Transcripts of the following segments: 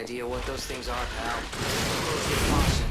idea what those things are, pal. Proceed with caution.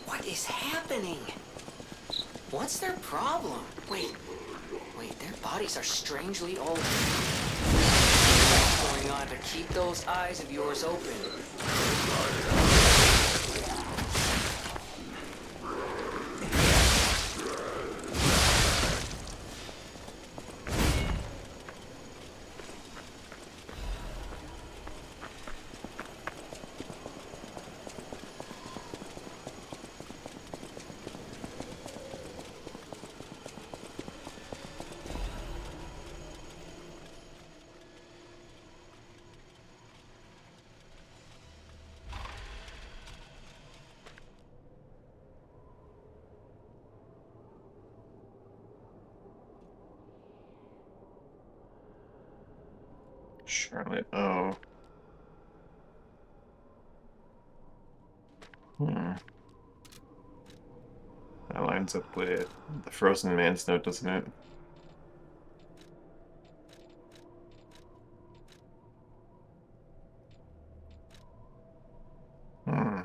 What is happening? What's their problem? Wait, their bodies are strangely old. What's going on? But keep those eyes of yours open. Charlotte. Oh. Hmm. That lines up with the Frozen Man's note, doesn't it? Hmm.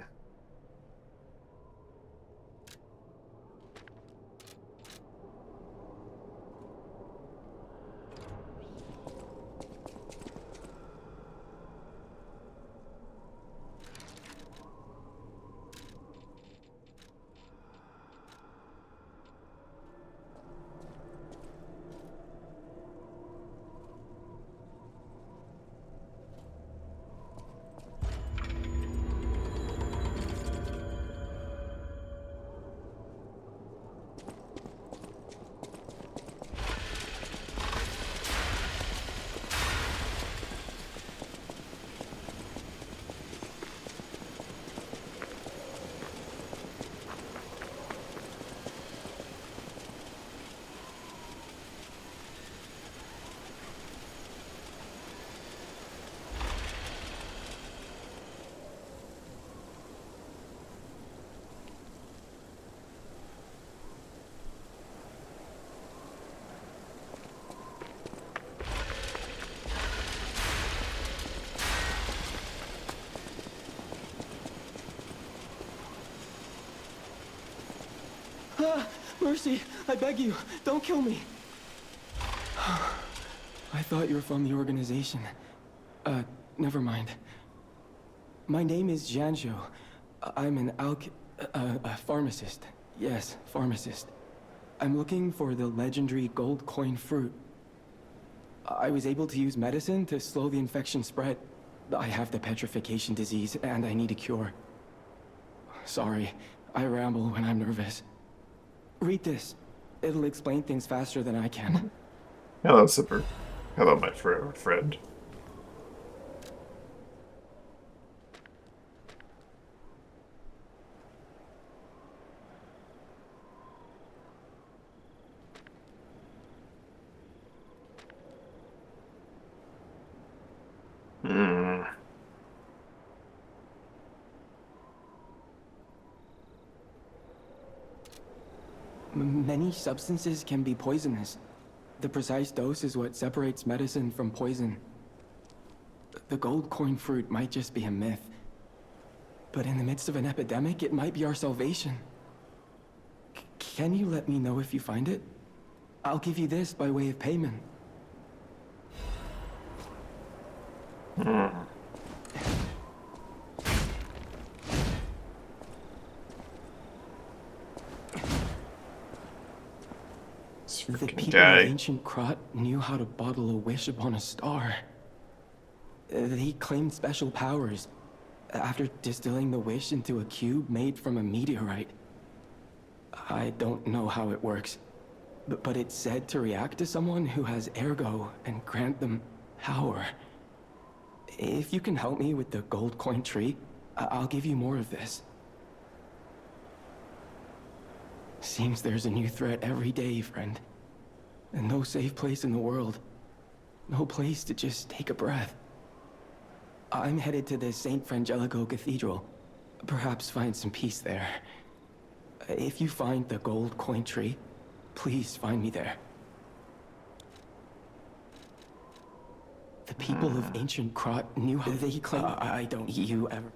Mercy, I beg you, don't kill me. I thought you were from the organization. Never mind. My name is Janjo. I'm a pharmacist. Yes, pharmacist. I'm looking for the legendary gold coin fruit. I was able to use medicine to slow the infection spread. I have the petrification disease, and I need a cure. Sorry, I ramble when I'm nervous. Read this. It'll explain things faster than I can. Hello, Zipper. Hello, my friend. Hmm. Many substances can be poisonous. The precise dose is what separates medicine from poison. The gold coin fruit might just be a myth. But in the midst of an epidemic, it might be our salvation. Can you let me know if you find it? I'll give you this by way of payment. The people of ancient Krat knew how to bottle a wish upon a star. They claimed special powers after distilling the wish into a cube made from a meteorite. I don't know how it works, but it's said to react to someone who has ergo and grant them power. If you can help me with the gold coin tree, I'll give you more of this. Seems there's a new threat every day, friend. And no safe place in the world. No place to just take a breath. I'm headed to the St. Frangelico Cathedral. Perhaps find some peace there. If you find the gold coin tree, please find me there. The people of ancient Krat knew how they claim. I don't. You ever.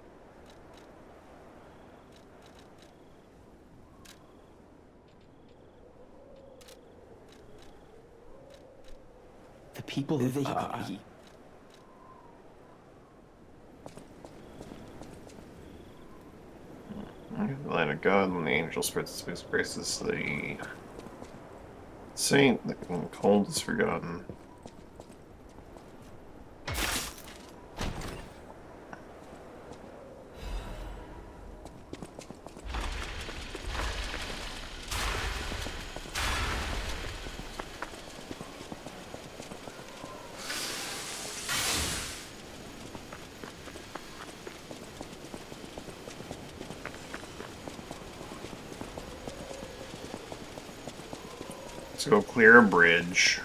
The people of the Line of God, when the angel spreads his graces, the saint, the cold is forgotten. Let's go clear a bridge.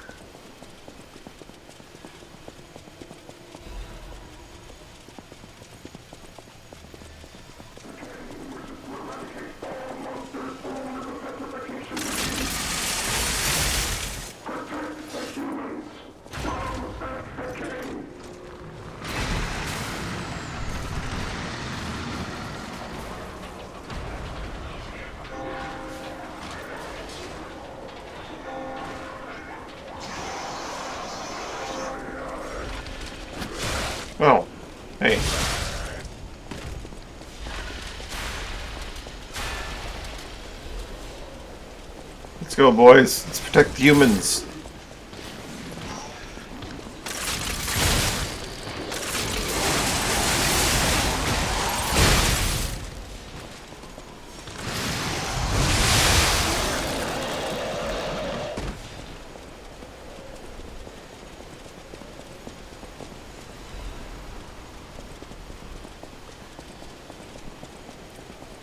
Oh, hey. Let's go, boys. Let's protect the humans.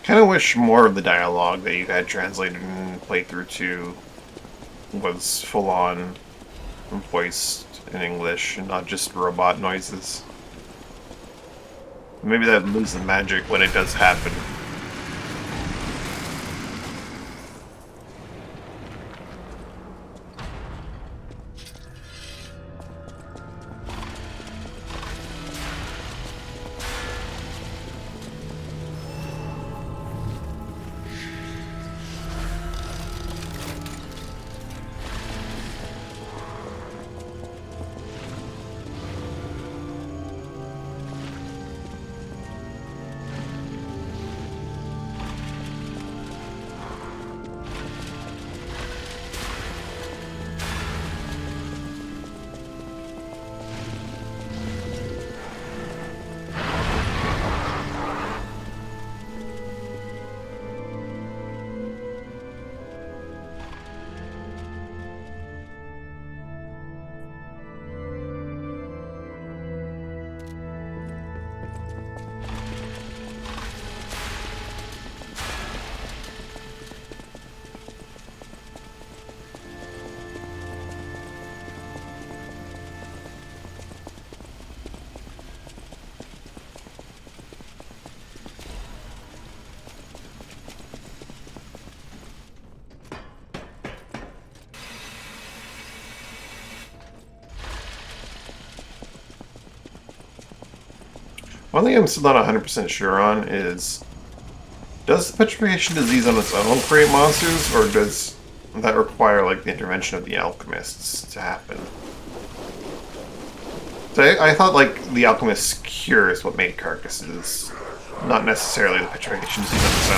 Kind of wish more of the dialogue that you had translated in playthrough 2 was full-on voiced in English and not just robot noises. Maybe that loses the magic when it does happen. One thing I'm still not 100% sure on is, does the petrification disease on its own create monsters, or does that require like the intervention of the alchemists to happen? So I thought like the alchemist's cure is what made carcasses, not necessarily the petrification disease on its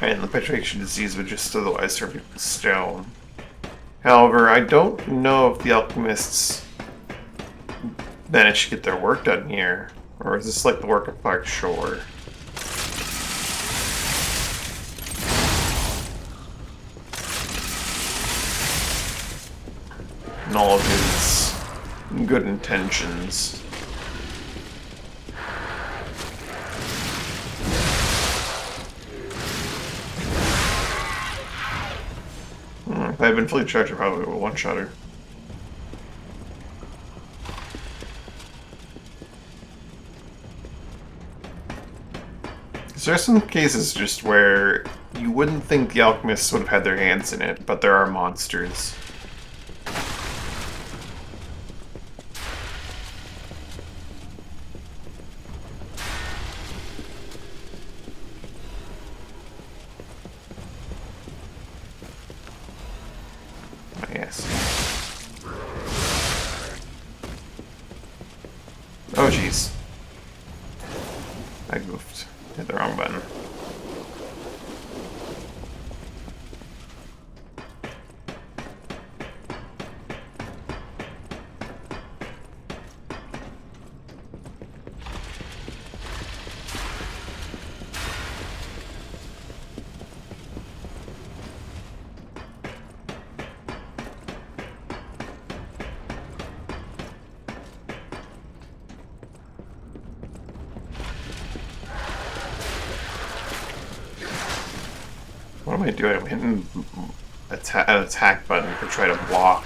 own. And the petrification disease would just otherwise turn people to stone. However, I don't know if the alchemists managed to get their work done here, or is this like the work of Clark Shore? And all of his good intentions. If I had been fully charged, I probably would have one-shot her. There are some cases just where you wouldn't think the alchemists would have had their hands in it, but there are monsters. Oh, jeez. I goofed. Hit the wrong button. What am I doing? I'm hitting an attack button to try to block.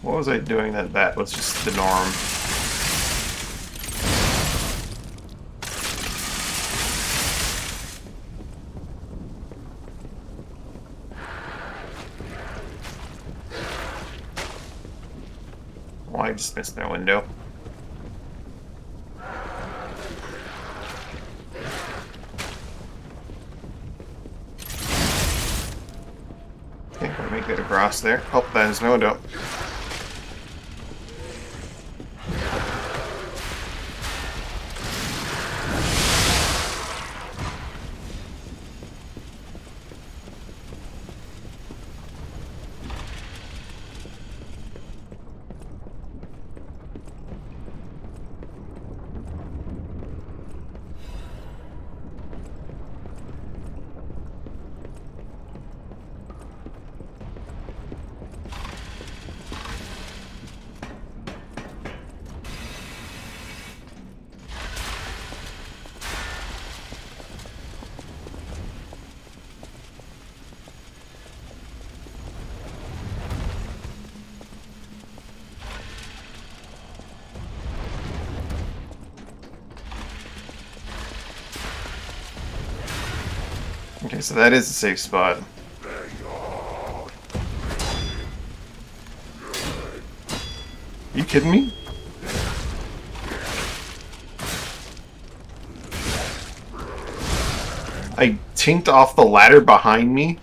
What was I doing that was just the norm? I just missed their window. Okay, can I make it across there? Oh, that is no window. Okay, so that is a safe spot. You kidding me? I tinked off the ladder behind me?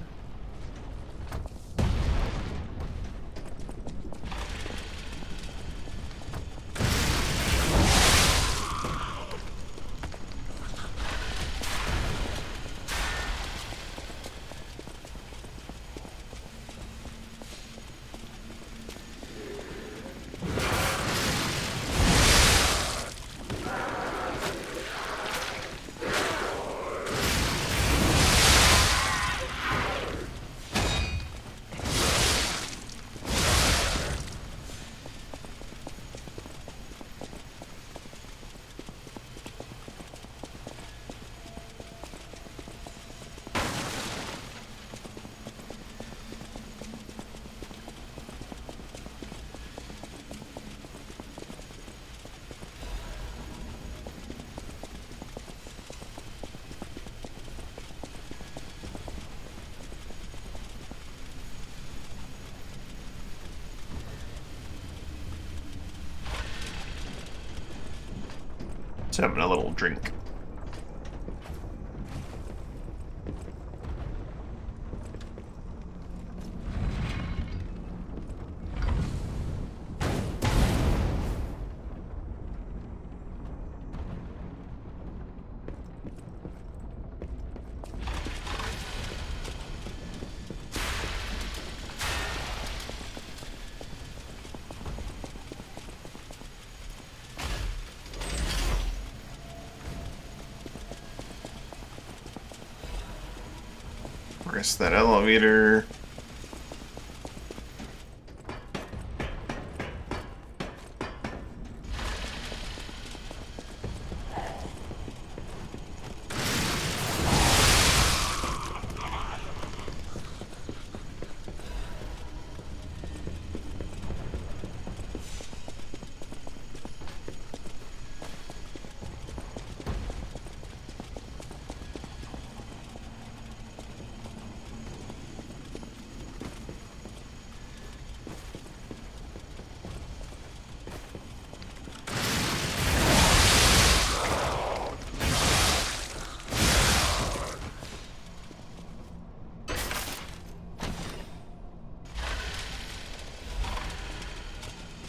Just having a little drink. Press that elevator.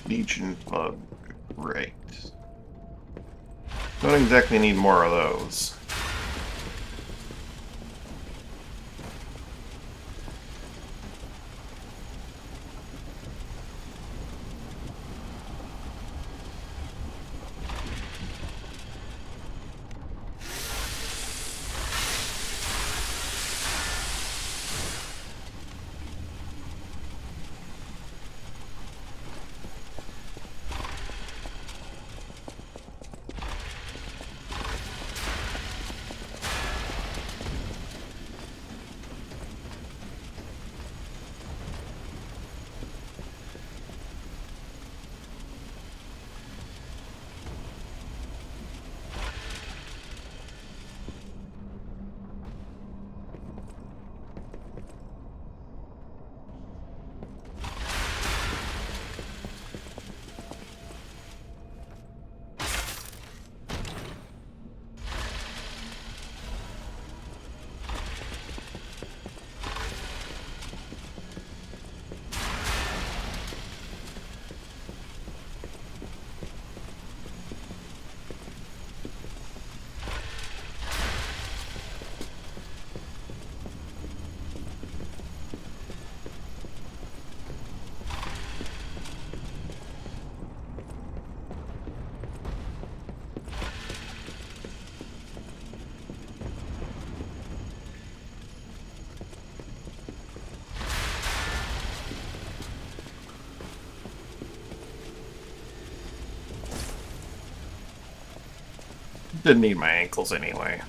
Legion bug. Right. Don't exactly need more of those. Didn't need my ankles anyway.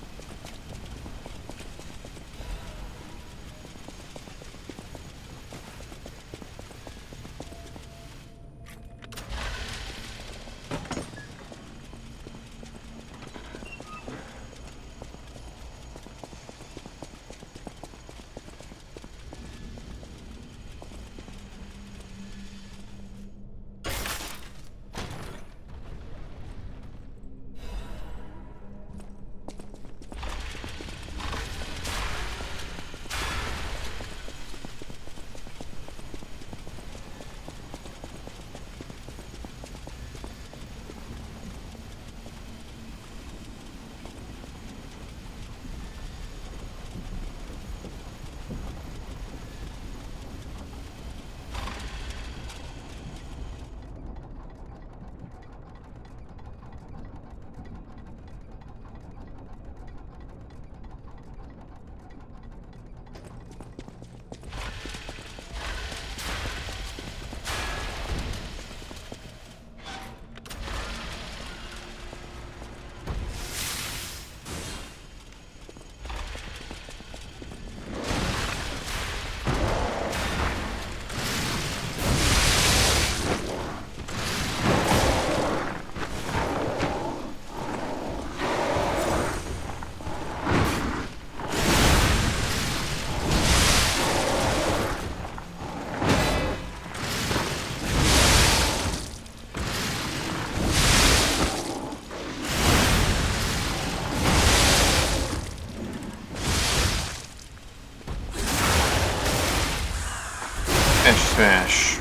Bash.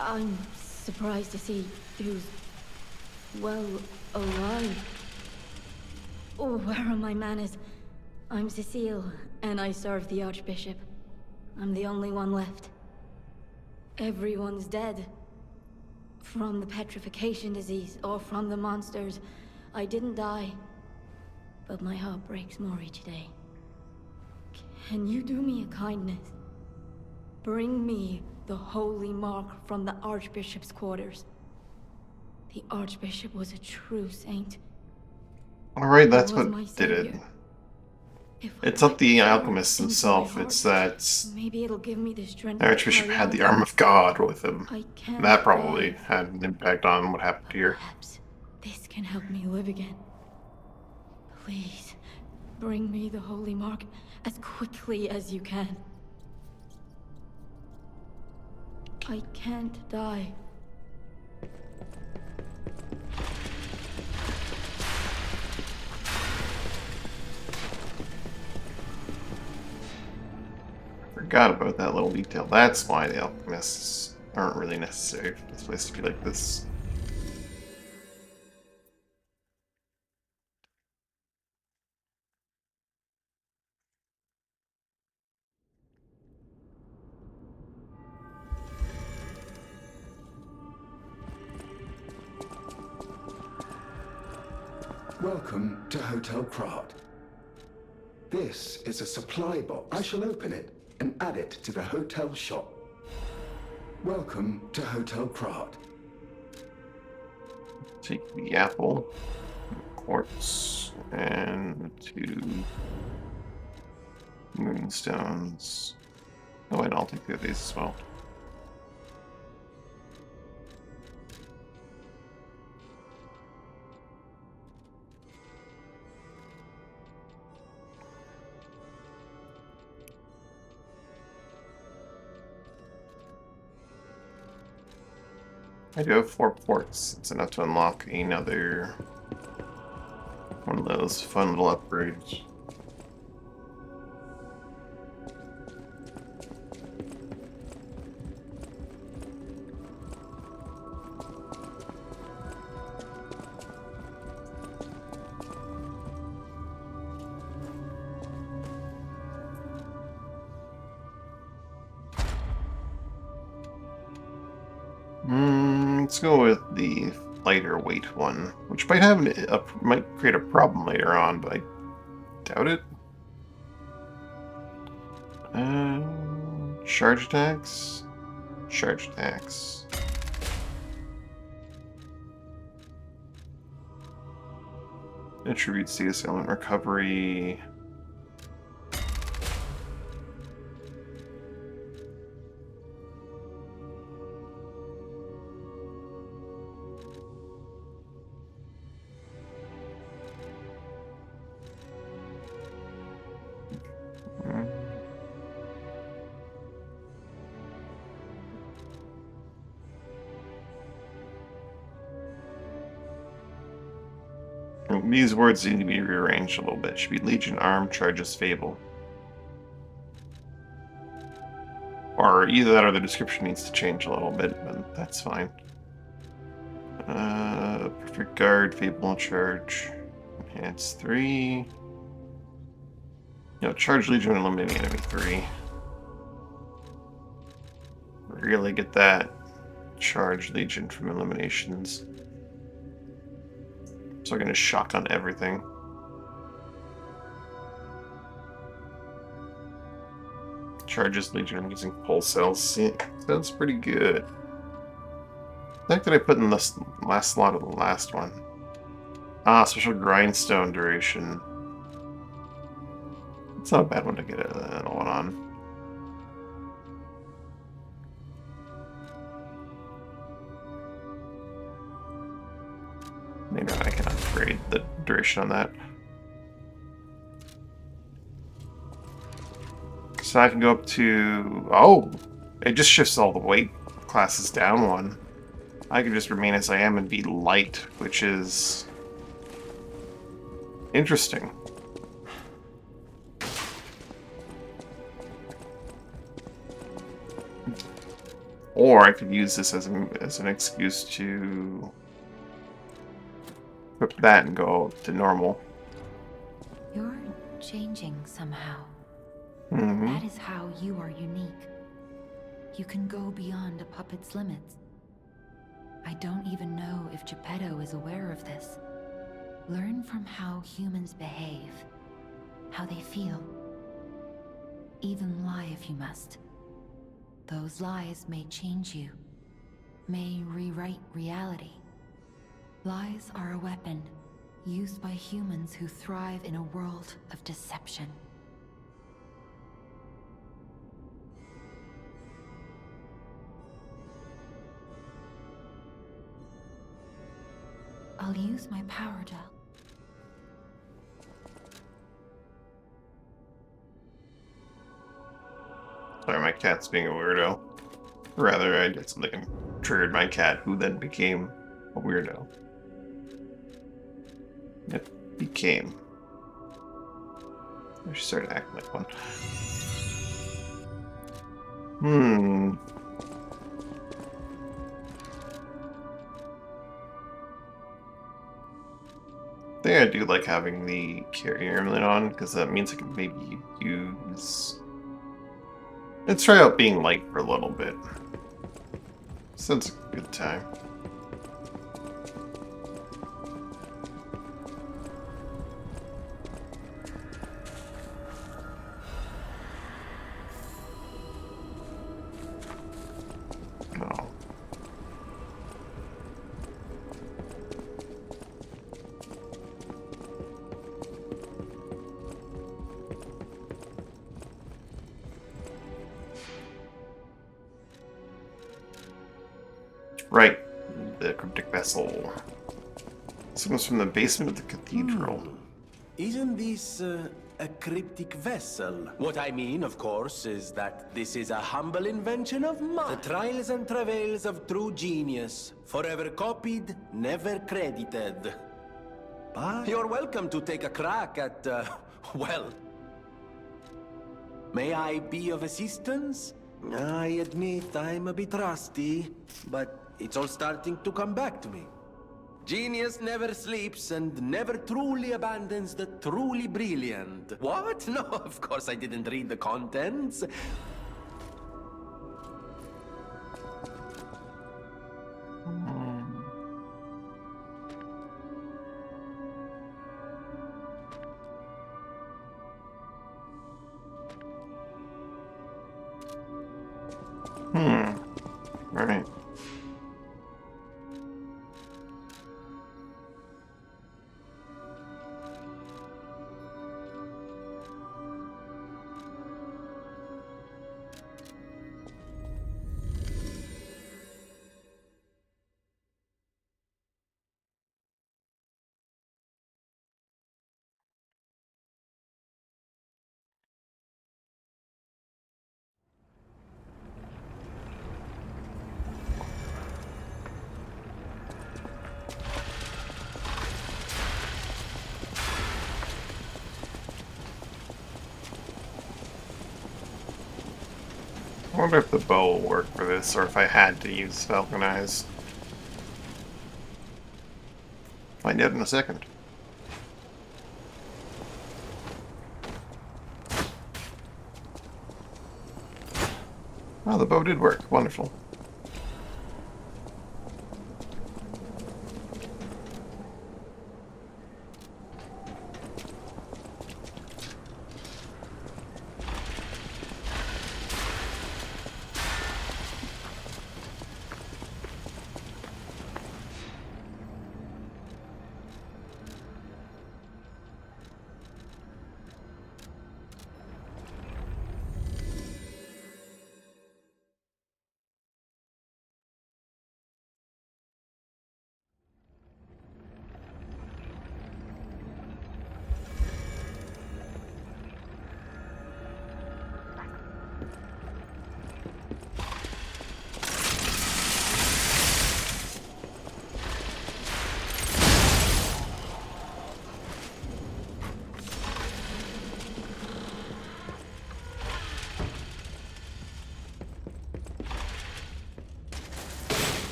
I'm surprised to see who's, well, alive. Oh, where are my manners? I'm Cecile, and I serve the Archbishop. I'm the only one left. Everyone's dead. From the petrification disease, or from the monsters. I didn't die. But my heart breaks more each day. Can you do me a kindness? Bring me the holy mark from the Archbishop's quarters. The Archbishop was a true saint. Alright, that's He was what my did it. savior. If It's I not the let the alchemist force into my himself, heart, it's that maybe it'll give me the strength the to Archbishop carry had on. the arm of God with him. I can't That probably die. had an impact on what happened here. Perhaps this can help me live again. Please, bring me the holy mark as quickly as you can. I can't die. Forgot about that little detail. That's why the alchemists aren't really necessary for this place to be like this. Welcome to Hotel Krat. This is a supply box. I shall open it and add it to the hotel shop. Welcome to Hotel Krat. Take the apple, quartz, and 2 moonstones. Oh, and I'll take the others as well. I do have 4 ports. It's enough to unlock another one of those fun little upgrades. Let's go with the lighter weight one, which might have might create a problem later on, but I doubt it. Charge attacks, charge attacks. Attributes the assailant recovery. These words need to be rearranged a little bit. Should be Legion Arm Charges Fable. Or either that or the description needs to change a little bit, but that's fine. Perfect Guard, Fable Charge. Enhance 3. No, Charge Legion and Eliminating Enemy 3. Really get that Charge Legion from eliminations. So I'm gonna shock on everything. Charges Legion using pulse cells. See, sounds pretty good. The heck did I put in this last slot of the last one? Ah, special grindstone duration. It's not a bad one to get another one on. Maybe I can upgrade the duration on that. So I can go up to... Oh! It just shifts all the weight classes down one. I can just remain as I am and be light, which is... interesting. Or I could use this as an excuse to equip that and go to normal. You're changing somehow. Mm-hmm. That is how you are unique. You can go beyond a puppet's limits. I don't even know if Geppetto is aware of this. Learn from how humans behave, how they feel. Even lie if you must. Those lies may change you, may rewrite reality. Lies are a weapon, used by humans who thrive in a world of deception. I'll use my power gel. Sorry, my cat's being a weirdo. Rather, I did something and triggered my cat, who then became a weirdo. It became. She started acting like one. I think I do like having the carrier amulet on, because that means I can maybe use... Let's try out being light for a little bit. Sounds like a good time. Oh. Right, the cryptic vessel. This comes from the basement of the cathedral. Isn't this a cryptic vessel? What I mean, of course, is that this is a humble invention of mine. The trials and travails of true genius. Forever copied, never credited. But you're welcome to take a crack at, well... May I be of assistance? I admit I'm a bit rusty, but it's all starting to come back to me. Genius never sleeps and never truly abandons the truly brilliant. What? No, of course I didn't read the contents. Right. I wonder if the bow will work for this, or if I had to use Falcon Eyes. Find out in a second. Oh, the bow did work. Wonderful.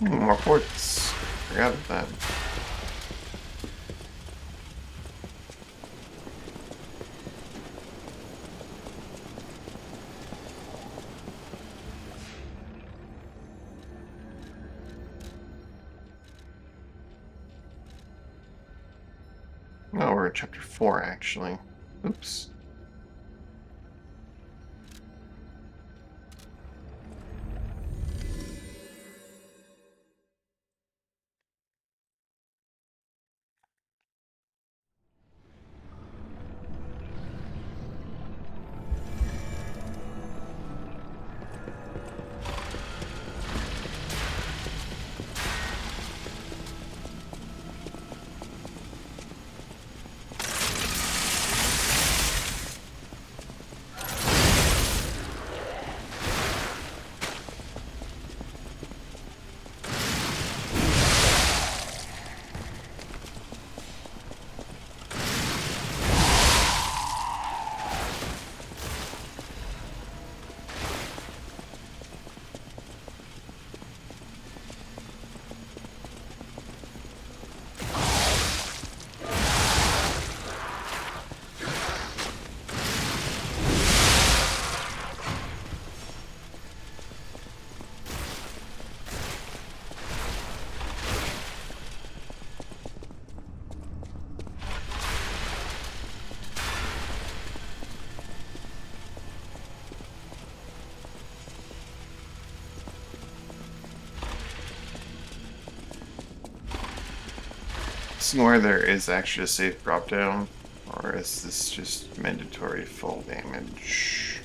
More ports. Forgot about that. Oh, we're in chapter 4, actually. Oops. Where there is actually a safe drop down, or is this just mandatory full damage?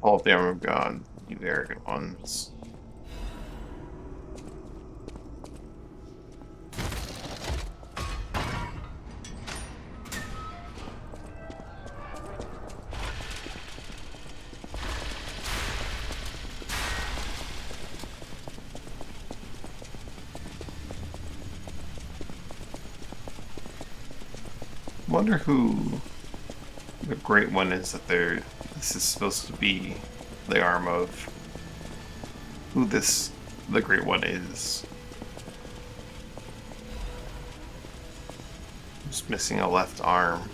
All of the armor gone, you arrogant ones. Wonder who the Great One is that this is supposed to be the arm of who the Great One is. Just missing a left arm.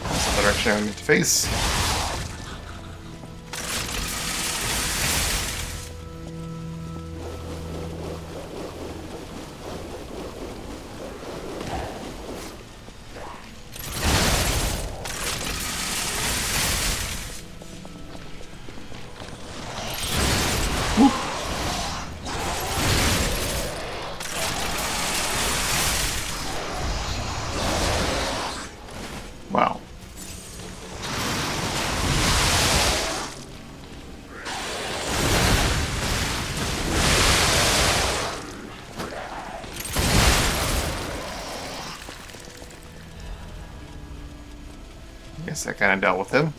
That's the direction I need to face. Wow. Guess I kind of dealt with him.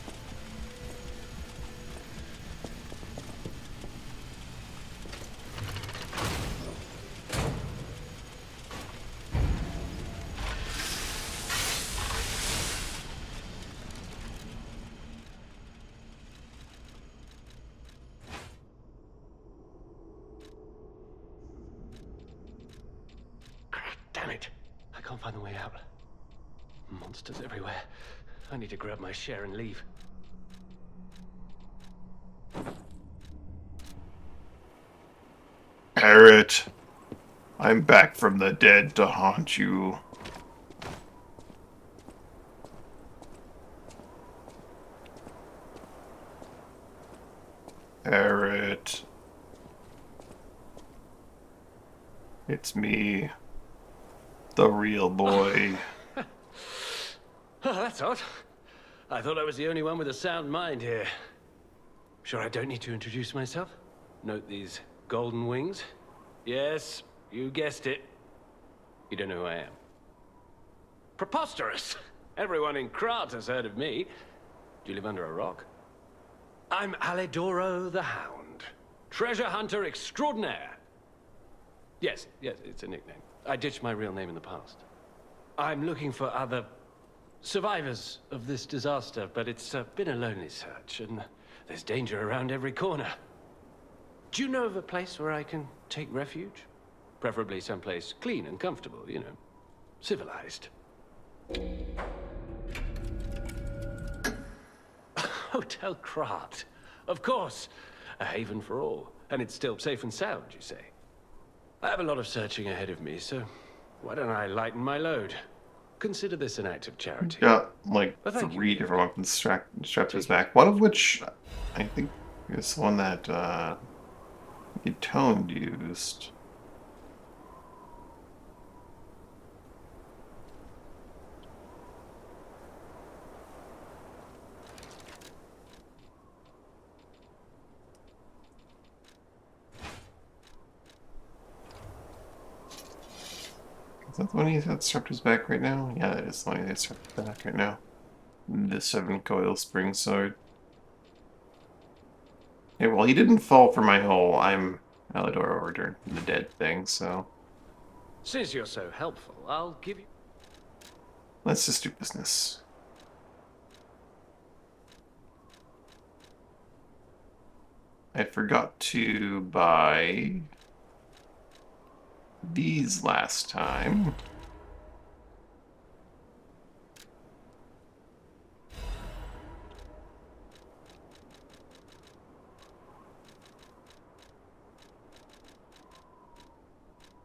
Damn it! I can't find the way out. Monsters everywhere. I need to grab my share and leave. Parrot, I'm back from the dead to haunt you. Parrot. It's me, the real boy. Oh, that's odd. I thought I was the only one with a sound mind here. Sure I don't need to introduce myself? Note these golden wings? Yes, you guessed it. You don't know who I am. Preposterous! Everyone in Krat has heard of me. Do you live under a rock? I'm Alidoro the Hound. Treasure hunter extraordinaire. Yes, it's a nickname. I ditched my real name in the past. I'm looking for other survivors of this disaster, but it's been a lonely search, and there's danger around every corner. Do you know of a place where I can take refuge? Preferably someplace clean and comfortable, you know, civilized. Hotel Krat. Of course. A haven for all. And it's still safe and sound, you say? I have a lot of searching ahead of me, so why don't I lighten my load? Consider this an act of charity. Got like But thank 3 you. different weapons strapped to his back. One of which I think is the one that Toned used. Is that the one he's got strapped to his back right now? Yeah, that is the one he's strapped to his back right now. The 7 coil spring sword. Yeah, well, he didn't fall for my whole I'm Alidoro Order the Dead thing, so Since you're so helpful, I'll give you... let's just do business. I forgot to buy these last time.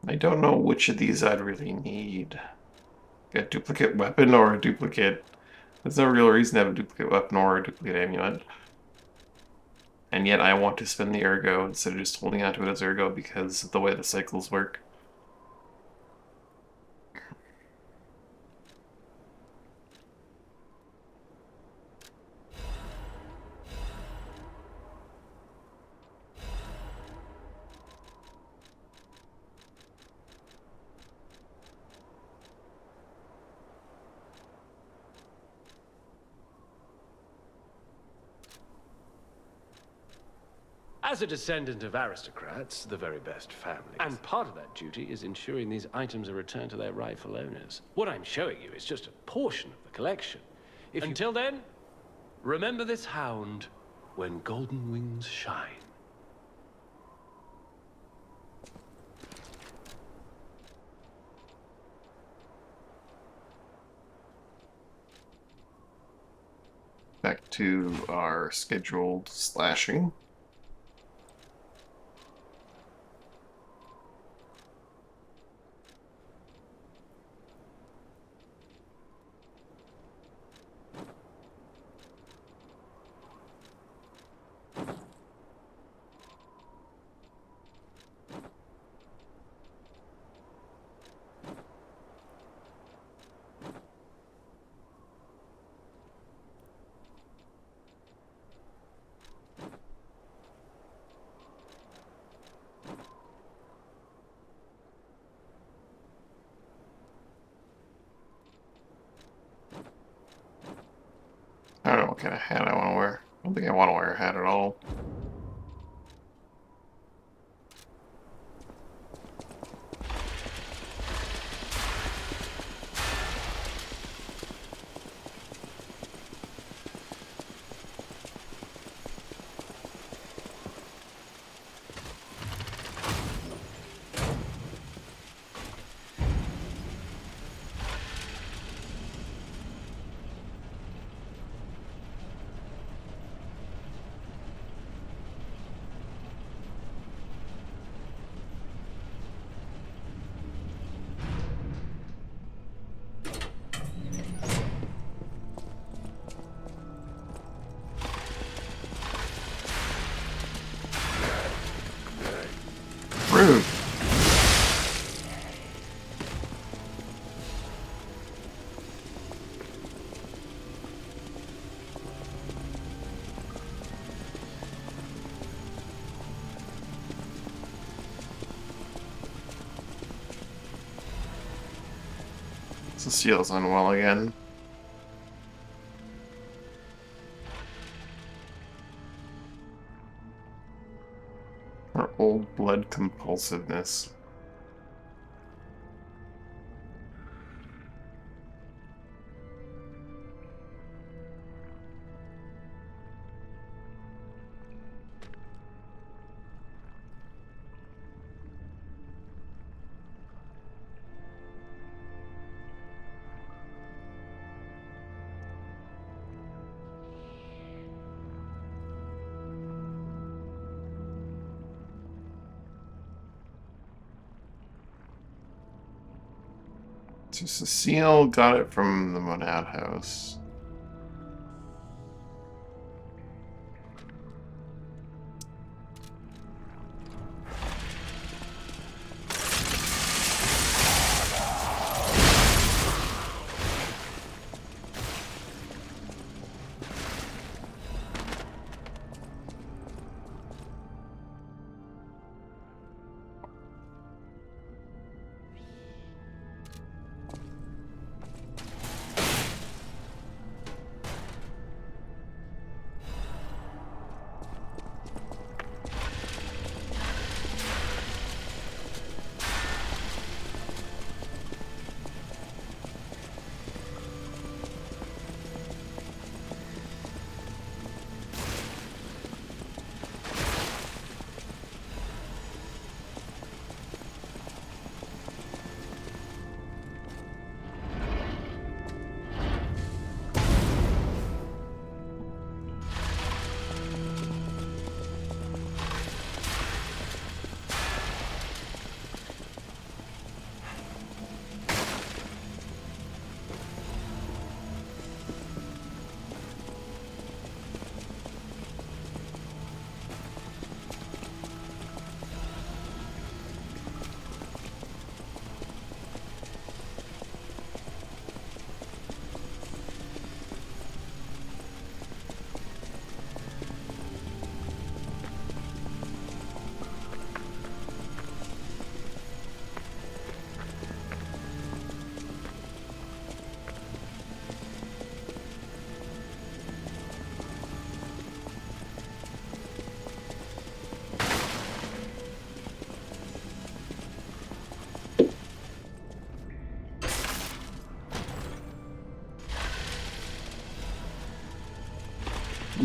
I don't know which of these I'd really need. A duplicate weapon or a duplicate... There's no real reason to have a duplicate weapon or a duplicate amulet. And yet I want to spend the ergo instead of just holding onto it as ergo because of the way the cycles work. As a descendant of aristocrats, the very best families. And part of that duty is ensuring these items are returned to their rightful owners. What I'm showing you is just a portion of the collection. Until then, remember this hound when golden wings shine. Back to our scheduled slashing. I don't know what kind of hat I want to wear. I don't think I want to wear a hat at all. Rude. Cecile's unwell again. Her old blood compulsiveness. So Cecile got it from the Monad house.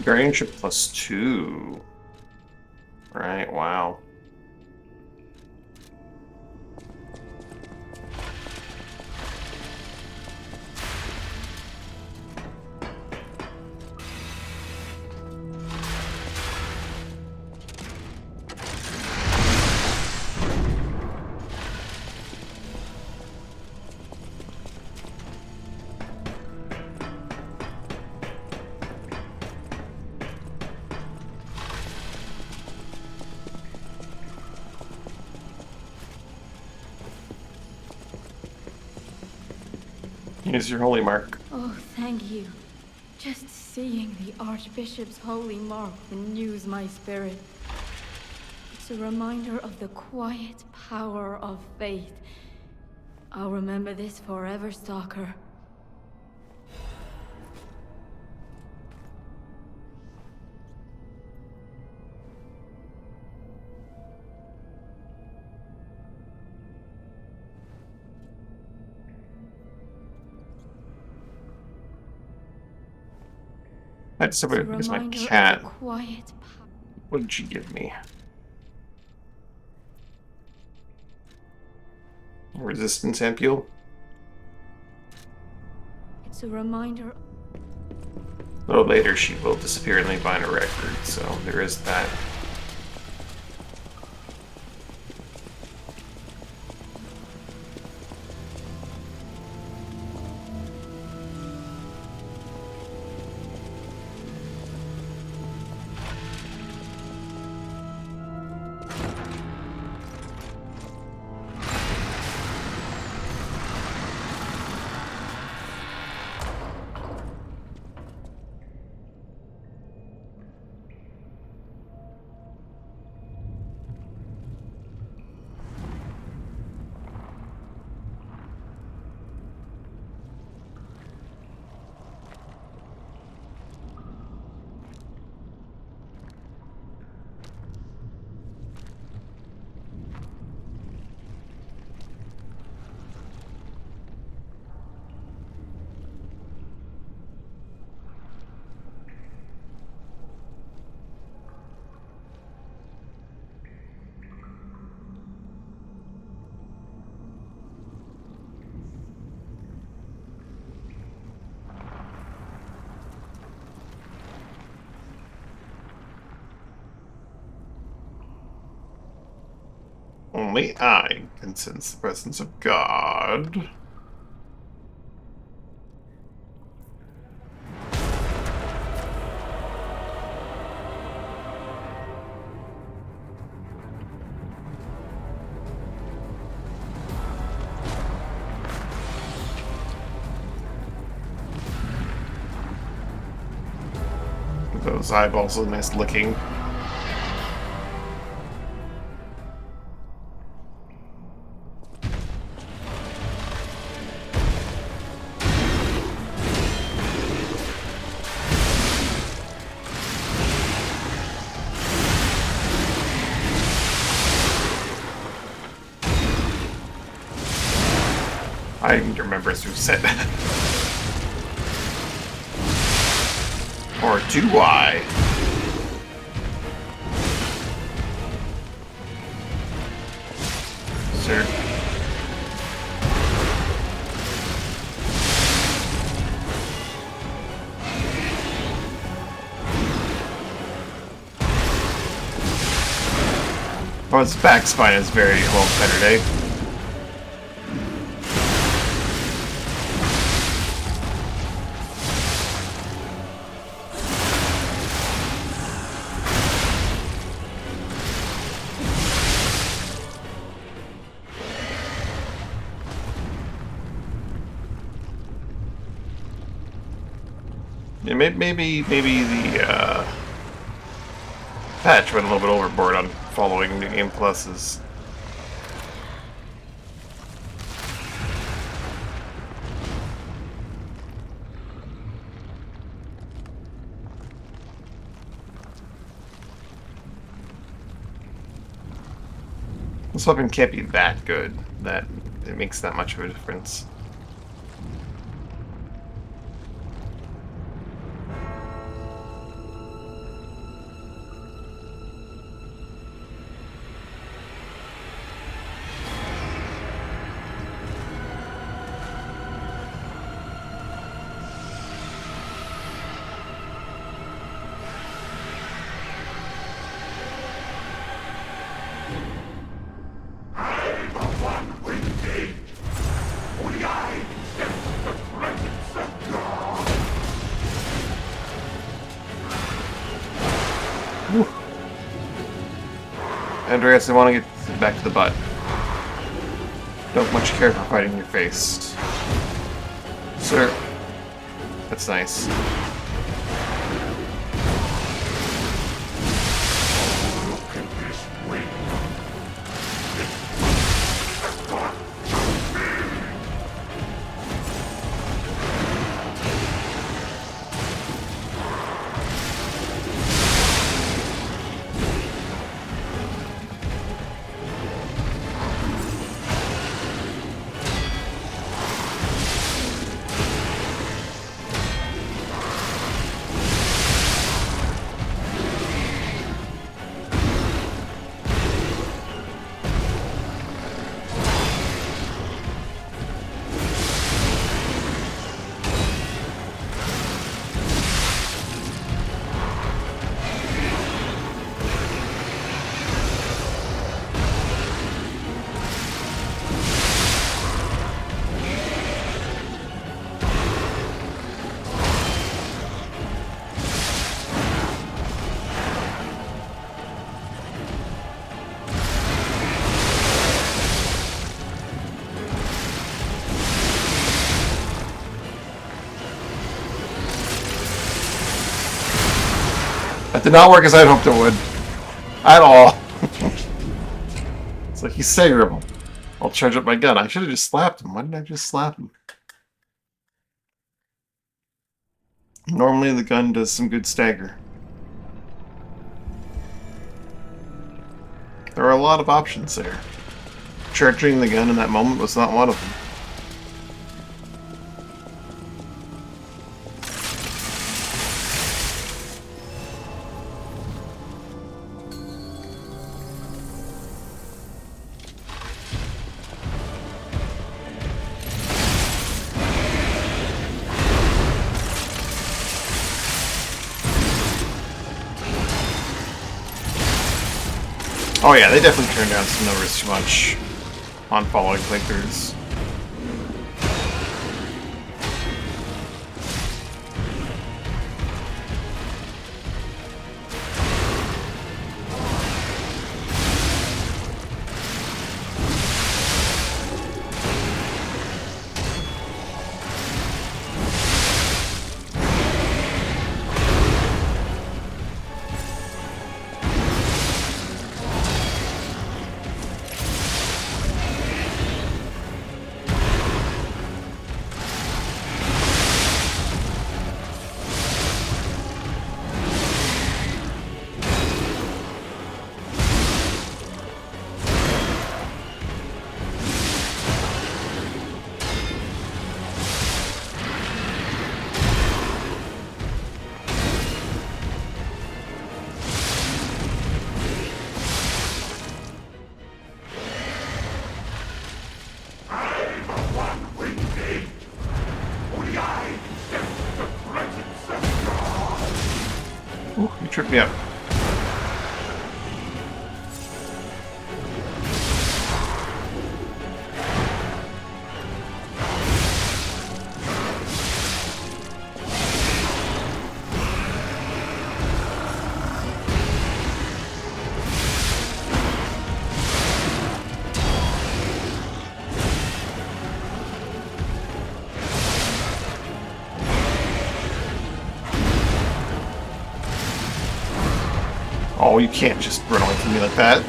Guardianship +2. Right, wow. Here's your holy mark. Oh, thank you. Just seeing the Archbishop's holy mark renews my spirit. It's a reminder of the quiet power of faith. I'll remember this forever, Stalker. That's somebody because my cat. What did she give me? Resistance ampule? It's a reminder. A little later she will disappear and leave behind a record, so there is that. Only I can sense the presence of God. Those eyeballs are nice looking. I remember who said that. Or do I? Sir. Oh, his back spine is very well centered, eh? Yeah, maybe the patch went a little bit overboard on following New Game Plus's. This weapon can't be that good that it makes that much of a difference. Whew. Andreas, I want to get back to the butt. Don't much care for fighting your face. Sir. That's nice. That did not work as I'd hoped it would. At all. It's like he's staggerable. I'll charge up my gun. I should have just slapped him. Why didn't I just slap him? Normally the gun does some good stagger. There are a lot of options there. Charging the gun in that moment was not one of them. Oh yeah, they definitely turned down some numbers too much on following playthroughs. Ooh, you tripped me up. Oh, you can't just run away from me like that.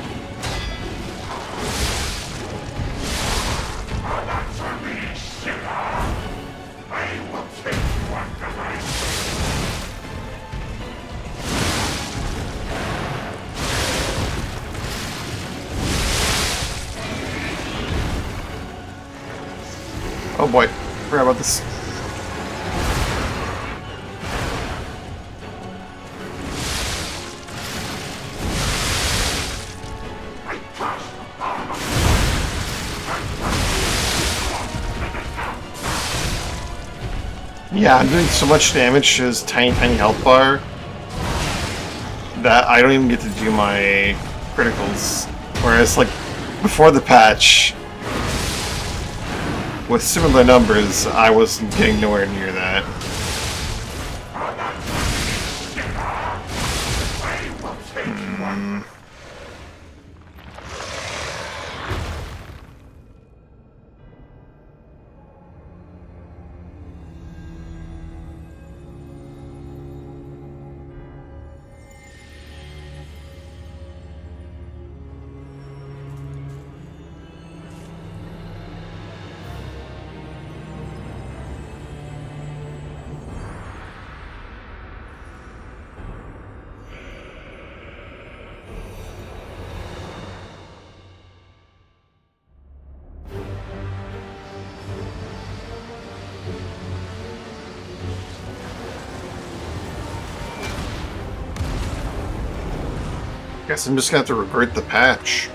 Oh boy, forgot about this. Yeah, I'm doing so much damage to his tiny health bar that I don't even get to do my criticals. Whereas, like, before the patch, with similar numbers, I wasn't getting nowhere near that. Guess I'm just gonna have to revert the patch.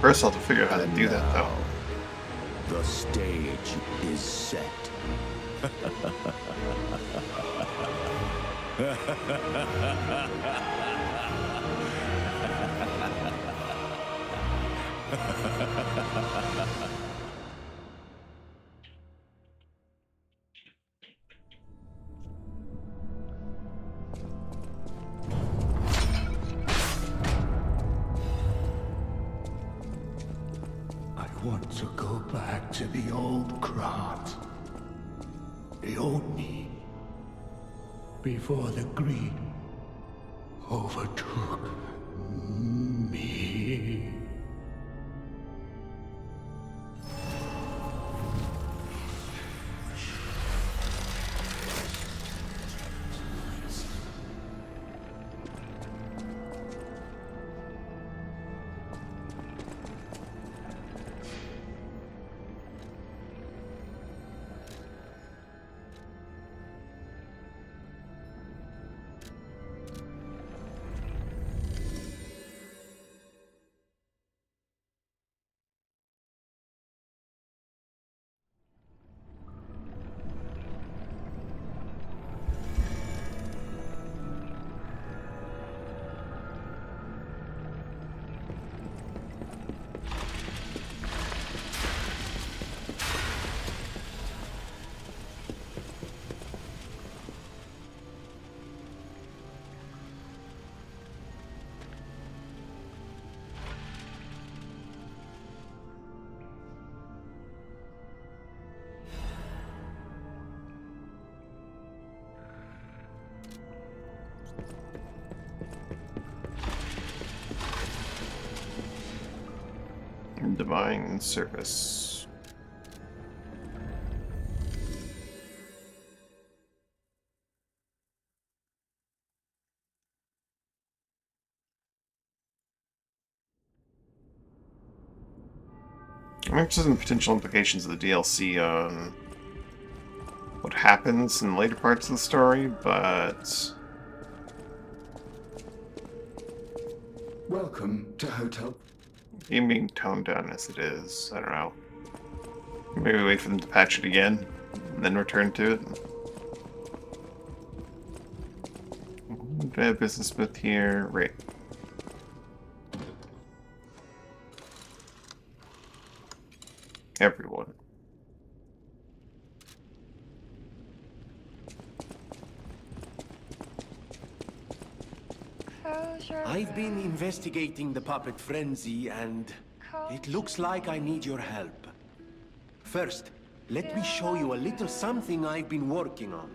First, I'll have to figure out how to do that, though. The stage is set. I want to go back to the old Krat. The old me. Before the greed overtook me. Divine Service. I'm interested in the potential implications of the DLC on what happens in later parts of the story, but... Welcome to Hotel... Game being toned down as it is, I don't know. Maybe wait for them to patch it again, and then return to it. Do I have business with here? Right. Everyone. I've been investigating the puppet frenzy, and it looks like I need your help. First, let me show you a little something I've been working on.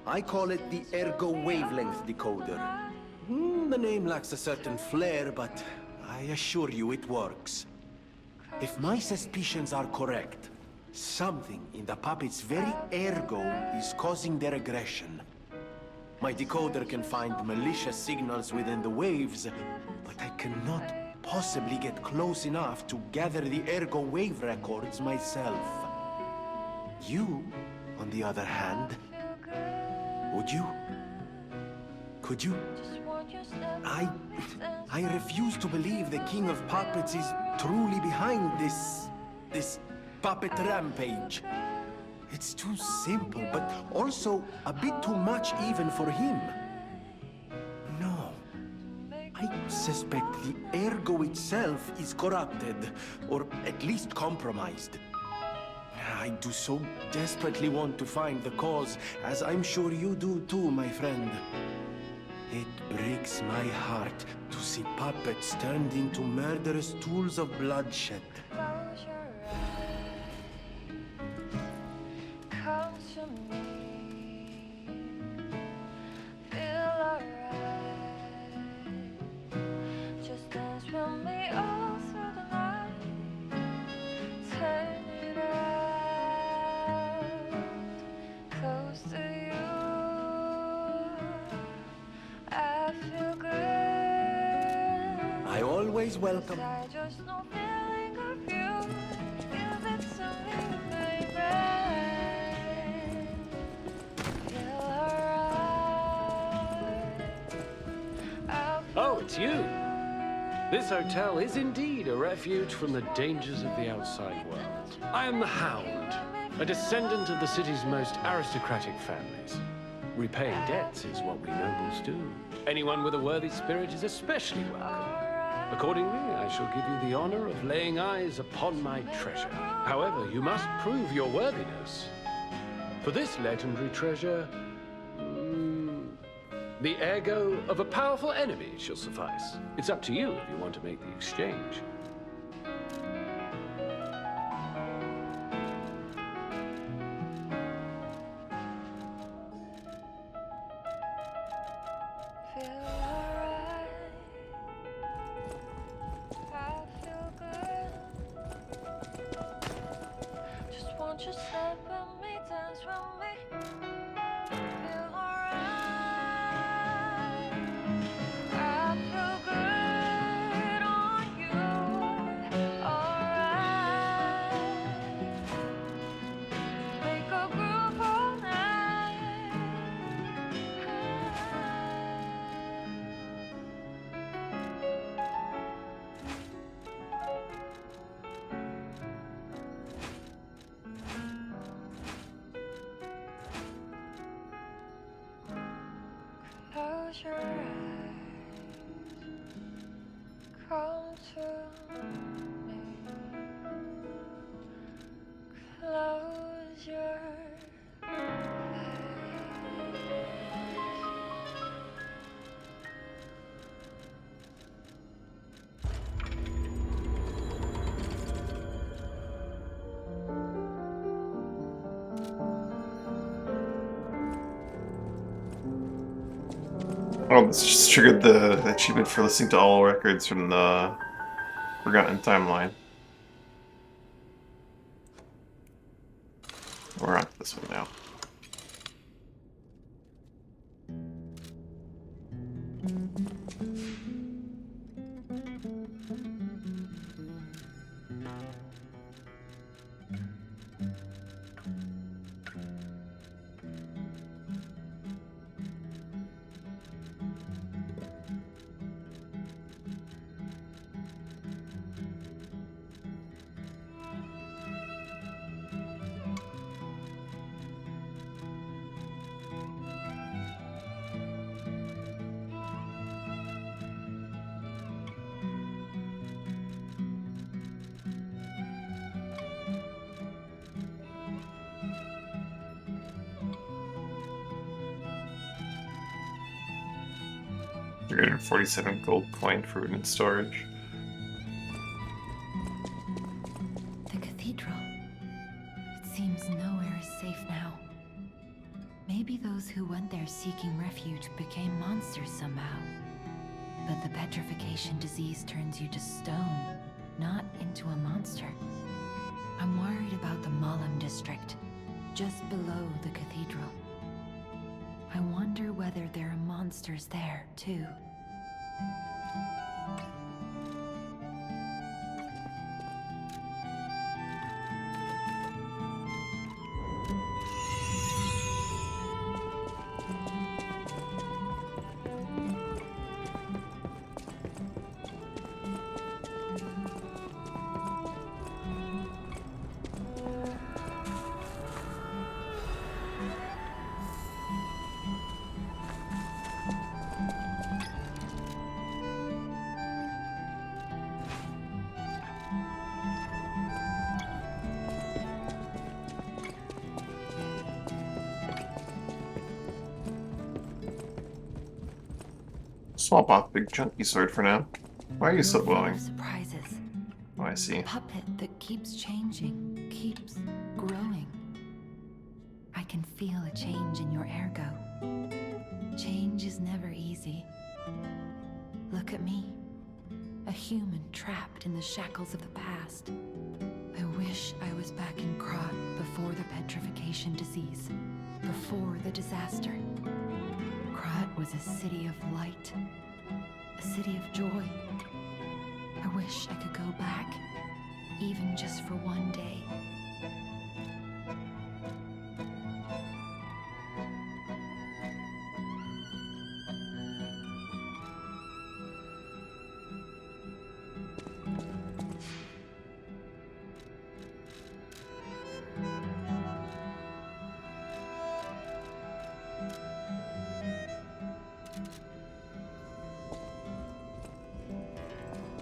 I call it the Ergo Wavelength Decoder. The name lacks a certain flair, but I assure you it works. If my suspicions are correct, something in the puppet's very ergo is causing their aggression. My decoder can find malicious signals within the waves, but I cannot possibly get close enough to gather the ergo wave records myself. You, on the other hand, would you? Could you? I refuse to believe the King of Puppets is truly behind this puppet rampage. It's too simple, but also a bit too much even for him. No. I suspect the ergo itself is corrupted, or at least compromised. I do so desperately want to find the cause, as I'm sure you do too, my friend. It breaks my heart to see puppets turned into murderous tools of bloodshed. Close your eyes, come to me, feel alright. Just dance with me all through the night. Turn it out, close to you. I feel good. I always welcome. I just no feeling of you. Give it to me, baby. Feel alright. Oh, it's you. This hotel is indeed a refuge from the dangers of the outside world. I am the Hound, a descendant of the city's most aristocratic families. Repaying debts is what we nobles do. Anyone with a worthy spirit is especially welcome. Accordingly, I shall give you the honor of laying eyes upon my treasure. However, you must prove your worthiness. For this legendary treasure, the ego of a powerful enemy shall suffice. It's up to you if you want to make the exchange. Feel alright. I feel good. Just want you to step with me, dance with me. Feel alright. I feel good on you. Alright. Make a groove all night. Close your eyes, come to me. Close your Oh, this just triggered the achievement for listening to all records from the Forgotten Timeline. We're on this one now. $347 gold coin for room and storage. The cathedral. It seems nowhere is safe now. Maybe those who went there seeking refuge became monsters somehow. But the petrification disease turns you to stone, not into a monster. I'm worried about the Malum district, just below the cathedral. I wonder whether there are monsters there, too. swap off big chunky sword for now. Why are you still You're full of glowing? surprises. Oh, I see. A puppet that keeps changing, keeps growing. I can feel a change in your ergo. Change is never easy. Look at me. A human trapped in the shackles of the past. I wish I was back in Krat before the petrification disease. Before the disaster. Krat was a city of light. A city of joy. I wish I could go back. Even just for one day.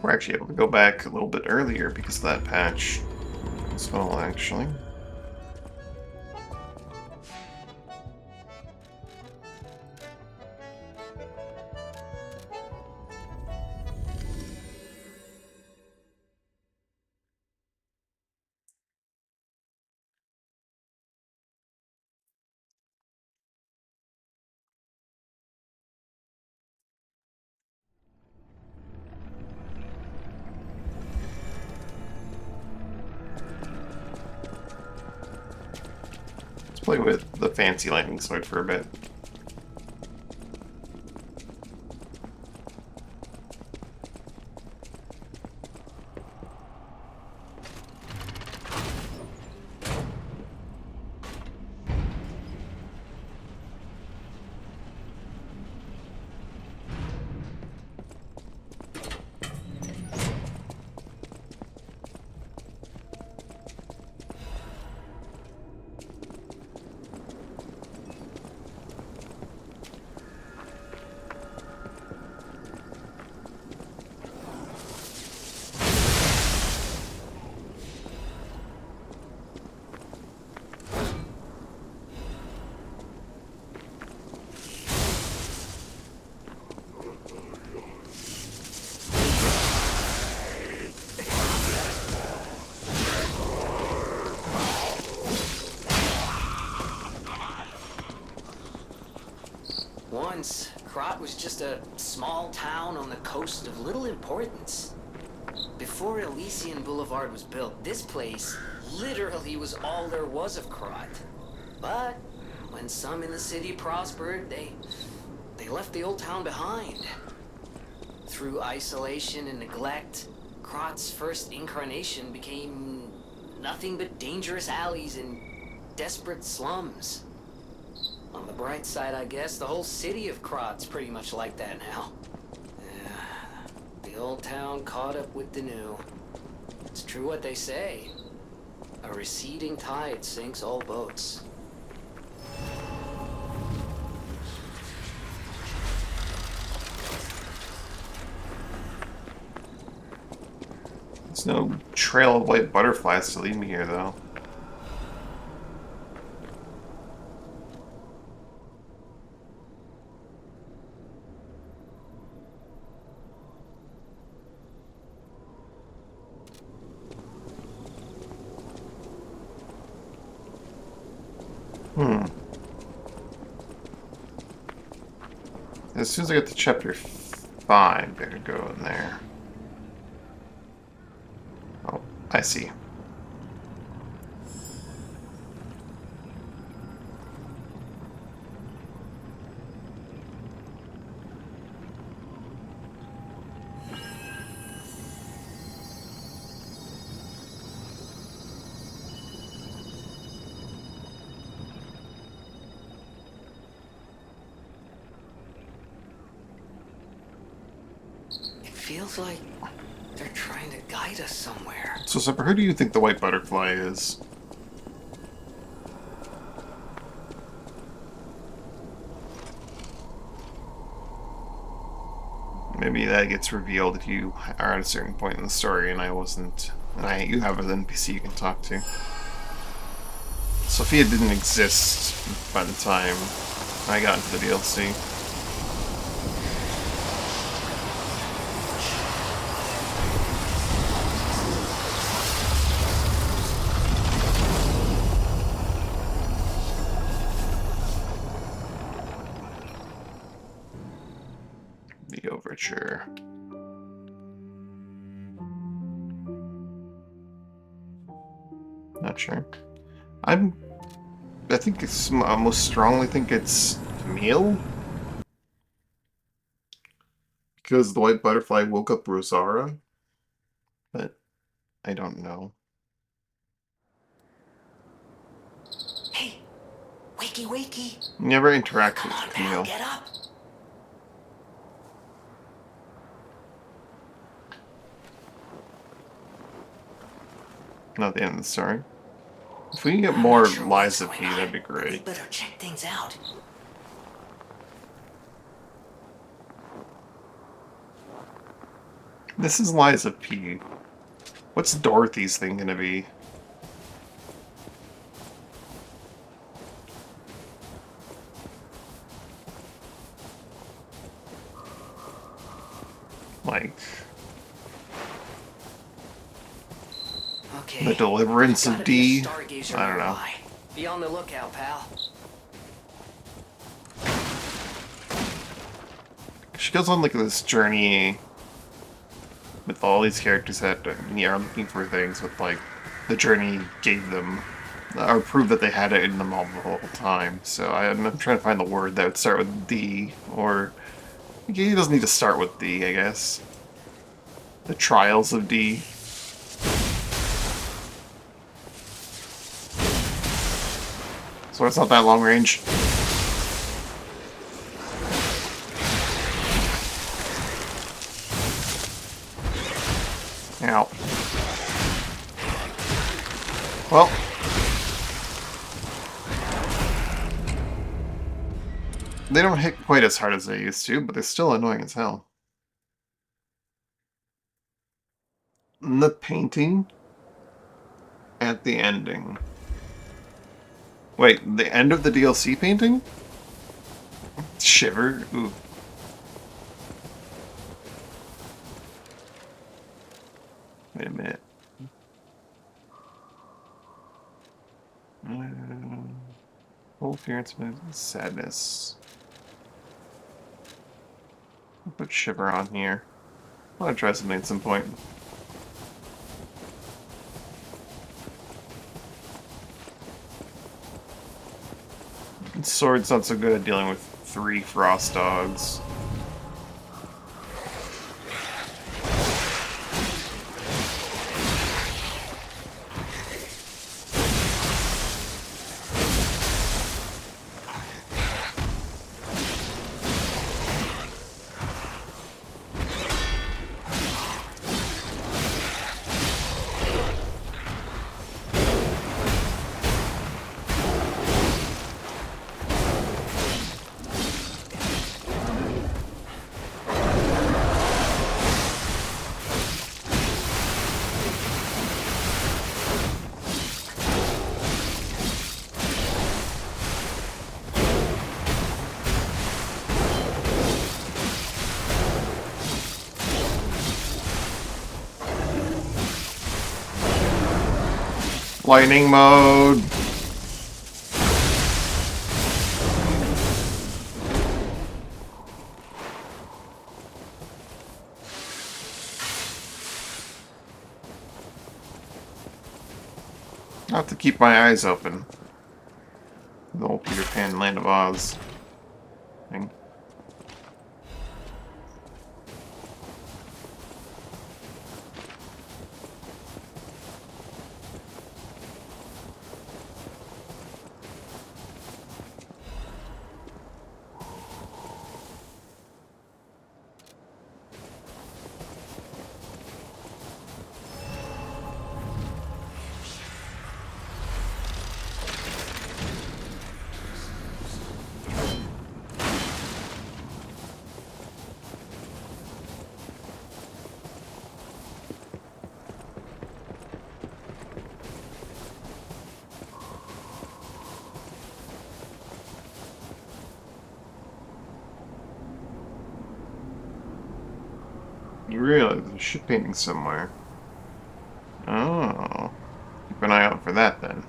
We're actually able to go back a little bit earlier because of that patch as well, actually. Play with the fancy lightning sword for a bit. Once, Krat was just a small town on the coast of little importance. Before Elysian Boulevard was built, this place literally was all there was of Krat. But when some in the city prospered, they left the old town behind. Through isolation and neglect, Krat's first incarnation became nothing but dangerous alleys and desperate slums. On the bright side, I guess, the whole city of Krat's pretty much like that now. The old town caught up with the new. It's true what they say. A receding tide sinks all boats. There's no trail of white butterflies to lead me here, though. As soon as I get to chapter 5, better go in there. Oh, I see. Feels like they're trying to guide us somewhere. So, Zephyr, who do you think the white butterfly is? Maybe that gets revealed if you are at a certain point in the story and I wasn't, and you have an NPC you can talk to. Sophia didn't exist by the time I got into the DLC. The Overture. Not sure. I think it's, I most strongly think it's Camille. Because the White Butterfly woke up Rosara. But I don't know. Hey, wakey wakey. Never interacted Come on, with pal, Camille. get up. Not the end of the story. If we can get more Sure Lies what's of going P, on, that'd be but we great. better check things out. This is Lies of P. What's Dorothy's thing gonna be? Like... Okay. The Deliverance Gotta of be a D? stargazer I don't know. nearby. Be on the lookout, pal. She goes on like this journey with all these characters that are looking for things with like the journey gave them or proved that they had it in them all the whole time. So I'm trying to find the word that would start with D, or he doesn't need to start with D, I guess. The Trials of D. So it's not that long range. Ow. Well. They don't hit quite as hard as they used to, but they're still annoying as hell. The painting at the ending. Wait, the end of the DLC painting? Shiver? Ooh. Wait a minute. Full appearance of sadness. I'll put Shiver on here. I want to try something at some point. Sword's not so good at dealing with 3 frost dogs. Lightning mode! I have to keep my eyes open. The old Peter Pan Land of Oz thing. You realize there's a ship painting somewhere. Oh. Keep an eye out for that then.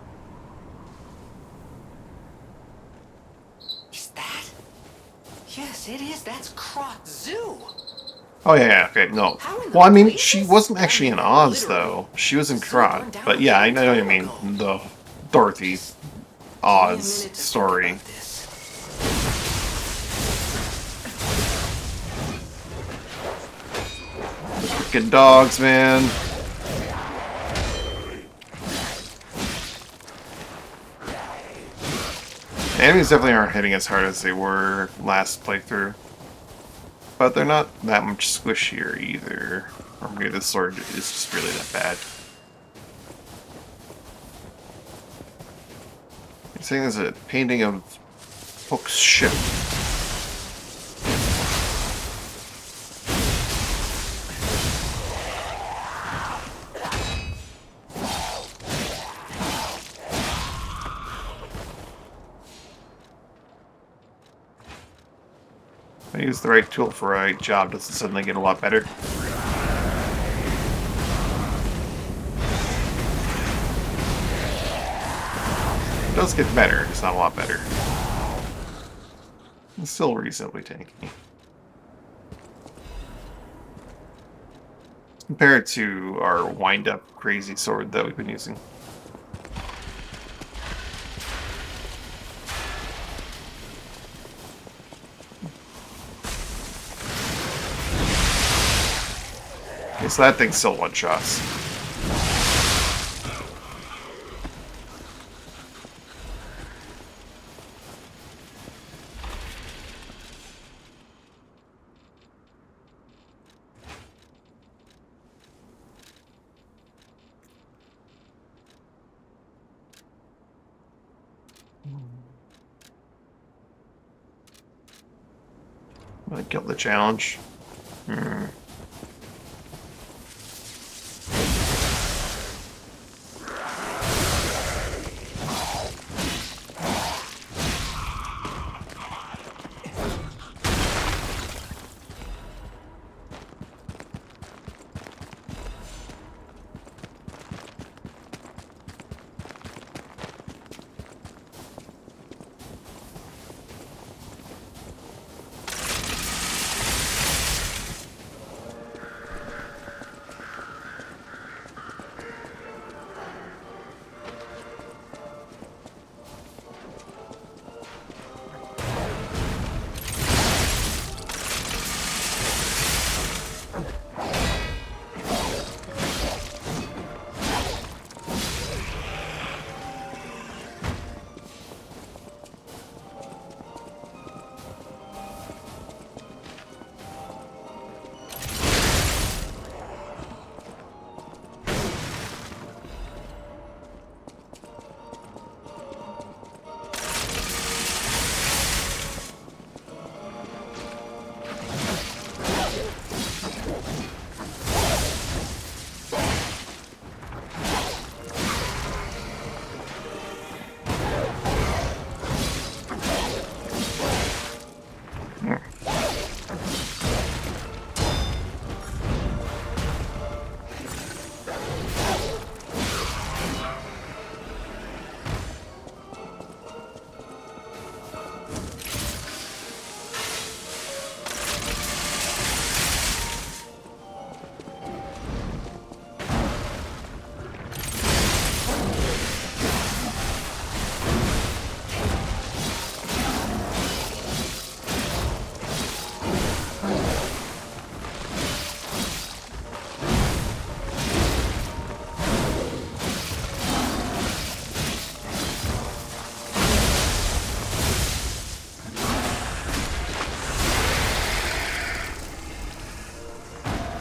Is that? Yes, it is. That's Krot Zoo. Oh yeah, okay, no. Well, I mean, she wasn't actually in Oz though. She was in Krat. But yeah, I know what you mean. The Dorothy Oz story. Freaking dogs, man. Enemies definitely aren't hitting as hard as they were last playthrough. But they're not that much squishier either. Or maybe the sword is just really that bad. You're saying there's a painting of Hook's ship. I use the right tool for a right job, does it suddenly get a lot better? It does get better, it's not a lot better. It's still reasonably tanky. Compared to our wind-up crazy sword that we've been using. Okay, so that thing's still one-shots. I killed the challenge.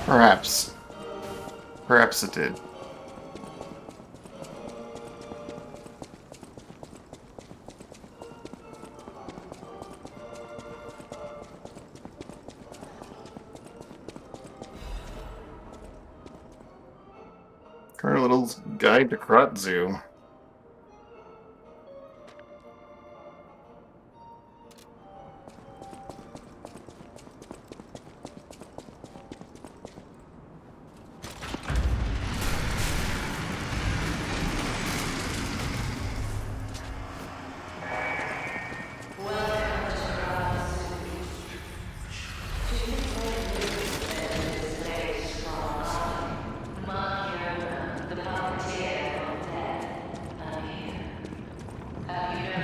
Perhaps. Perhaps it did. Our little guide to Krat Zoo.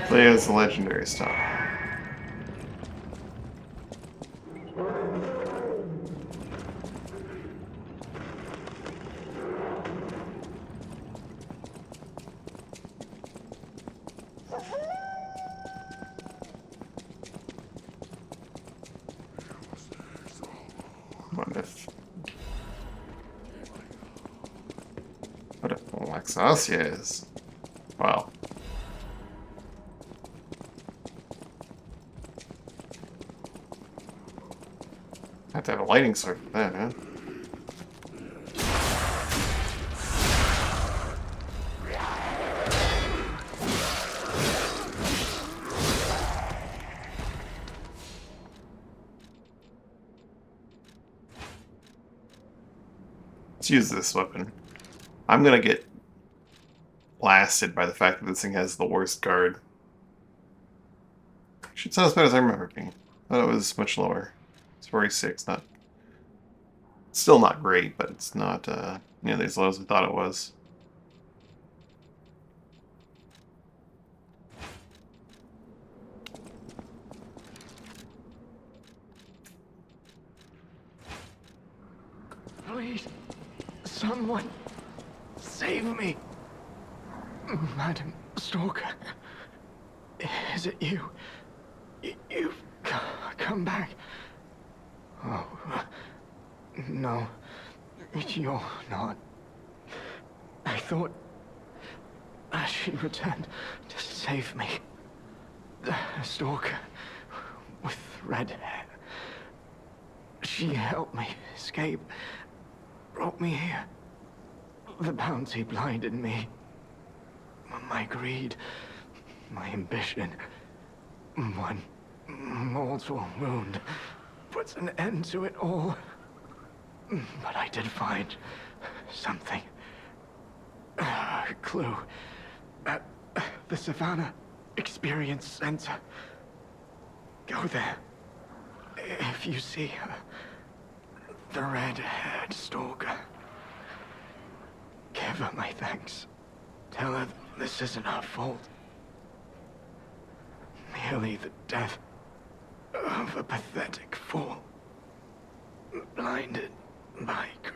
Play as the legendary stuff. What if Alexasia is? Wow. Have to have a lighting sword for that, huh? Let's use this weapon. I'm gonna get blasted by the fact that this thing has the worst guard. It's not as bad as I remember it being. I thought it was much lower. It's 46, not... Still not great, but it's not nearly as low as I thought it was. Please, someone, save me. Madam Stalker, is it you? You've come back. Oh, no, you're not. I thought she'd returned to save me. The Stalker with red hair. She helped me escape, brought me here. The bounty blinded me. My greed, my ambition. One mortal wound puts an end to it all. But I did find something. A clue at the Savannah Experience Center. Go there. If you see her, the red-haired stalker, give her my thanks. Tell her this isn't her fault. Merely the death of a pathetic fool, blinded by greed.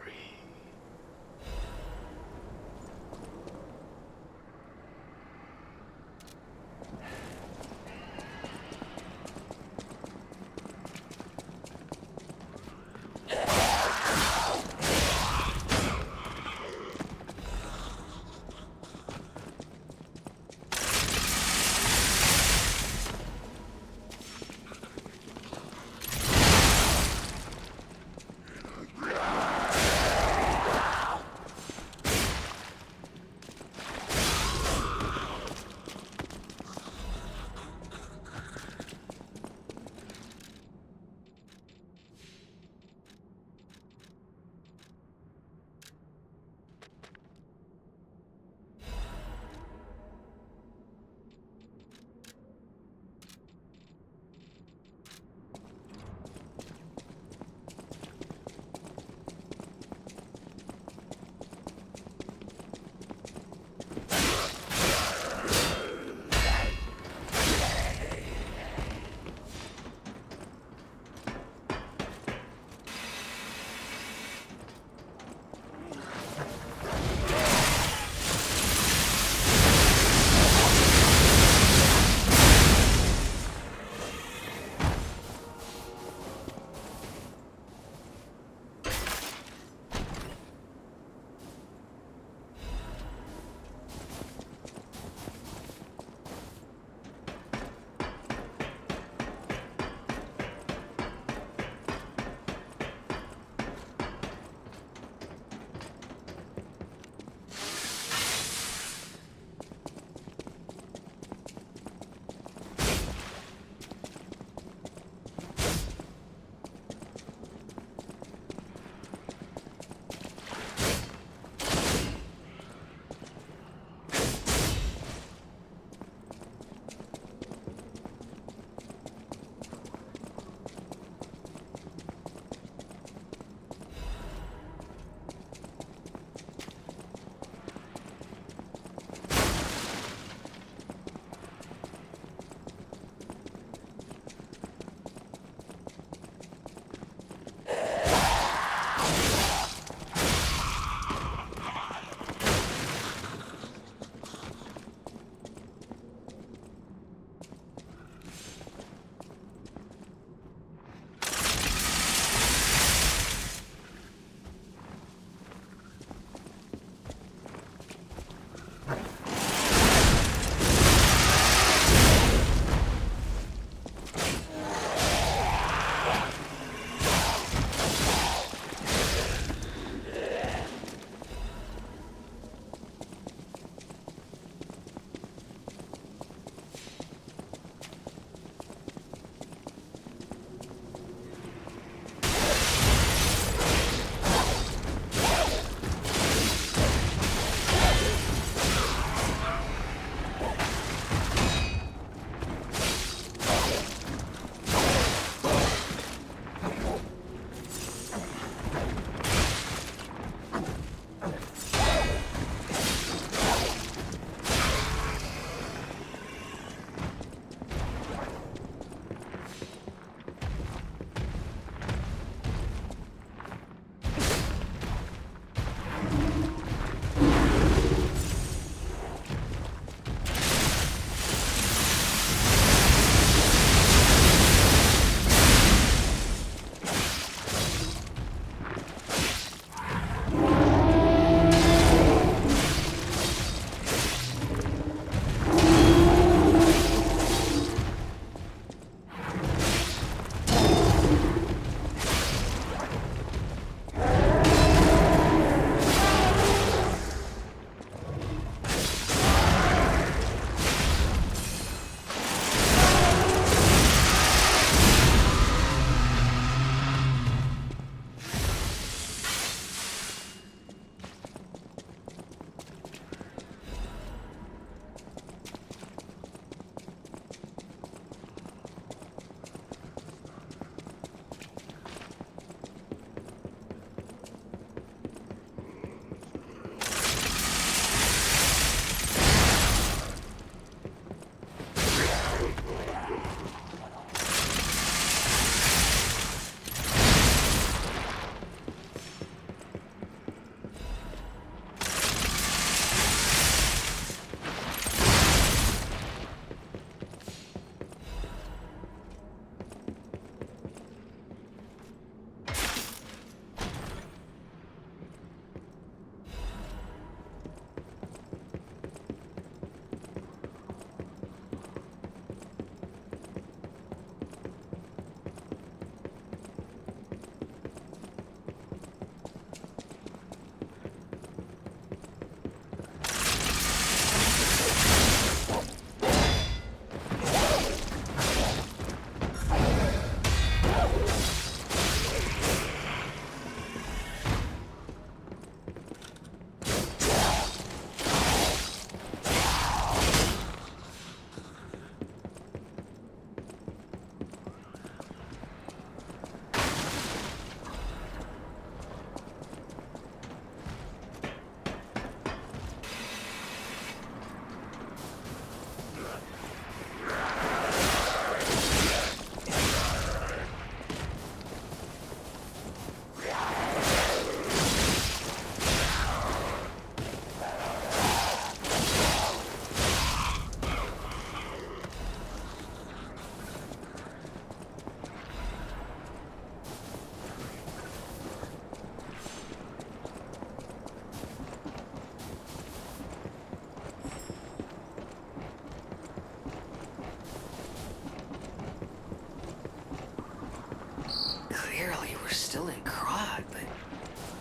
still in Krat, but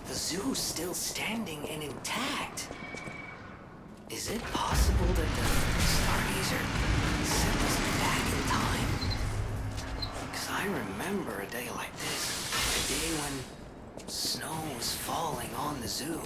the zoo's still standing and intact. Is it possible that the Stargazer sent us back in time? Because I remember a day like this, a day when snow was falling on the zoo.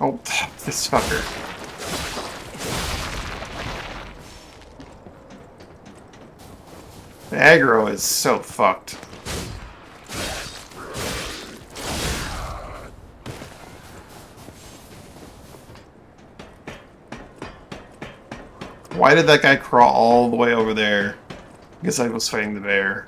Oh, this fucker. The aggro is so fucked. Why did that guy crawl all the way over there? I guess I was fighting the bear.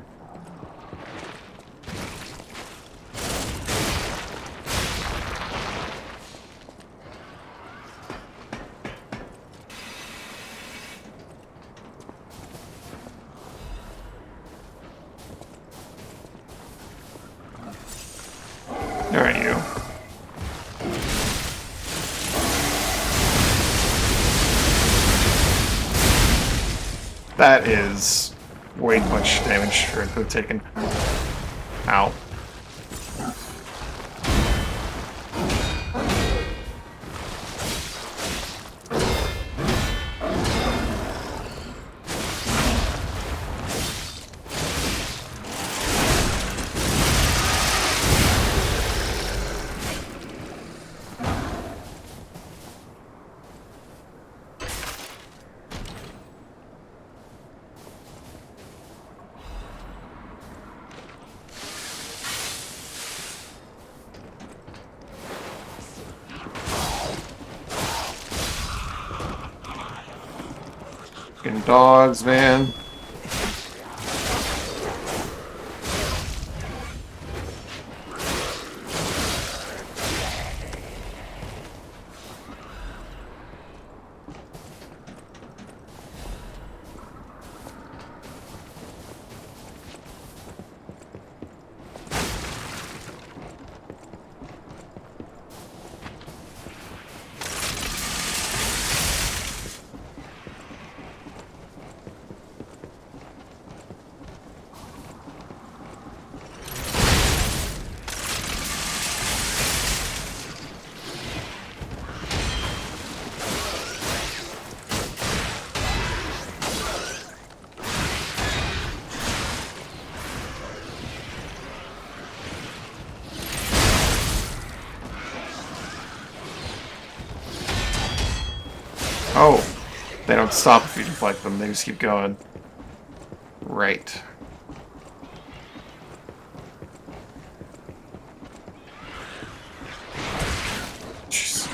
Alright, you. That is way too much damage for it to have taken. Ow. Fucking dogs, man. Oh, they don't stop if you deflect them, they just keep going. Right. Jeez.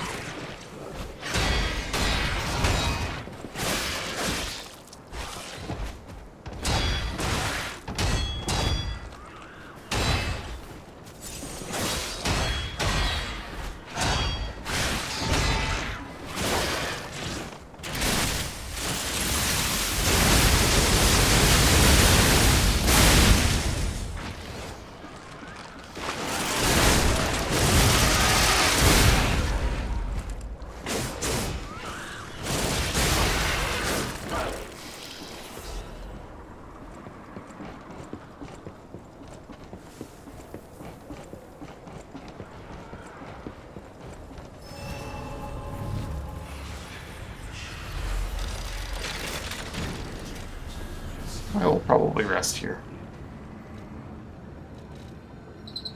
I will probably rest here.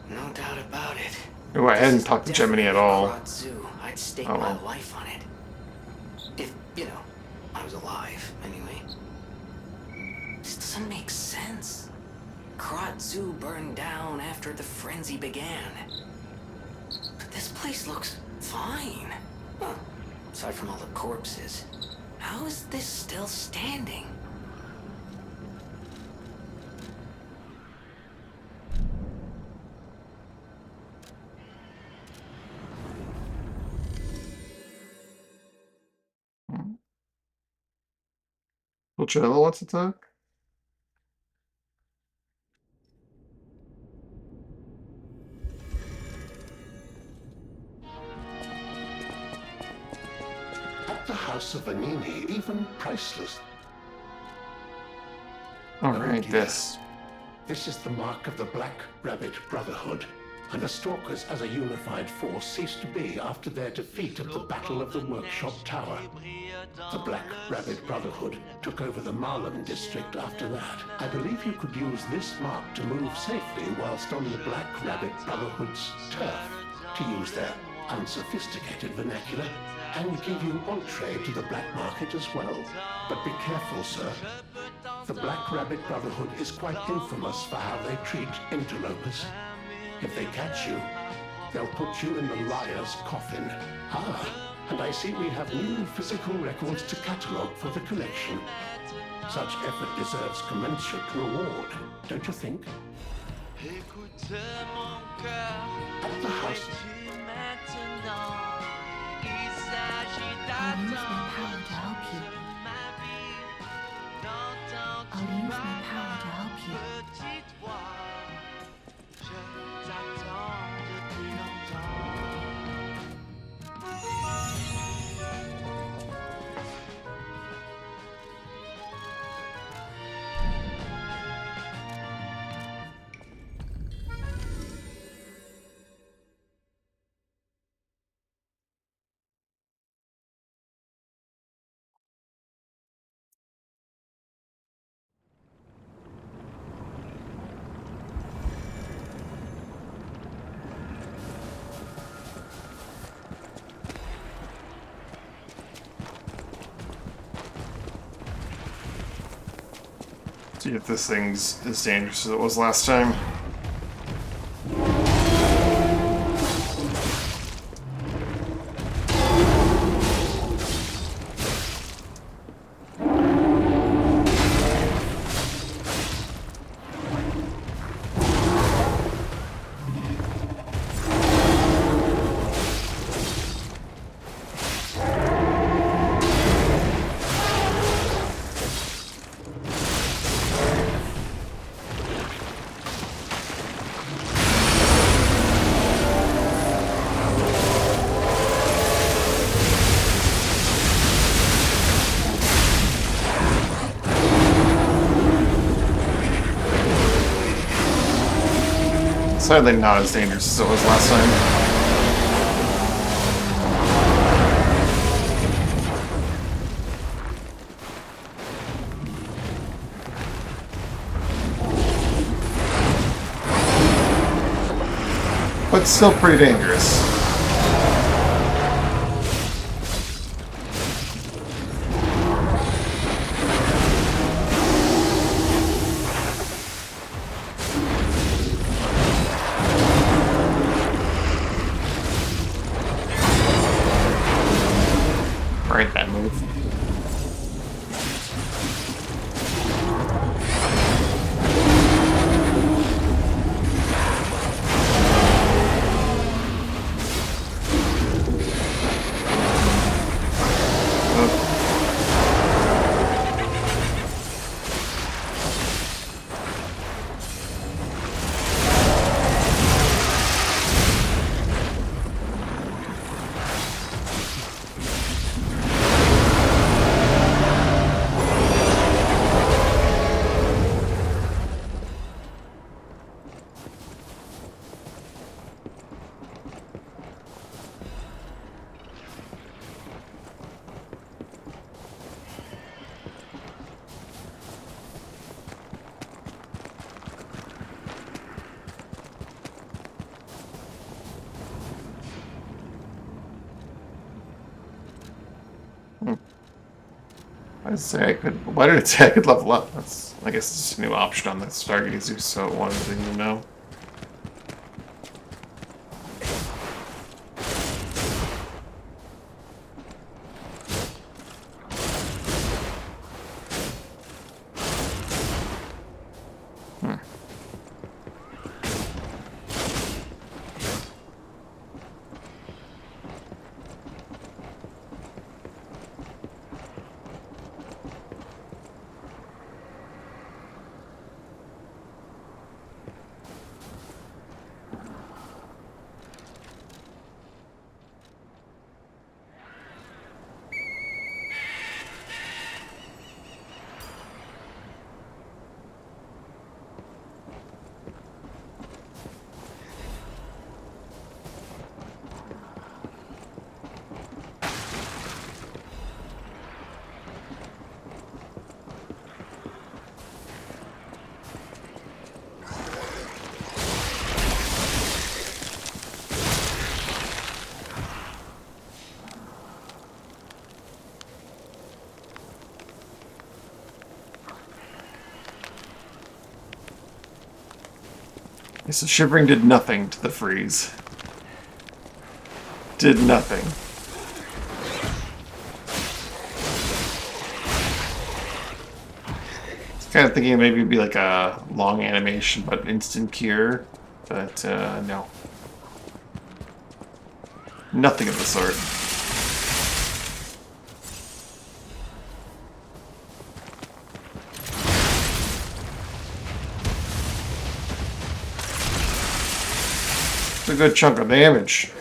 No doubt about it. Oh, I hadn't talked to Gemini at all. Krat Zoo. I'd stake Oh, my well. life on it. If, you know, I was alive, anyway. This doesn't make sense. Krat Zoo burned down after the frenzy began. But this place looks fine. Huh. Aside from all the corpses. How is this still standing? Luciano wants to talk? At the House of Vanini, even priceless. Alright, dear. this. This is the mark of the Black Rabbit Brotherhood, and the Stalkers as a unified force ceased to be after their defeat at the Battle of the Workshop Tower. The Black Rabbit Brotherhood took over the Marlem district after that. I believe you could use this mark to move safely whilst on the Black Rabbit Brotherhood's turf, to use their unsophisticated vernacular and give you entree to the black market as well. But be careful, sir. The Black Rabbit Brotherhood is quite infamous for how they treat interlopers. If they catch you, they'll put you in the liar's coffin. Ah, and I see we have new physical records to catalogue for the collection. Such effort deserves commensurate reward, don't you think? At the house. I'll use my power to help you. I'll use my power to help you. See if this thing's as dangerous as it was last time. Sadly not as dangerous as it was last time. But still pretty dangerous. Right, that move. I'd say I could. Why did it say I could level up? That's, I guess, it's just a new option on the Stargazer, so it wanted to know. So shivering did nothing to the freeze. Did nothing. I was kind of thinking maybe it'd be like a long animation, but instant cure. But no. Nothing of the sort. It's a good chunk of damage.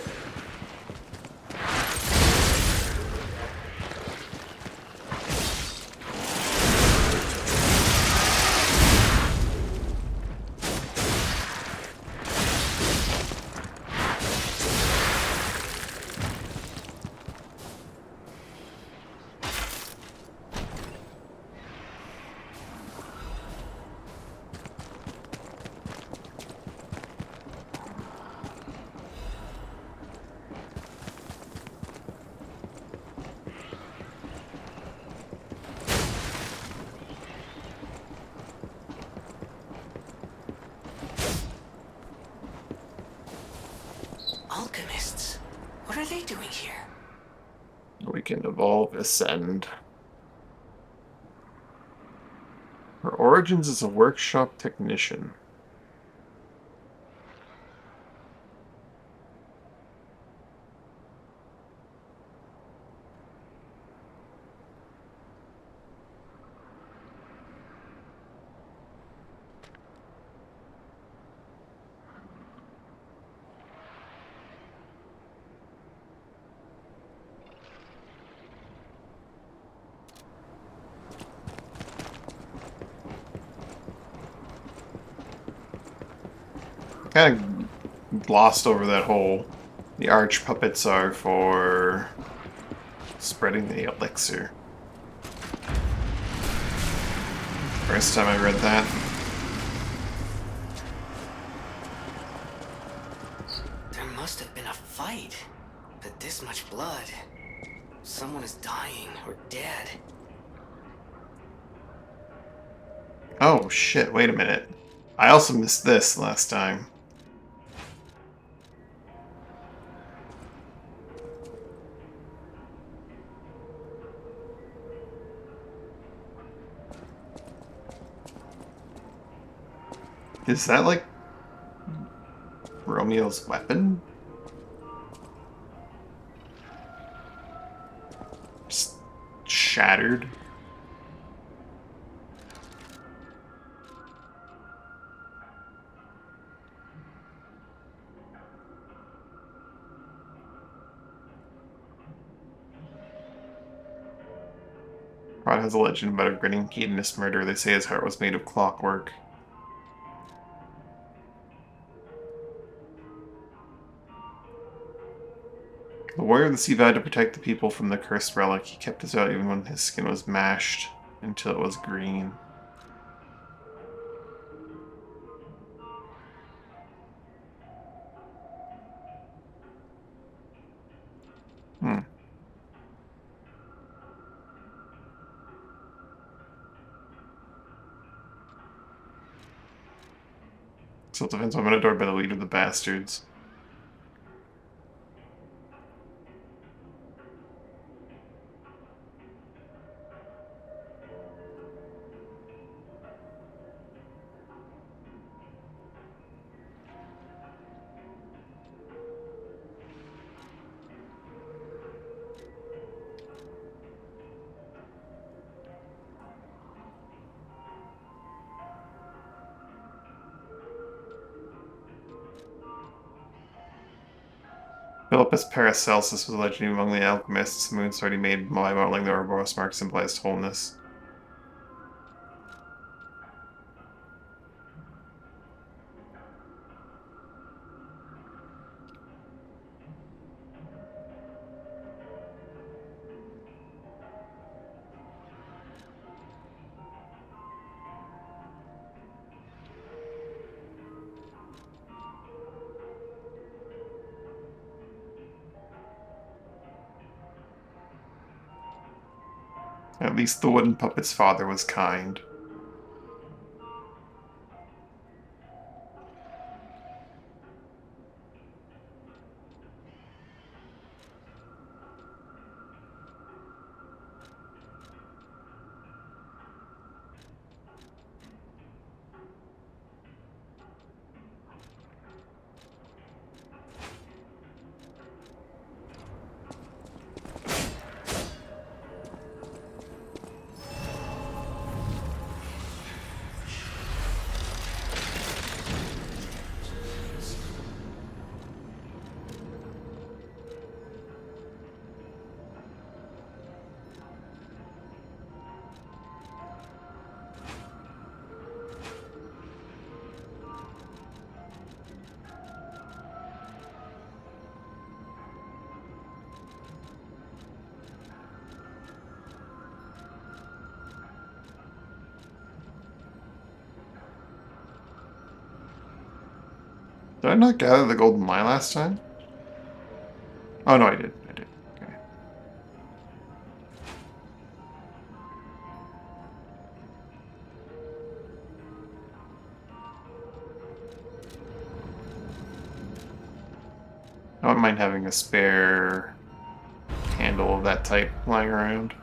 Alchemists? What are they doing here? We can evolve Ascend. Her origins as a workshop technician. Kind of glossed over that whole. The arch puppets are for spreading the elixir. First time I read that. There must have been a fight. But this much blood. Someone is dying or dead. Oh shit, wait a minute. I also missed this last time. Is that like Romeo's weapon? Just shattered. Rod has a legend about a grinning hedonist murderer. They say his heart was made of clockwork. The warrior of the sea vowed to protect the people from the cursed relic. He kept his vow even when his skin was mashed until it was green. Self-defense weapon adored by the leader of the bastards. Philippus Paracelsus was a legend among the alchemists. The moonsword he made by modeling the Ouroboros mark symbolized wholeness. At least the wooden puppet's father was kind. Did I not gather the golden mine last time? Oh no, I did. I did. Okay. I don't mind having a spare handle of that type lying around.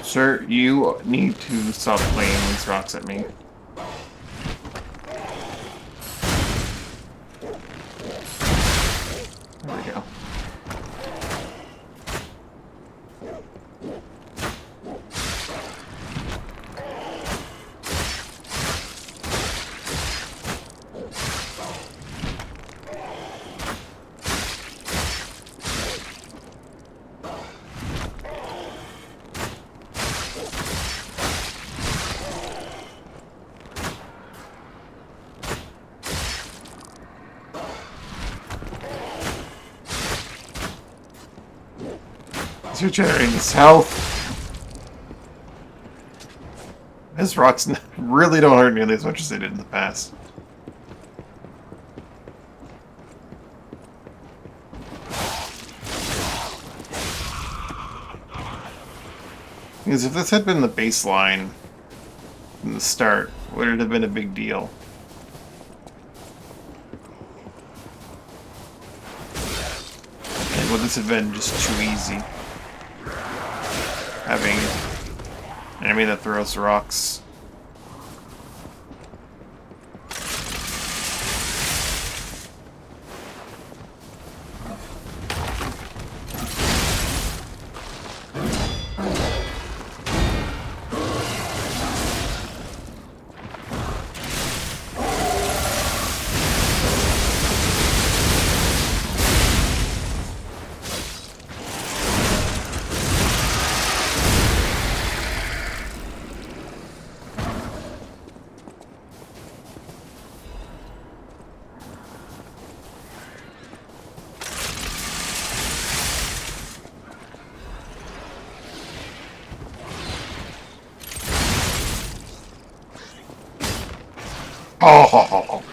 Sir, you need to stop playing these rocks at me. There we go. You're generating this health. These rocks really don't hurt nearly as much as they did in the past. Because if this had been the baseline from the start, would it have been a big deal? And would this have been just too easy? Having an enemy that throws rocks. Oh,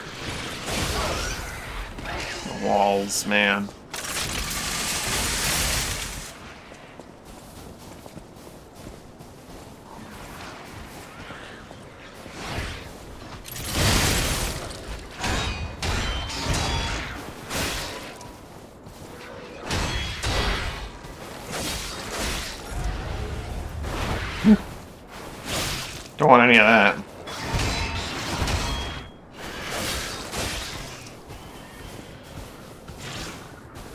the walls, man. Don't want any of that.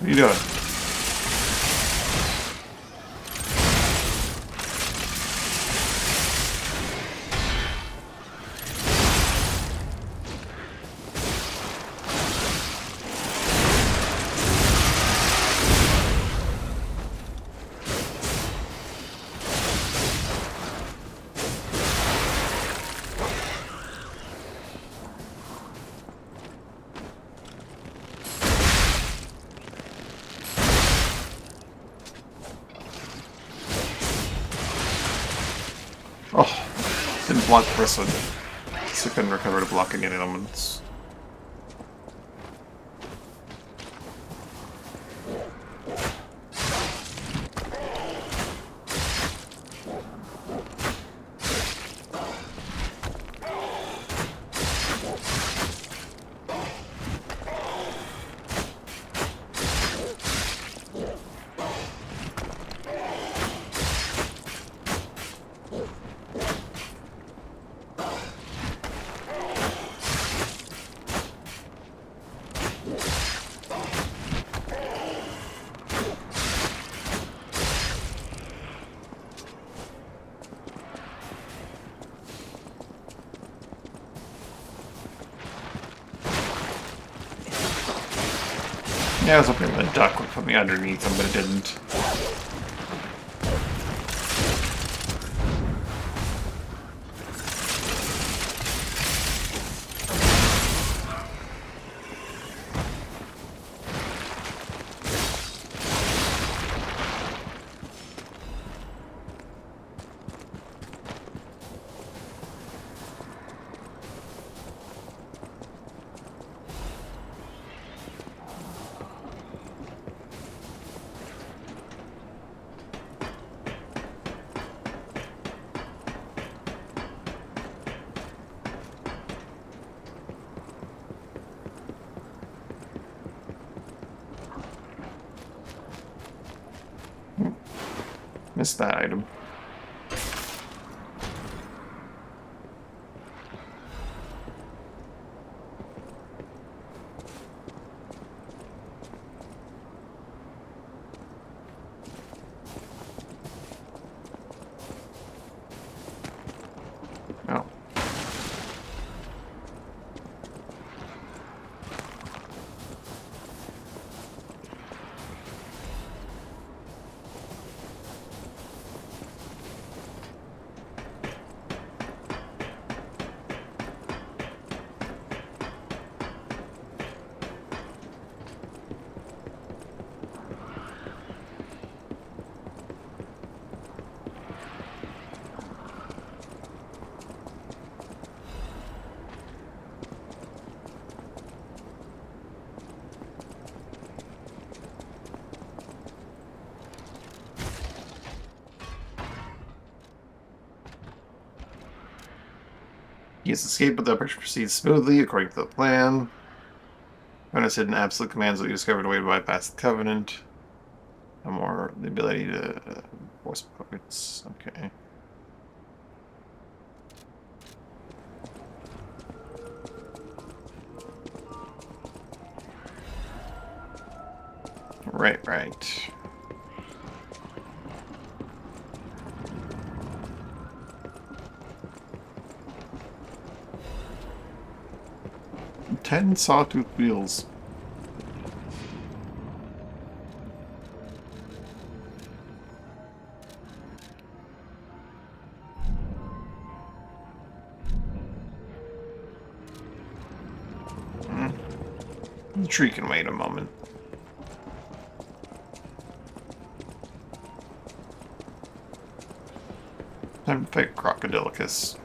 What are you doing? Oh, didn't block first one. So I couldn't recover to blocking any elements. Yeah, I was hoping the duck would put me underneath him, but it didn't. Missed that item. Oh. He has escaped, but the operation proceeds smoothly according to the plan. Bonus hidden absolute commands that you discovered a way to bypass the Covenant. No more the ability to force puppets. Okay. Right. 10 sawtooth wheels. The tree can wait a moment. Time to fight Crocodilicus.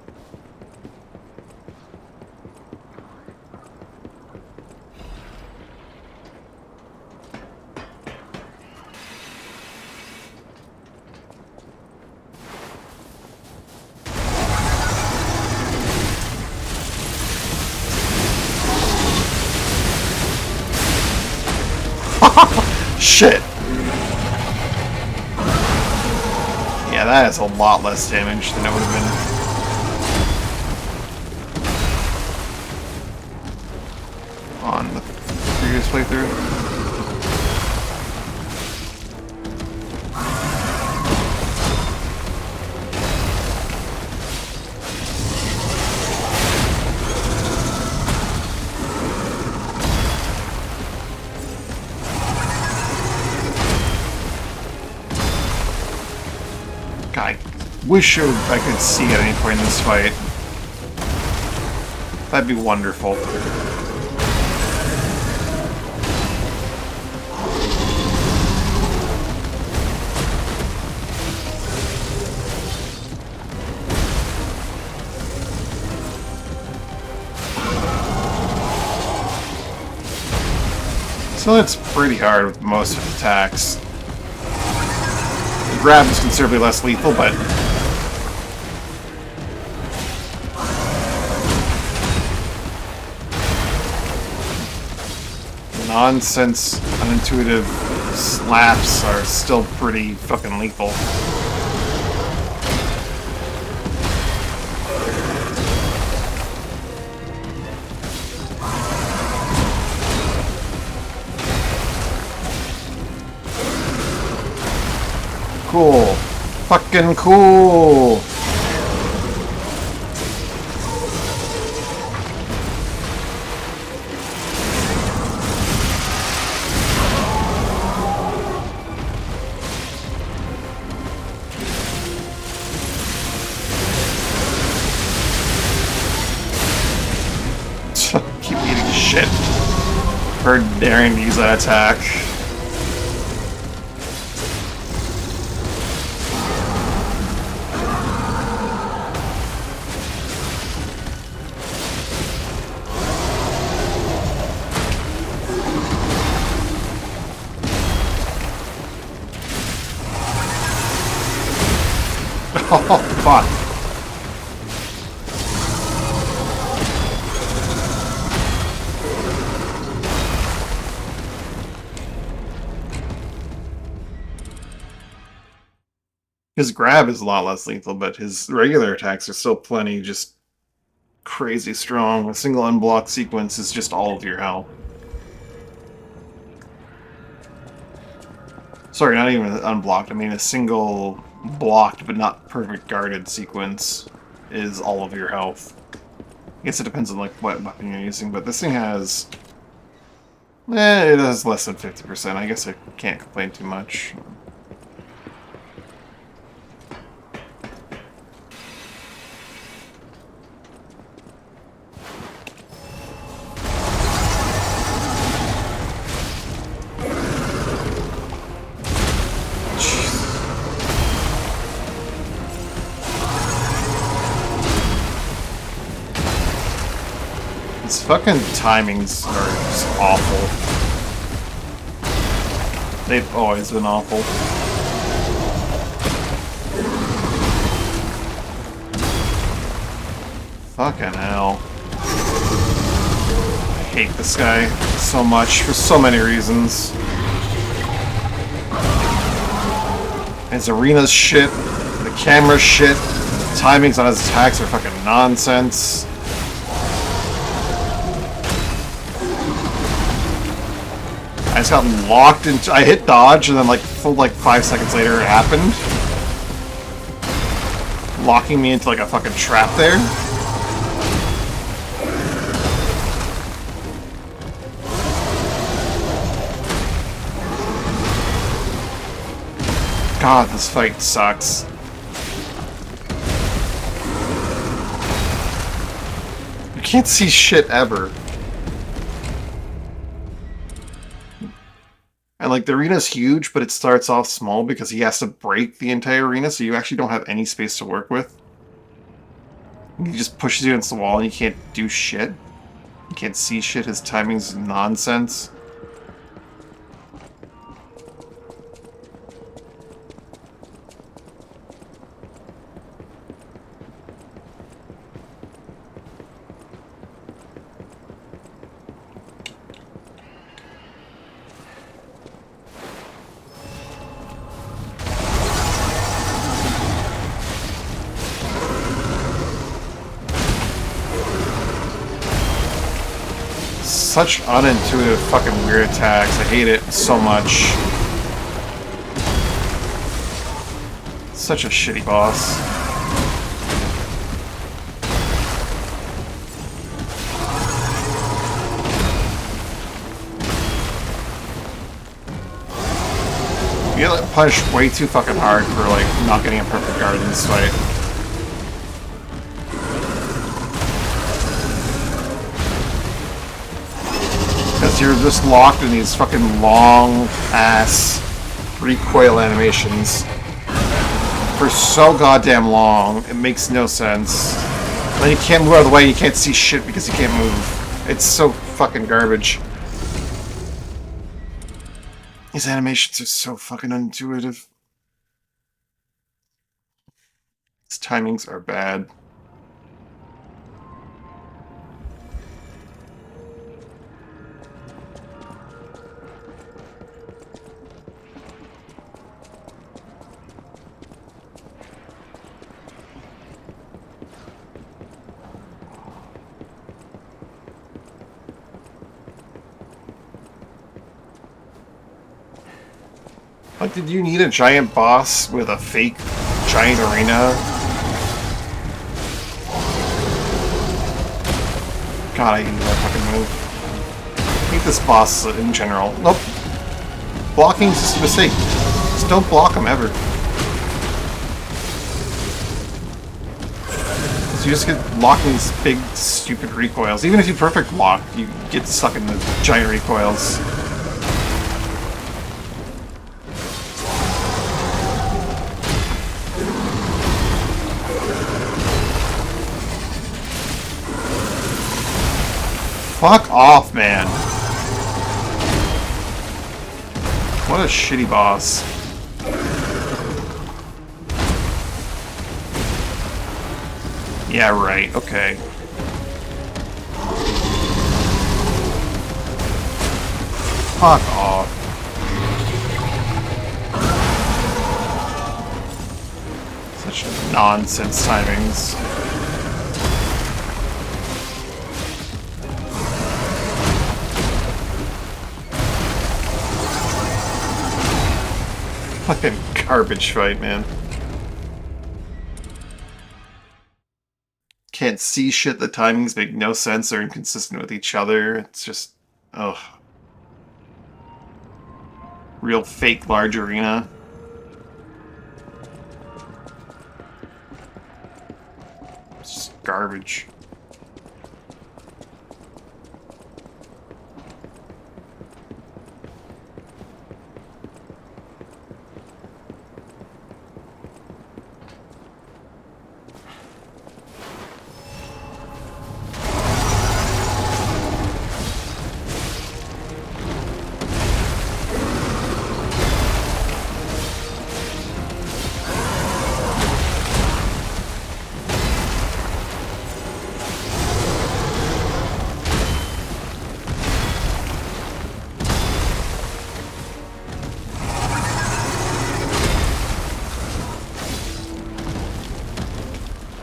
Shit! Yeah, that is a lot less damage than it would have been on the previous playthrough. Wish I could see at any point in this fight. That'd be wonderful. So that's pretty hard with most of the attacks. The grab is considerably less lethal, but nonsense, unintuitive slaps are still pretty fucking lethal. Cool. Fucking cool. For daring to use that attack. Oh, fuck. His grab is a lot less lethal, but his regular attacks are still plenty, just crazy strong. A single unblocked sequence is just all of your health. Sorry, not even unblocked. I mean, a single blocked but not perfect guarded sequence is all of your health. I guess it depends on like what weapon you're using, but this thing has... it has less than 50%. I guess I can't complain too much. Fucking timings are just awful. They've always been awful. Fucking hell. I hate this guy so much for so many reasons. His arena's shit, the camera's shit, the timings on his attacks are fucking nonsense. I just got locked into... I hit dodge, and then like 5 seconds later it happened. Locking me into like a fucking trap there. God, this fight sucks. You can't see shit ever. And like the arena's huge, but it starts off small because he has to break the entire arena, so you actually don't have any space to work with. He just pushes you against the wall and you can't do shit. You can't see shit, his timing's nonsense. Such unintuitive fucking weird attacks. I hate it so much. Such a shitty boss. You get like, punished way too fucking hard for like not getting a perfect guard in this fight. You're just locked in these fucking long-ass recoil animations for so goddamn long. It makes no sense. Then you can't move out of the way, you can't see shit because you can't move. It's so fucking garbage. These animations are so fucking unintuitive. His timings are bad. Like, did you need a giant boss with a fake giant arena? God, I hate that fucking move. I hate this boss in general. Nope. Blocking is just a mistake. Just don't block him ever. So you just get locked in these big, stupid recoils. Even if you perfect lock, you get stuck in the giant recoils. Fuck off, man. What a shitty boss. Yeah, right, okay. Fuck off. Such nonsense timings. Fucking garbage fight, man. Can't see shit, the timings make no sense, they're inconsistent with each other. It's just... ugh. Real fake large arena. It's just garbage.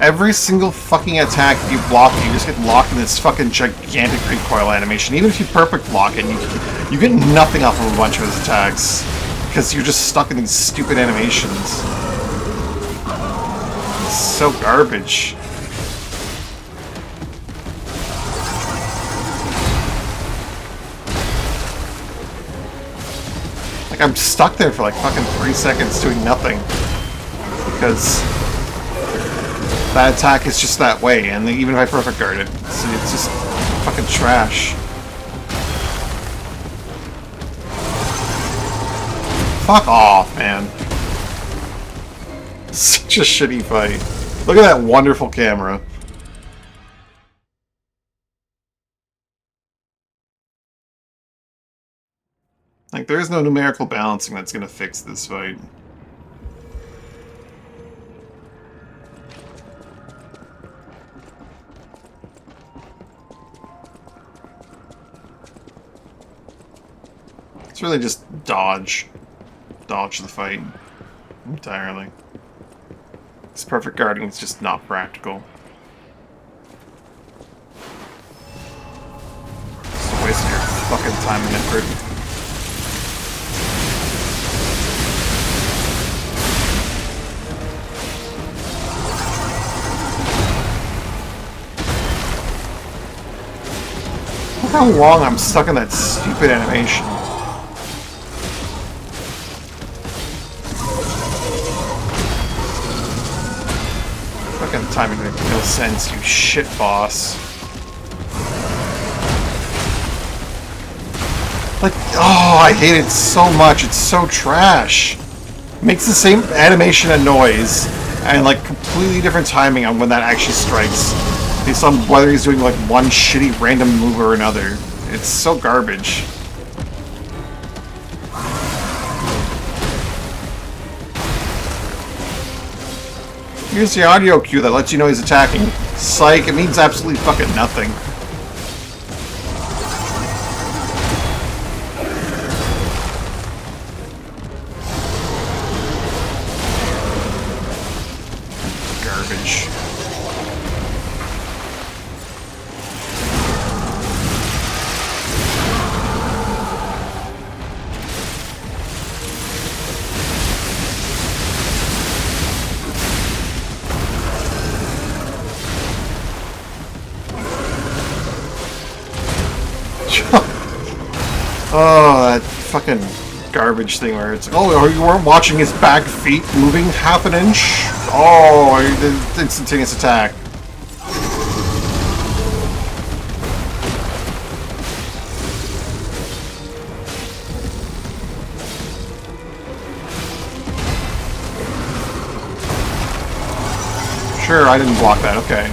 Every single fucking attack you block, you just get locked in this fucking gigantic recoil animation. Even if you perfect lock it, you get nothing off of a bunch of his attacks. Because you're just stuck in these stupid animations. It's so garbage. Like, I'm stuck there for like fucking 3 seconds doing nothing. Because... that attack is just that way, and even if I perfect guard it, it's just fucking trash. Fuck off, man. Such a shitty fight. Look at that wonderful camera. Like, there is no numerical balancing that's gonna fix this fight. It's really just dodge the fight entirely. This perfect guarding is just not practical. Just a waste of your fucking time and effort. Look how long I'm stuck in that stupid animation. Fucking timing makes no sense, you shit boss. Like, oh, I hate it so much. It's so trash. Makes the same animation and noise, and like completely different timing on when that actually strikes, based on whether he's doing like one shitty random move or another. It's so garbage. Here's the audio cue that lets you know he's attacking. Psych, it means absolutely fucking nothing. Garbage. Oh, that fucking garbage thing where it's like, oh, you weren't watching his back feet moving half an inch? Oh, the instantaneous attack. Sure, I didn't block that, okay.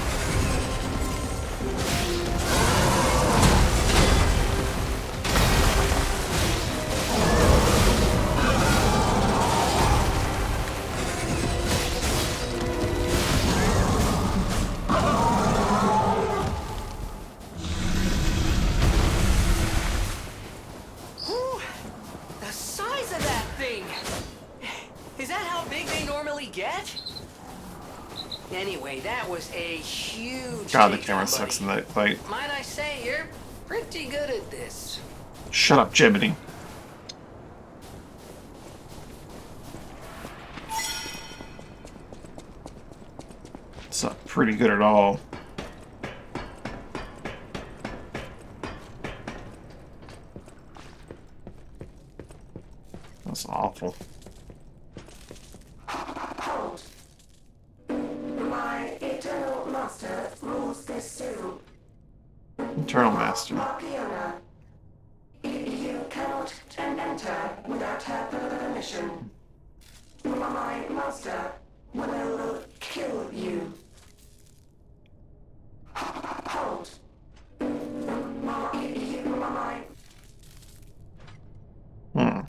Whew, the size of that thing! Is that how big they normally get? Anyway, that was a huge God, the takedown, camera buddy. sucks in that fight. Might I say, you're pretty good at this. Shut up, Jiminy. It's not pretty good at all. That's awful. My eternal master rules this too. Eternal Master. Markiona. You cannot enter without her permission. My master will kill you. Hold. My Hmm.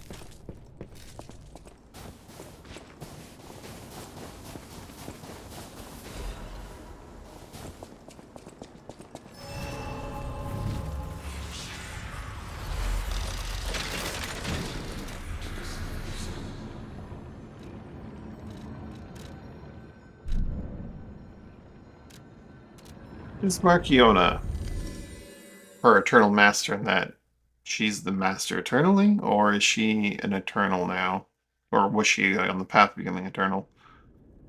Is Markiona her eternal master in that she's the master eternally, or is she an eternal now? Or was she on the path to becoming eternal?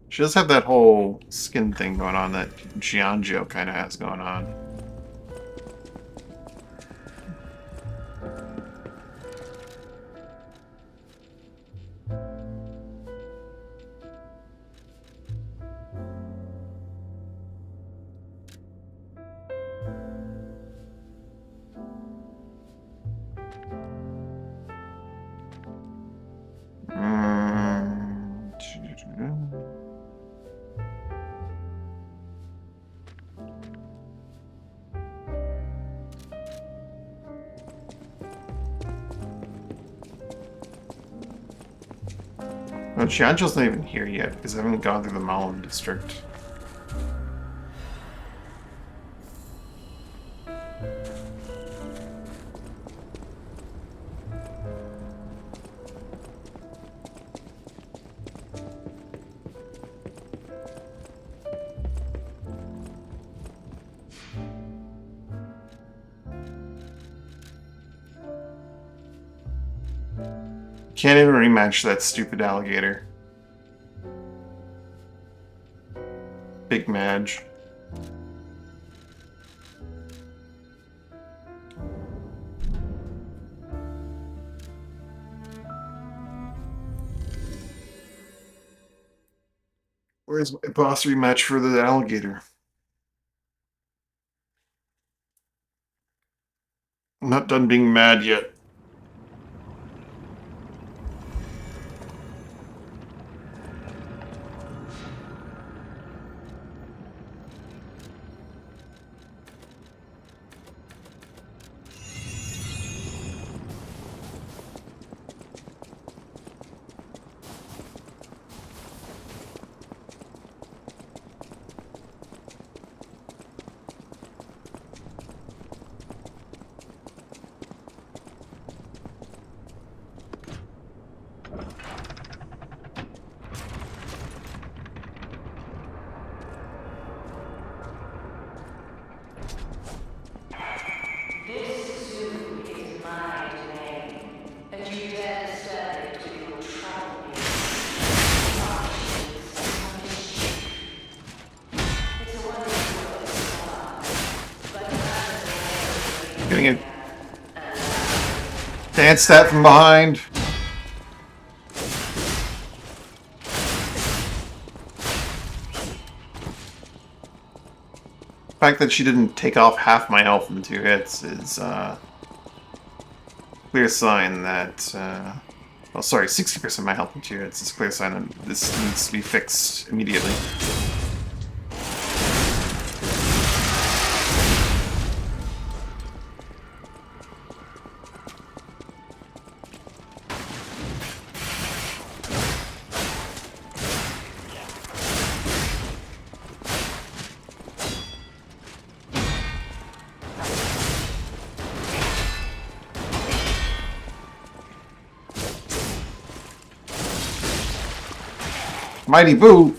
She does have that whole skin thing going on that Giangio kind of has going on. Well, Giangio's not even here yet because I haven't gone through the Malum district. Can't even rematch that stupid alligator. Big Madge. Where's my boss rematch for the alligator? I'm not done being mad yet. Getting it. Dance that from behind. The fact that she didn't take off half my health in 2 hits is clear sign that, well, sorry, 60% of my health in 2 hits is a clear sign that this needs to be fixed immediately. Mighty Boo!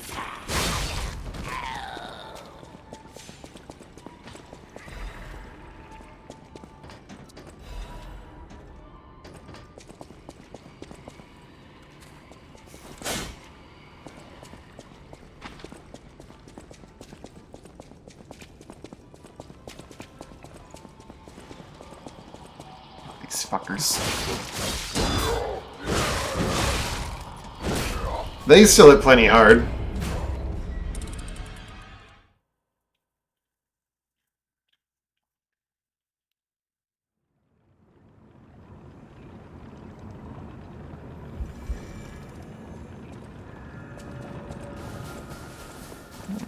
These fuckers. They still hit plenty hard.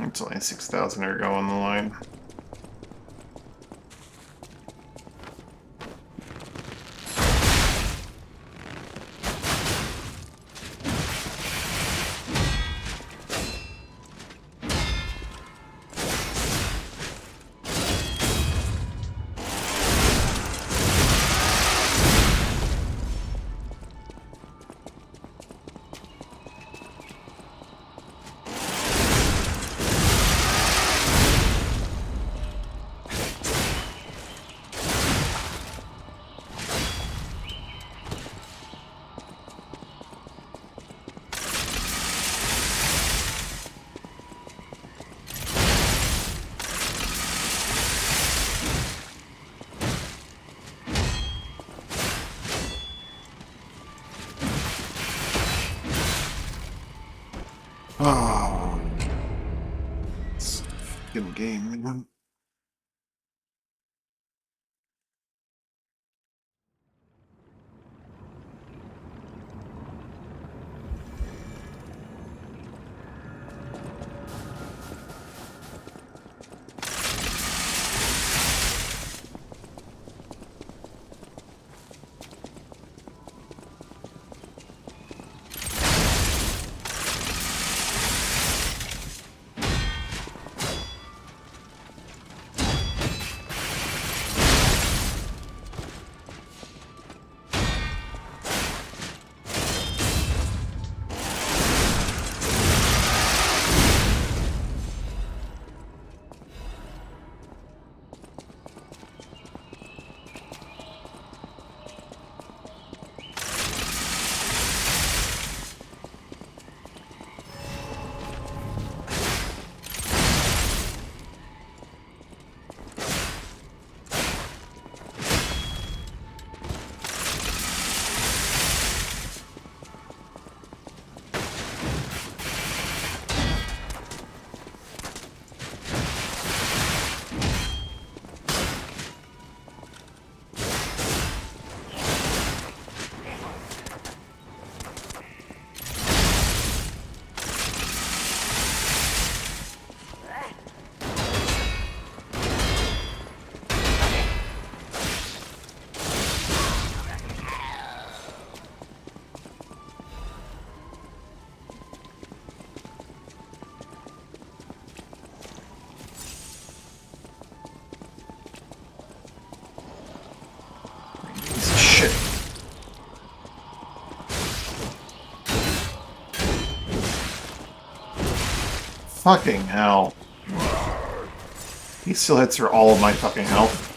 It's only 6,000 ergo on the line. Oh, it's a fucking game, man. Fucking hell. He still hits for all of my fucking health.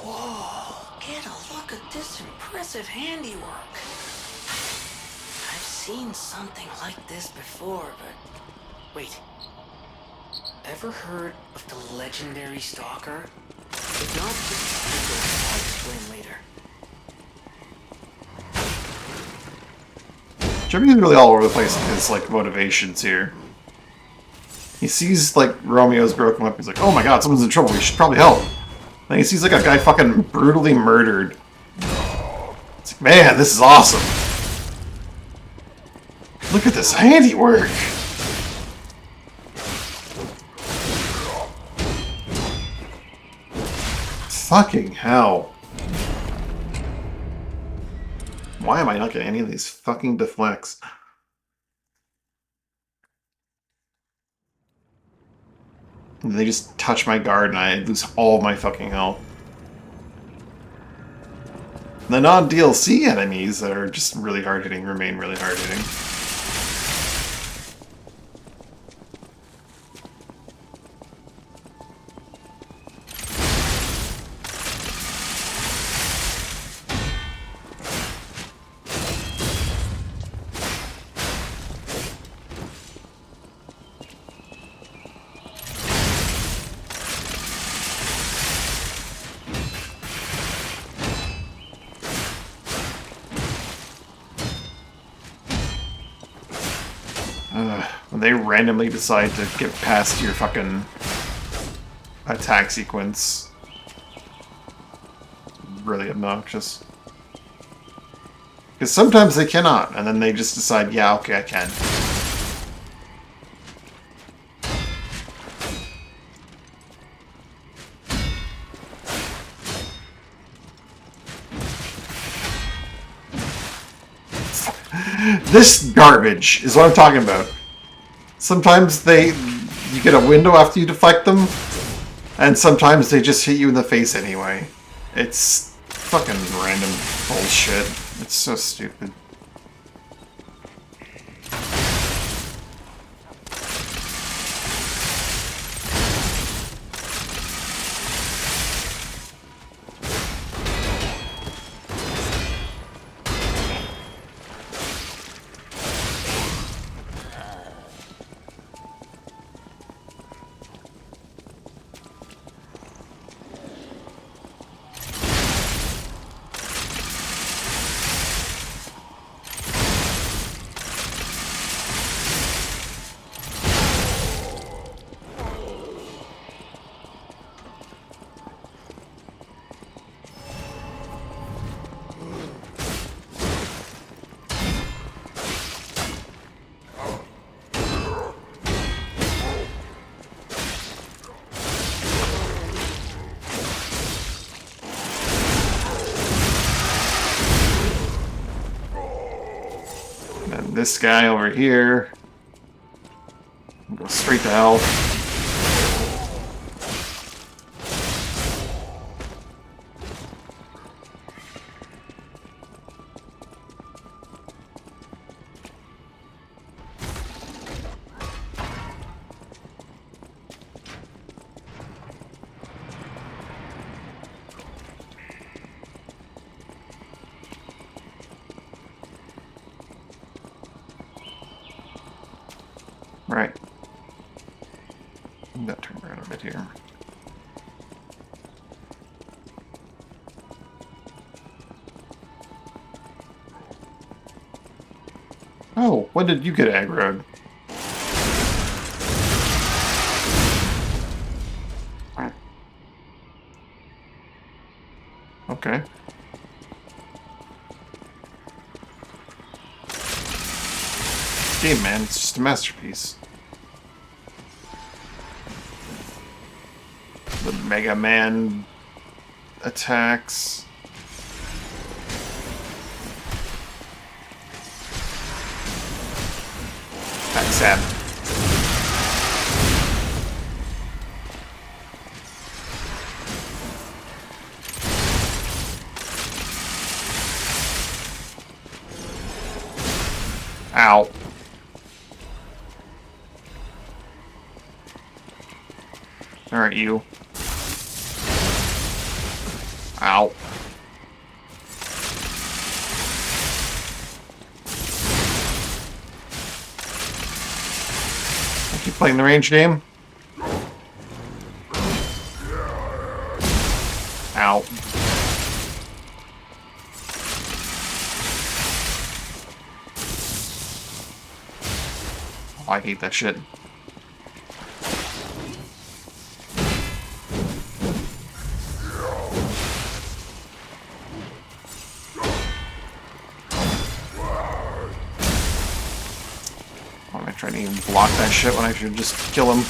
Whoa, get a look at this impressive handiwork. I've seen something like this before, but... Wait. Ever heard of the legendary Stalker? If not, I'll explain later. Jimmy's really all over the place in his, like, motivations here. He sees, like, Romeo's broken up. He's like, oh my god, someone's in trouble. We should probably help. Then he sees, like, a guy fucking brutally murdered. It's like, man, this is awesome. Look at this handiwork. Fucking hell. Why am I not getting any of these fucking deflects? And they just touch my guard and I lose all of my fucking health. The non-DLC enemies that are just really hard hitting remain really hard hitting. When they randomly decide to get past your fucking attack sequence. Really obnoxious. Because sometimes they cannot, and then they just decide, yeah, okay, I can. This garbage is what I'm talking about. Sometimes you get a window after you deflect them, and sometimes they just hit you in the face anyway. It's fucking random bullshit. It's so stupid. And this guy over here go straight to hell. Right. I'm gonna turn around a bit here. Oh, when did you get aggroed? Okay. Game, man, it's just a masterpiece. The Mega Man attacks. Backstab. Ow. Alright, you. Ow. I keep playing the range game. Ow. Oh, I hate that shit. Trying to even block that shit when I should just kill him.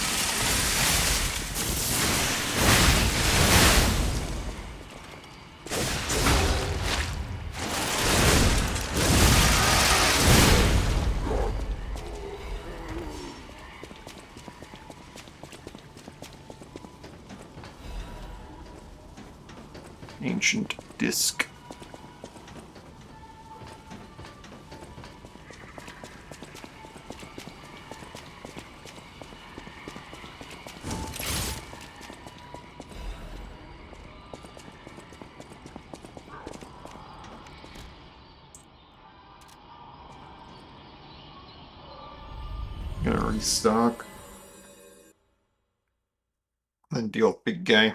Ancient disc. Gonna restock. Then deal with big guy.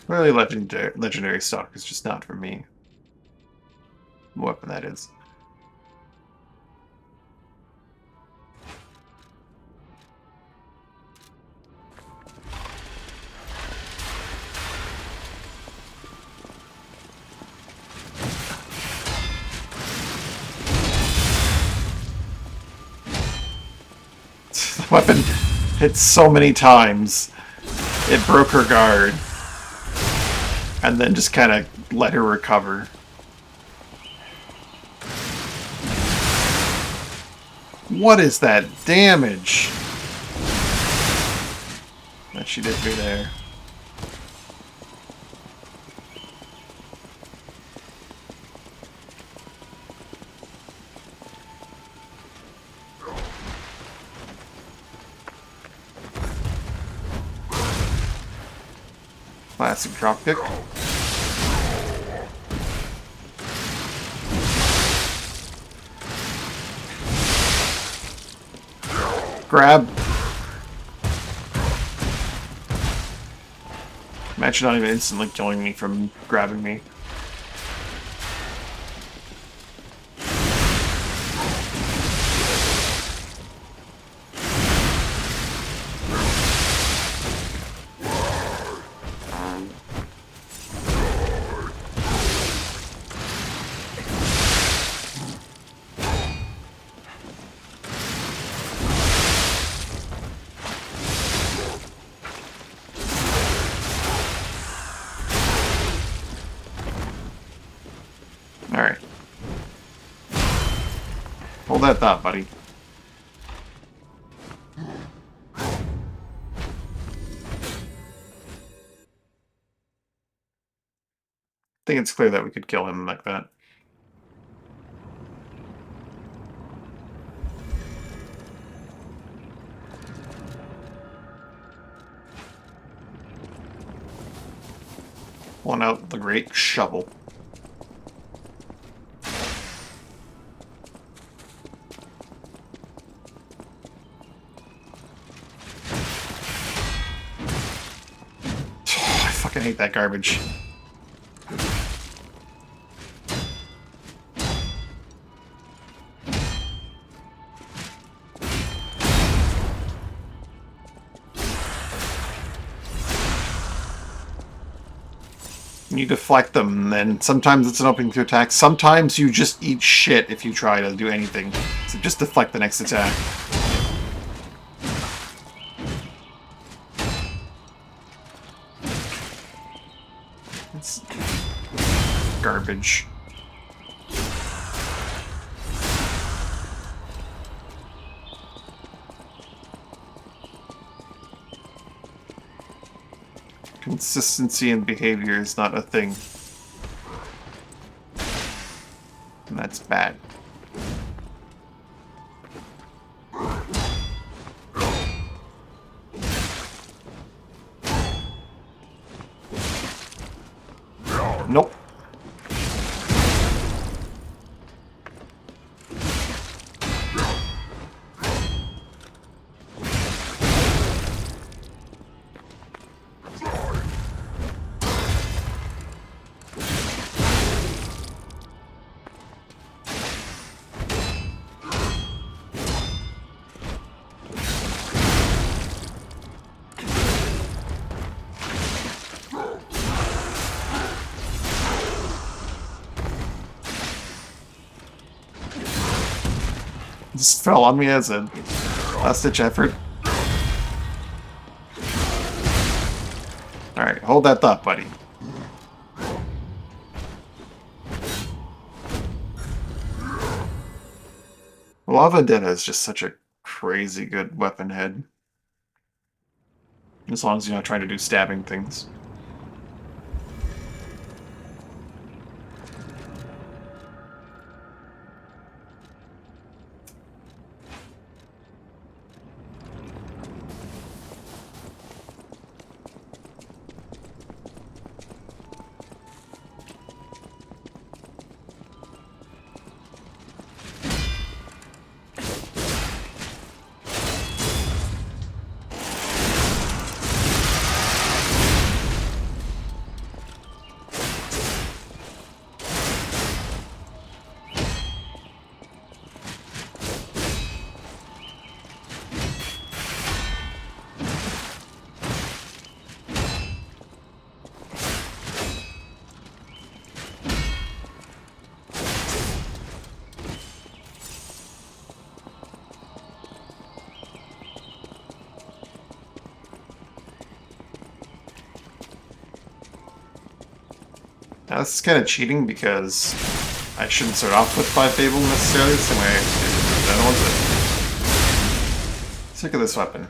Really, legendary stock is just not for me. What weapon that is. The weapon hit so many times. It broke her guard. And then just kind of let her recover. What is that damage that she did me there? Classic dropkick. Grab. Imagine not even instantly killing me from grabbing me. Alright. Hold that thought, buddy. I think it's clear that we could kill him like that. One out the great shovel. I hate that garbage. You deflect them, and then sometimes it's an opening to attack. Sometimes you just eat shit if you try to do anything. So just deflect the next attack. It's garbage. Consistency in behavior is not a thing. And that's bad. Nope. Just fell on me as a last-ditch effort. Alright, hold that thought, buddy. La Vendetta is just such a crazy good weapon head. As long as you're not trying to do stabbing things. Now this is kind of cheating because I shouldn't start off with 5 Fable necessarily, the same way I did that one, but sick of this weapon.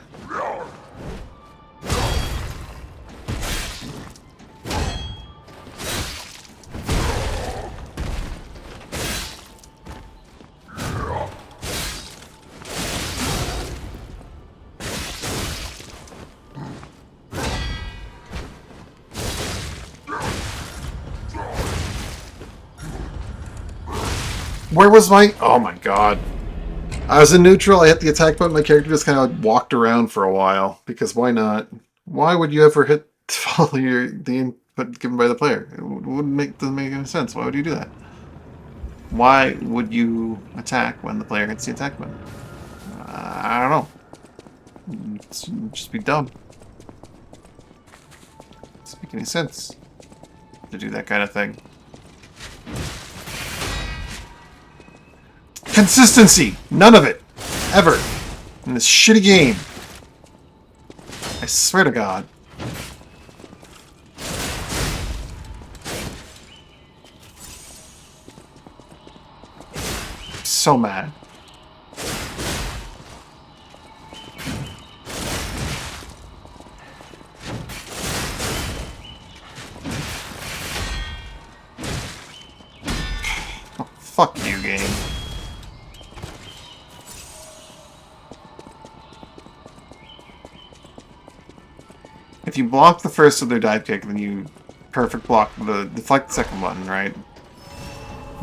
Where was my... Oh my god. I was in neutral, I hit the attack button, my character just kind of walked around for a while. Because why not? Why would you ever hit follow the input given by the player? It doesn't make any sense. Why would you do that? Why would you attack when the player hits the attack button? I don't know. Just be dumb. Doesn't make any sense to do that kind of thing. Consistency! None of it! Ever! In this shitty game. I swear to God. I'm so mad. Oh, fuck you, game. If you block the first of their dive kick, then you perfect block the deflect the second one, right?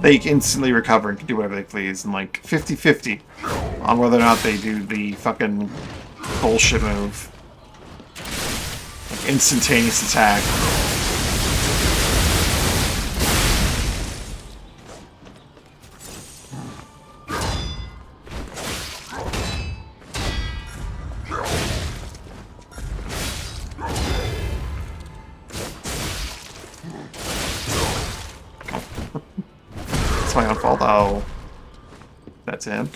They instantly recover and can do whatever they please, and like 50-50 on whether or not they do the fucking bullshit move. Like instantaneous attack. It's my own fault. Oh. That's him.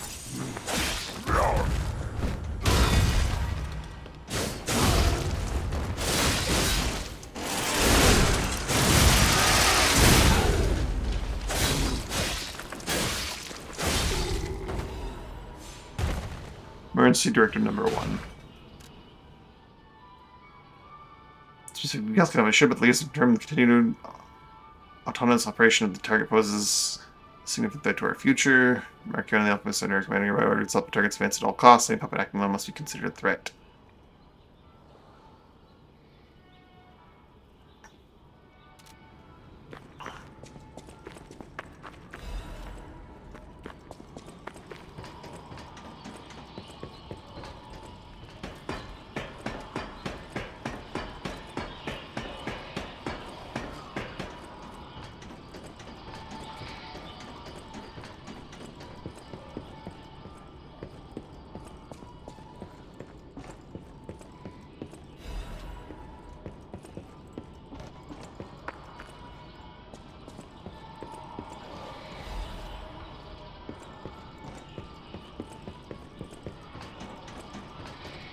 Emergency Director number 1. It's just, you guys can have a ship at least determine the continued autonomous operation of the target poses a significant threat to our future. Mark on the Alchemist Center commanding your order to stop the target's advance at all costs. Any puppet acting alone must be considered a threat.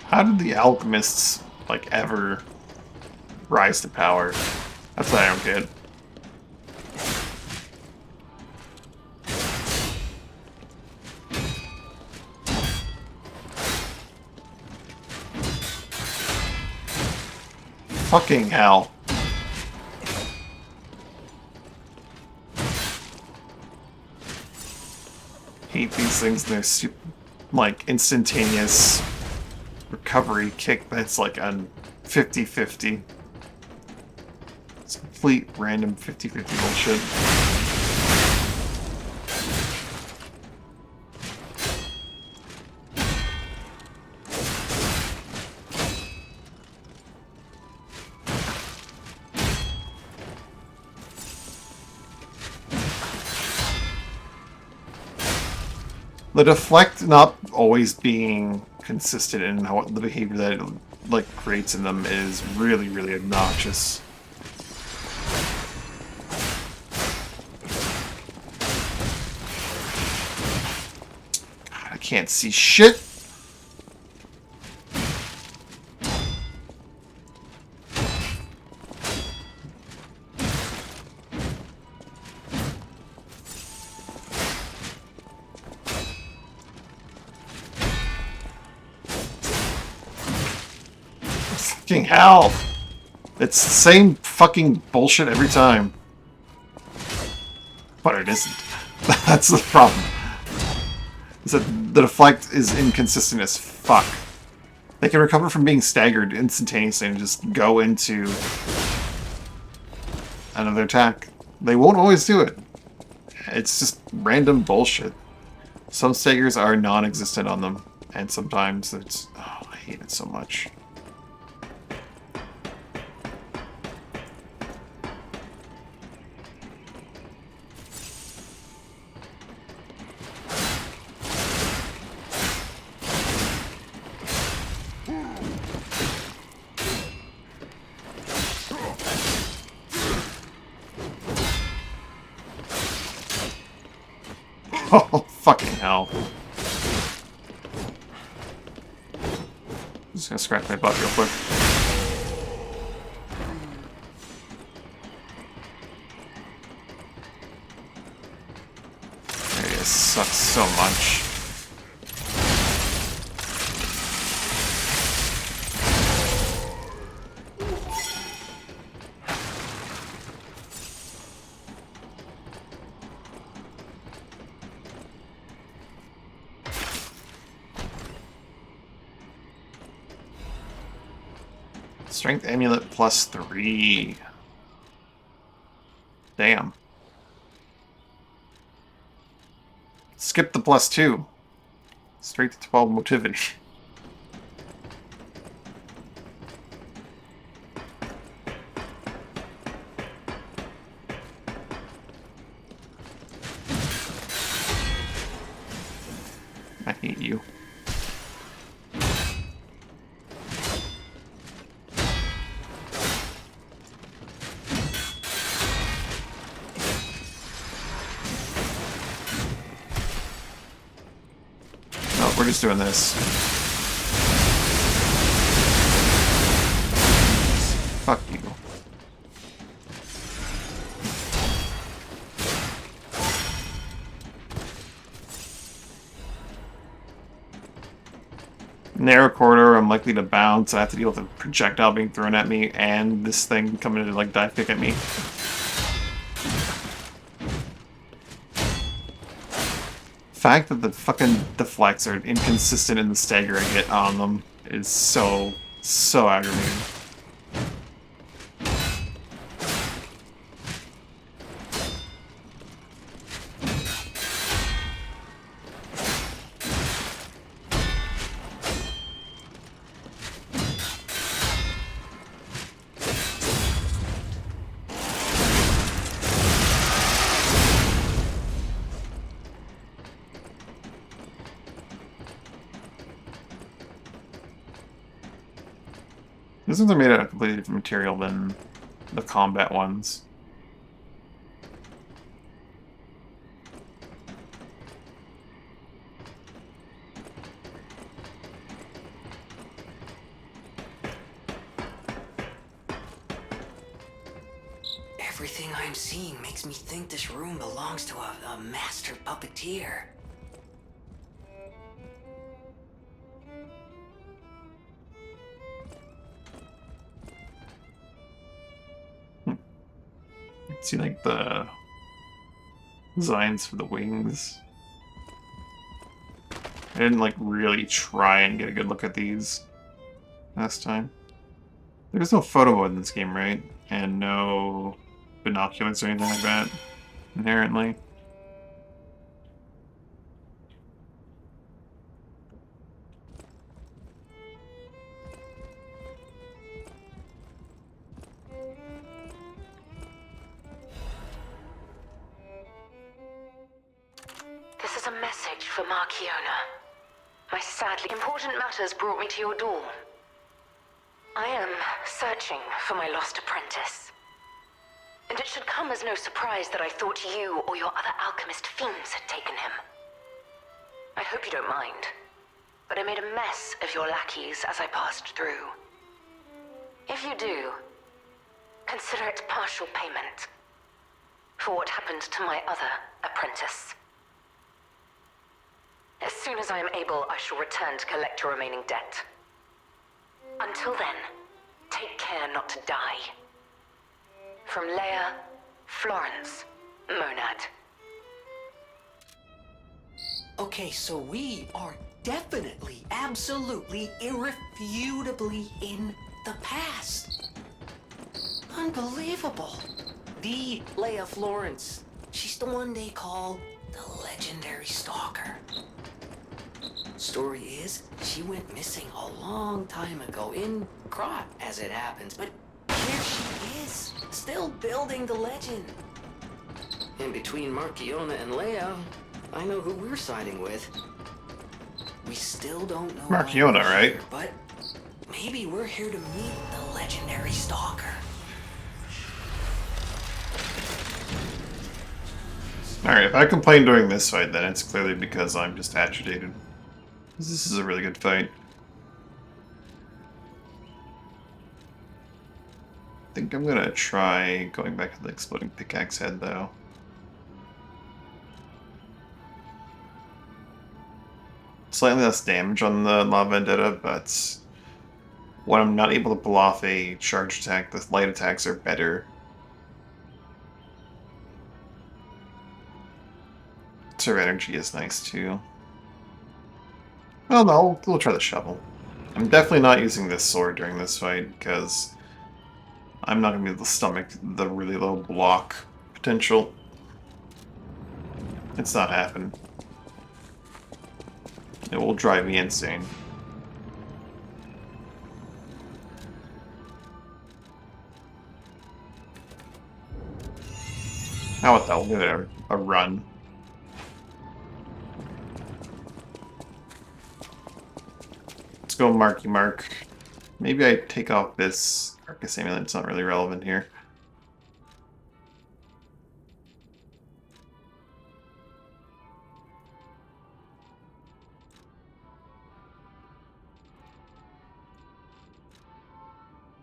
How did the alchemists, like, ever rise to power? That's what I don't get. Fucking hell. Hate these things, they're like instantaneous recovery kick that's like on 50-50. It's complete random 50-50 bullshit. The deflect not always being consistent in how the behavior that it like creates in them is really, really obnoxious. God, I can't see shit. Fucking hell! It's the same fucking bullshit every time. But it isn't. That's the problem. Is that the deflect is inconsistent as fuck. They can recover from being staggered instantaneously and just go into another attack. They won't always do it. It's just random bullshit. Some staggers are non-existent on them, and sometimes it's... Oh, I hate it so much. Oh, fucking hell. Just gonna scratch my butt real quick. It sucks so much. Strength amulet +3. Damn. Skip the +2. Straight to 12 motivity. I hate you. We're just doing this. Fuck you. Narrow corridor, I'm likely to bounce. I have to deal with a projectile being thrown at me and this thing coming to like dive kick at me. The fact that the fucking deflects are inconsistent in the stagger I get on them is so aggravating. These ones are made out of completely different material than the combat ones. Everything I'm seeing makes me think this room belongs to a master puppeteer. See, like, the designs for the wings. I didn't, like, really try and get a good look at these last time. There's no photo mode in this game, right? And no binoculars or anything like that, inherently. This is a message for Markiona. My sadly important matters brought me to your door. I am searching for my lost apprentice. And it should come as no surprise that I thought you or your other alchemist fiends had taken him. I hope you don't mind, but I made a mess of your lackeys as I passed through. If you do, consider it partial payment for what happened to my other apprentice. As soon as I am able, I shall return to collect your remaining debt. Until then, take care not to die. From Leia, Florence, Monad. Okay, so we are definitely, absolutely, irrefutably in the past. Unbelievable. The Leia Florence. She's the one they call the legendary stalker. Story is, she went missing a long time ago, in Krat, as it happens, but here she is, still building the legend. And between Markiona and Leia, I know who we're siding with. We still don't know Markiona, right? But maybe we're here to meet the legendary stalker. Alright, if I complain during this fight, then it's clearly because I'm just agitated. This is a really good fight. I think I'm gonna try going back to the exploding pickaxe head, though. Slightly less damage on the La Vendetta, but when I'm not able to pull off a charge attack, the light attacks are better. Conserve energy is nice, too. Well, no, we'll try the shovel. I'm definitely not using this sword during this fight, because I'm not going to be able to stomach the really low block potential. It's not happening. It will drive me insane. How about that? We'll give it a run. Let's go Marky Mark. Maybe I take off this Carcass Amulet. It's not really relevant here.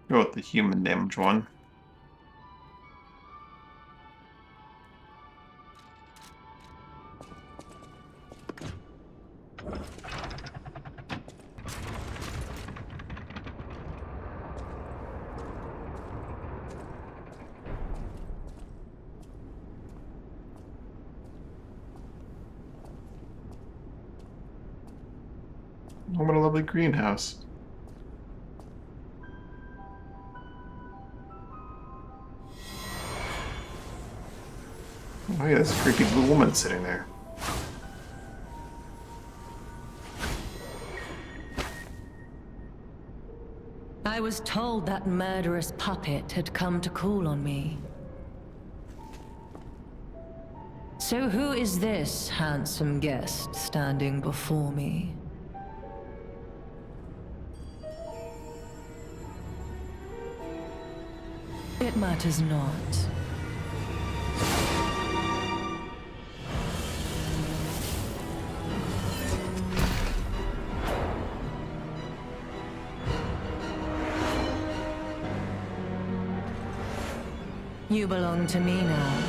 Go with the human damage one. Oh, what a lovely greenhouse. Oh yeah, there's a creepy blue woman sitting there. I was told that murderous puppet had come to call on me. So who is this handsome guest standing before me? It matters not. You belong to me now.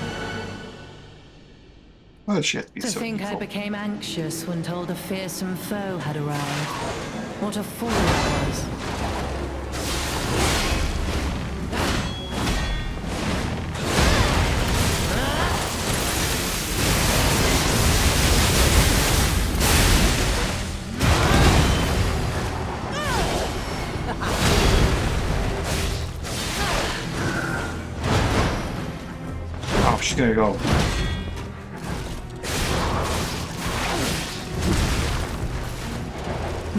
Why did she have to be To so think evil? I became anxious when told a fearsome foe had arrived. What a fool I was. she's gonna go.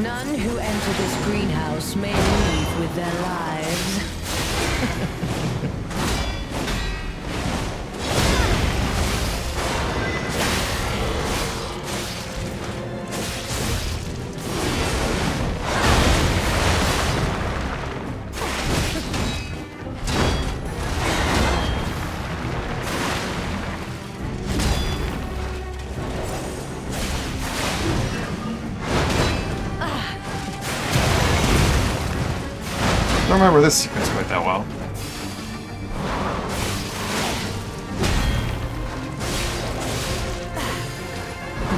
None who enter this greenhouse may leave with their lives. I don't remember this sequence quite that well.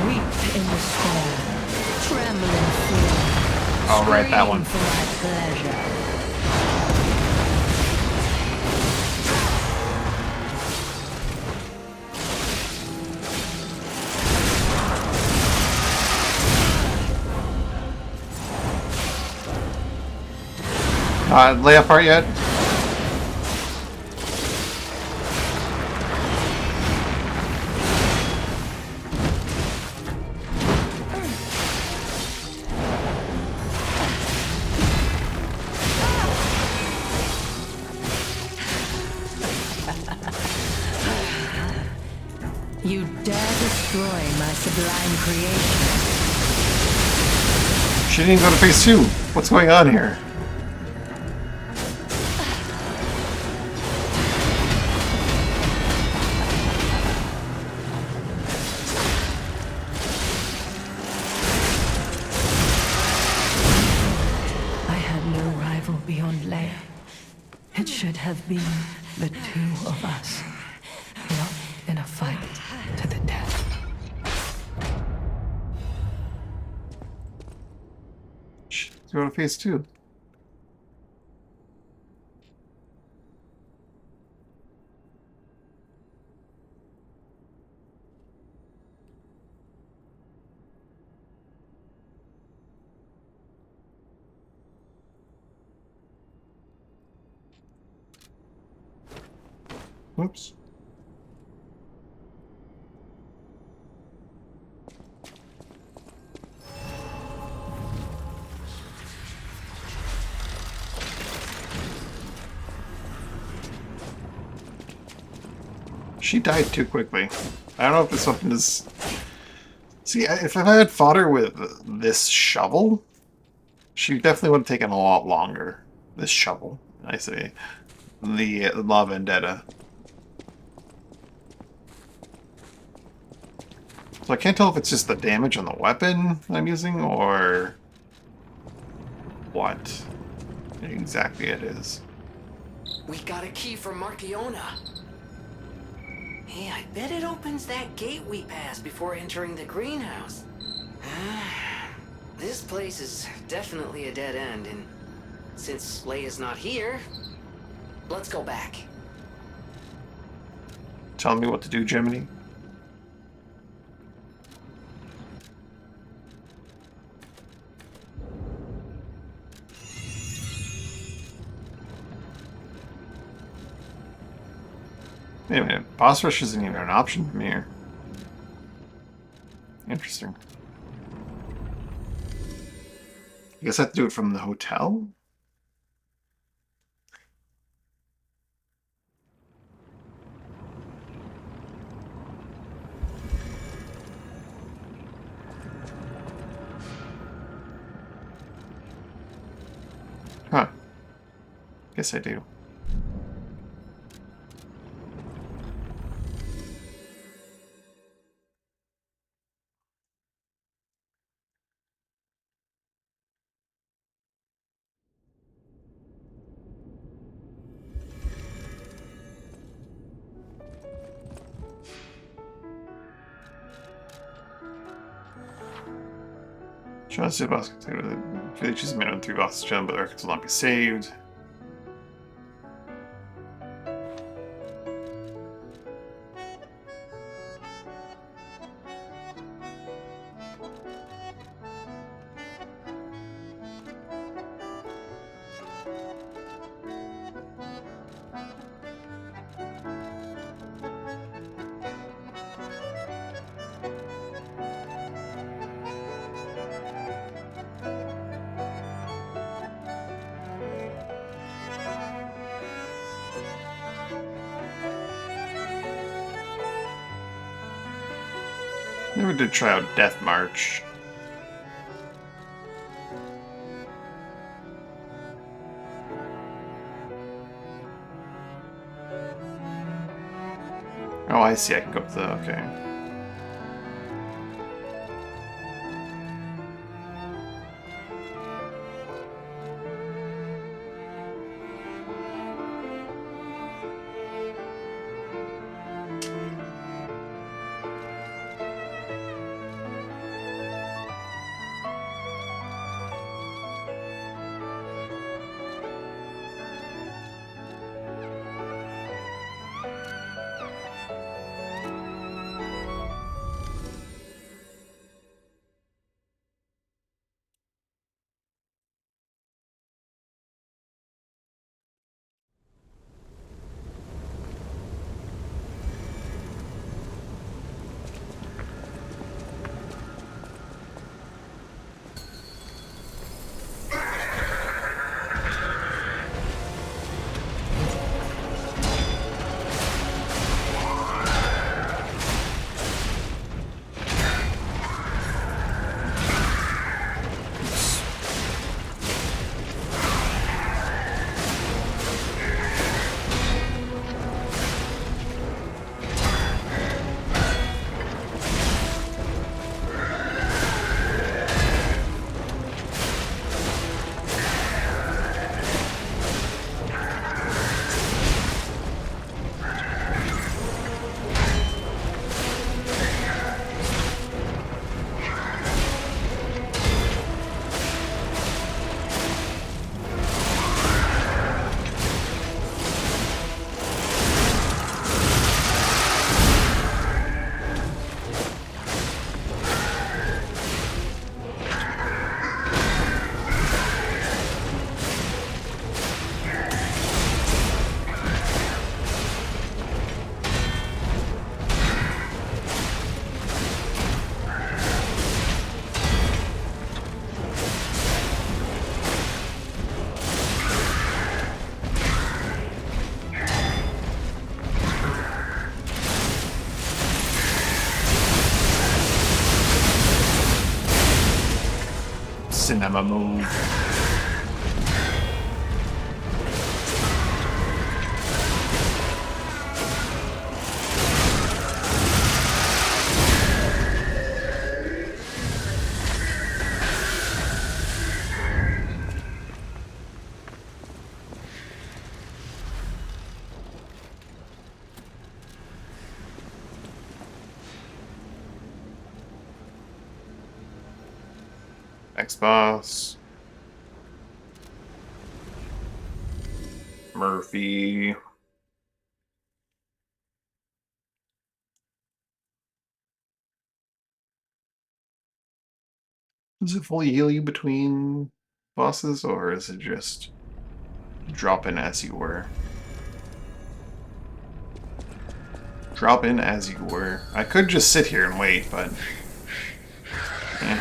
Weep in despair, tremble in fear. Oh, right, that one. For my pleasure. Layup part yet? You dare destroy my sublime creation. She didn't even go to phase 2. What's going on here? Beyond Leia. It should have been the two of us, locked in a fight to the death. Let's go to phase 2. Whoops. She died too quickly. I don't know if there's something to... See, if I had fought her with this shovel, she definitely would have taken a lot longer. This shovel, I say. The La Vendetta. So I can't tell if it's just the damage on the weapon I'm using, or what exactly it is. We got a key from Marchiona. Hey, I bet it opens that gate we passed before entering the greenhouse. This place is definitely a dead end, and since Leia's not here, let's go back. Tell me what to do, Gemini. Wait a minute, boss rush isn't even an option from here. Interesting. I guess I have to do it from the hotel? Huh. Guess I do. Trying to see boss choose a minimum 3 bosses, but the records will not be saved. Never did try out Death March. Oh, I see. I can go up the... okay. Cinema move. X-Boss. Murphy. Does it fully heal you between bosses, or is it just drop in as you were? Drop in as you were. I could just sit here and wait, but... eh.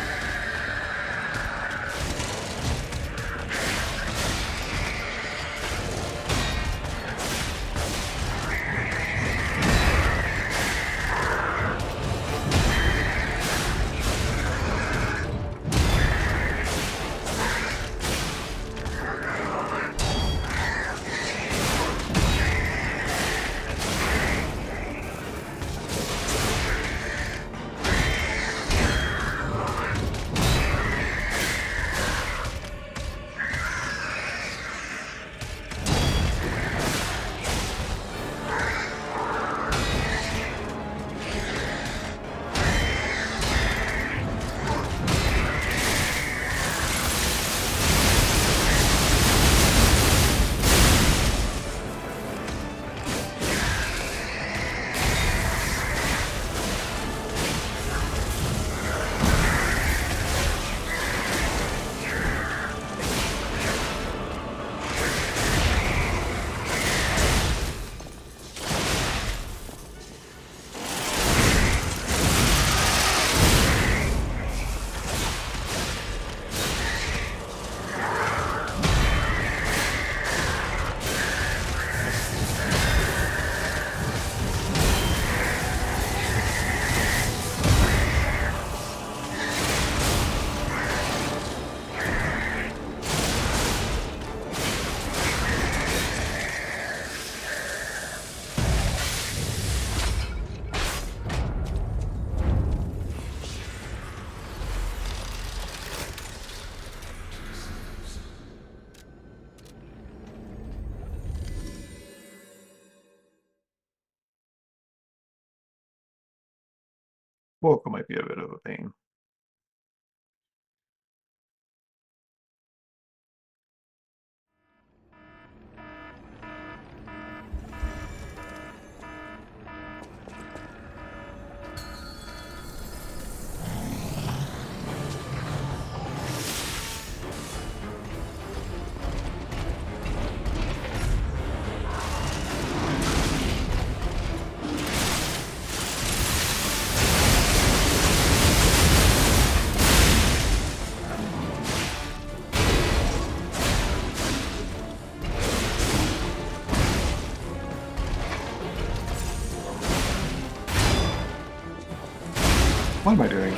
Vocal might be a bit of a pain. What am I doing?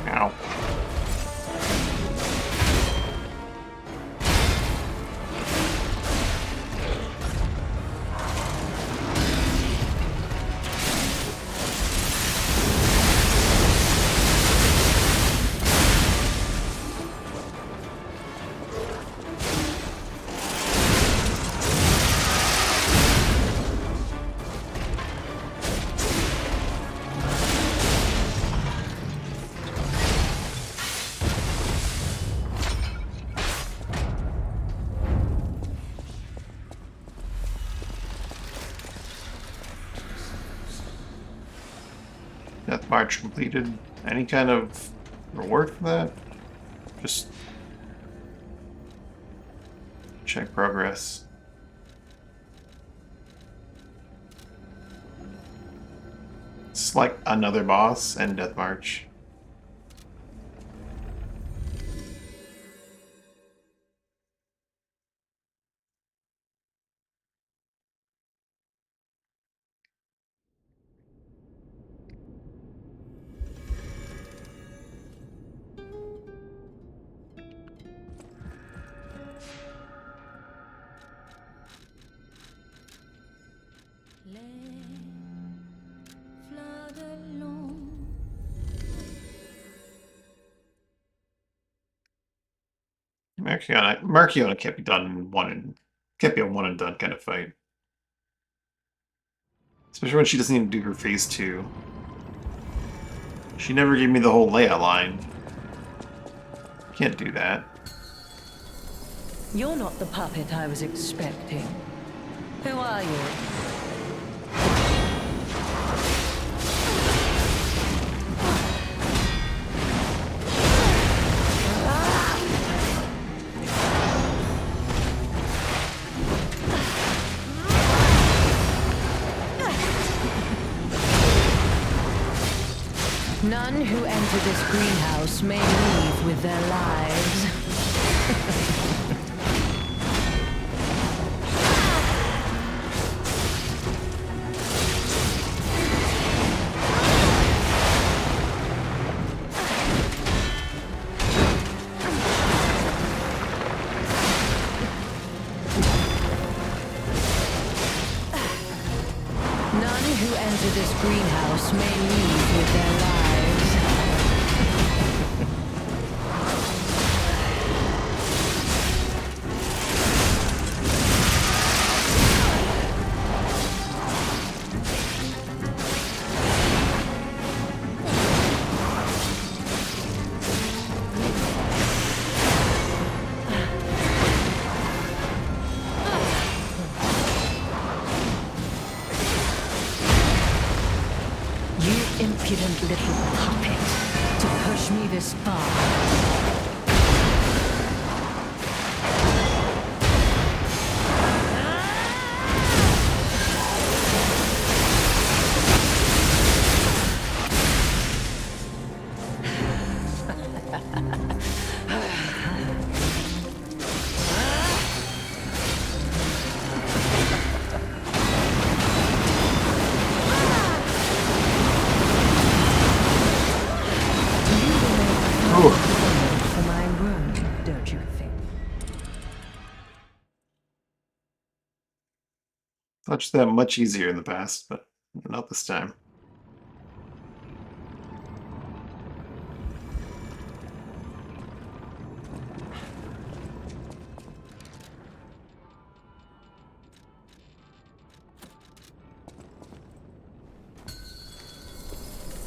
Ow. Death March completed. Any kind of reward for that? Just check progress. It's like another boss and Death March. Markiona can't be done in can't be a one and done kind of fight. Especially when she doesn't even do her phase 2. She never gave me the whole layout line. Can't do that. You're not the puppet I was expecting. Who are you? None who enter this greenhouse may leave with their lives. None who enter this greenhouse may leave with their lives. Impudent little puppet to push me this far. Touched that much easier in the past, but not this time.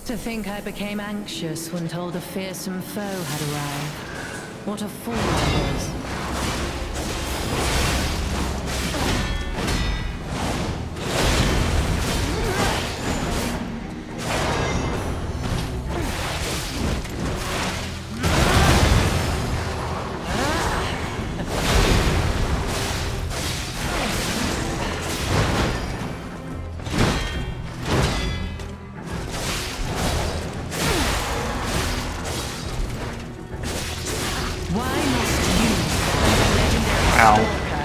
To think I became anxious when told a fearsome foe had arrived. What a fool I was.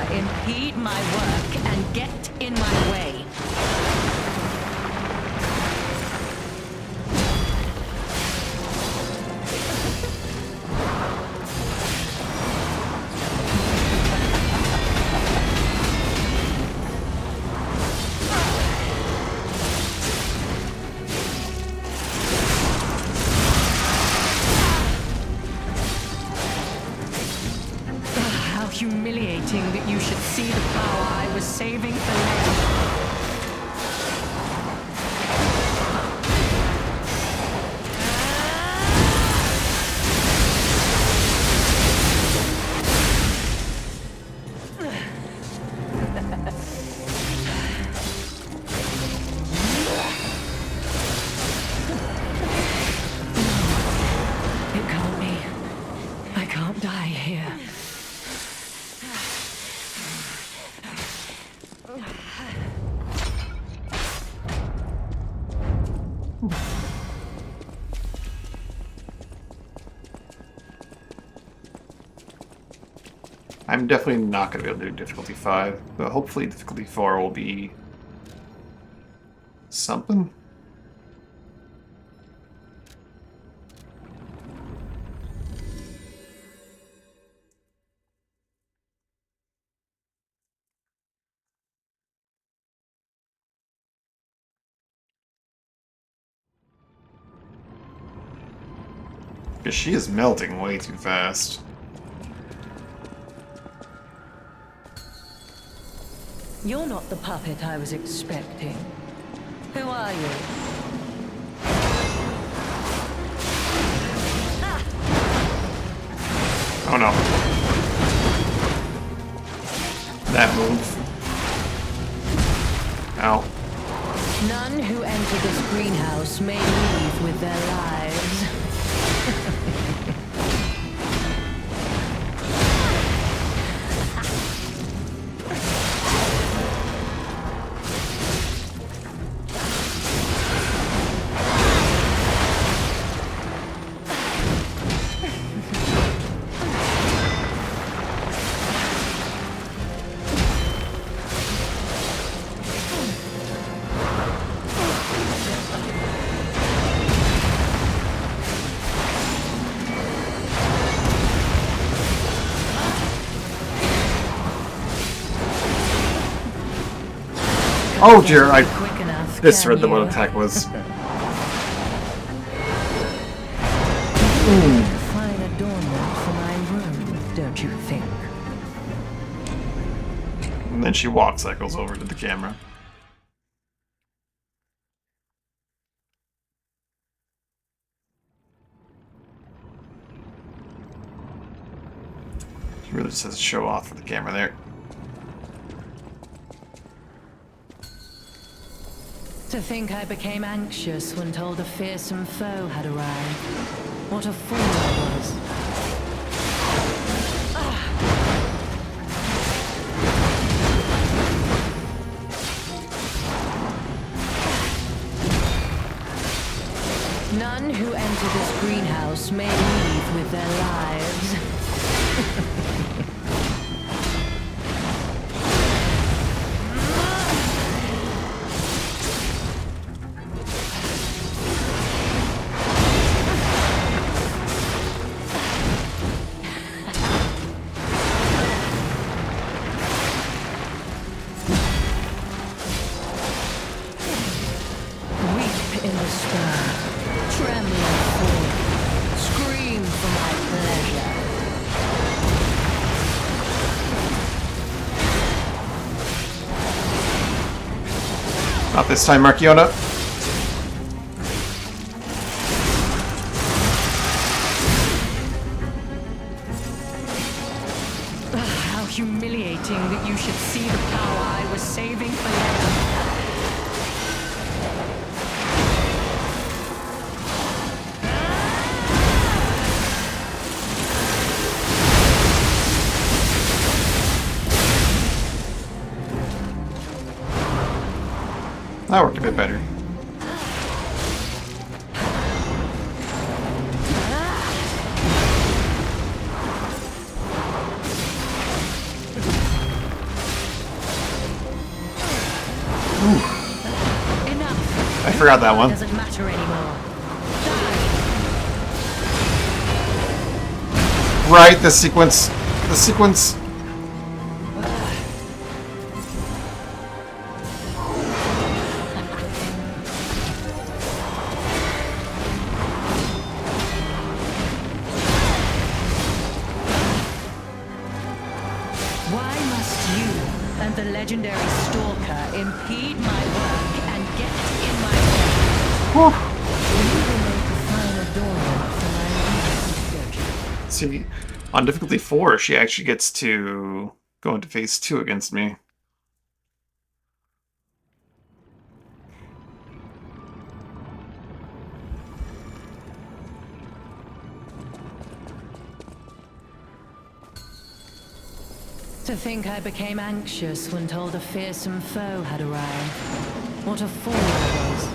Impede my work and get in my way. Humiliating that you should see the power I was saving for later. It can't be. I can't die here. I'm definitely not going to be able to do difficulty 5, but hopefully difficulty 4 will be something. Because she is melting way too fast. You're not the puppet I was expecting. Who are you? Oh no. That move. Ow. None who enter this greenhouse may leave with their lives. Oh dear, I misread the one attack was. Fine adornment for my room, don't you think? And then she walk cycles over to the camera. She really just has to show off for the camera there. To think I became anxious when told a fearsome foe had arrived. What a fool I was. None who enter this greenhouse may leave with their lives. whisper, trembling forth, scream for my pleasure. Not this time, Markiona. How humiliating that you should see the power I was saving for later. That worked a bit better. I forgot that one. Doesn't matter anymore. Right, the sequence. The sequence. Why must you and the legendary Stalker impede my work and get in my way? See, on difficulty 4, she actually gets to go into phase 2 against me. To think I became anxious when told a fearsome foe had arrived. What a fool I was.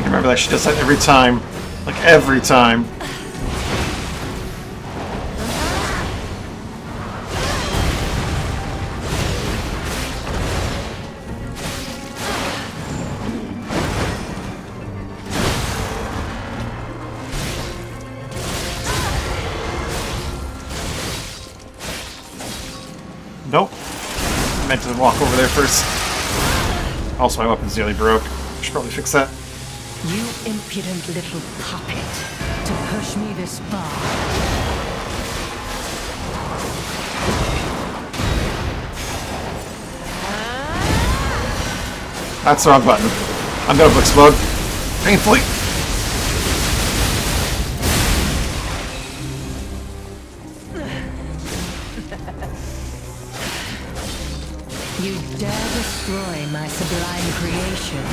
Remember that she does that every time. Like, every time. Nope. I meant to walk over there first. Also, my weapon's nearly broke. Should probably fix that. You impudent little puppet, to push me this far. That's the wrong button. I'm gonna explode. Painfully. You dare destroy my sublime creation.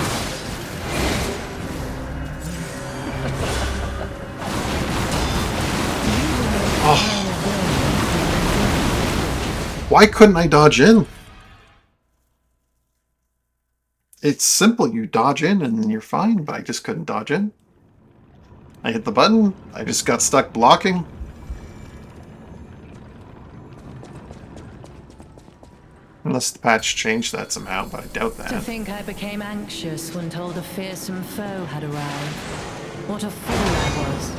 Why couldn't I dodge in? It's simple, you dodge in and you're fine, but I just couldn't dodge in. I hit the button, I just got stuck blocking. Unless the patch changed that somehow, but I doubt that. To think I became anxious when told a fearsome foe had arrived. What a fool I was.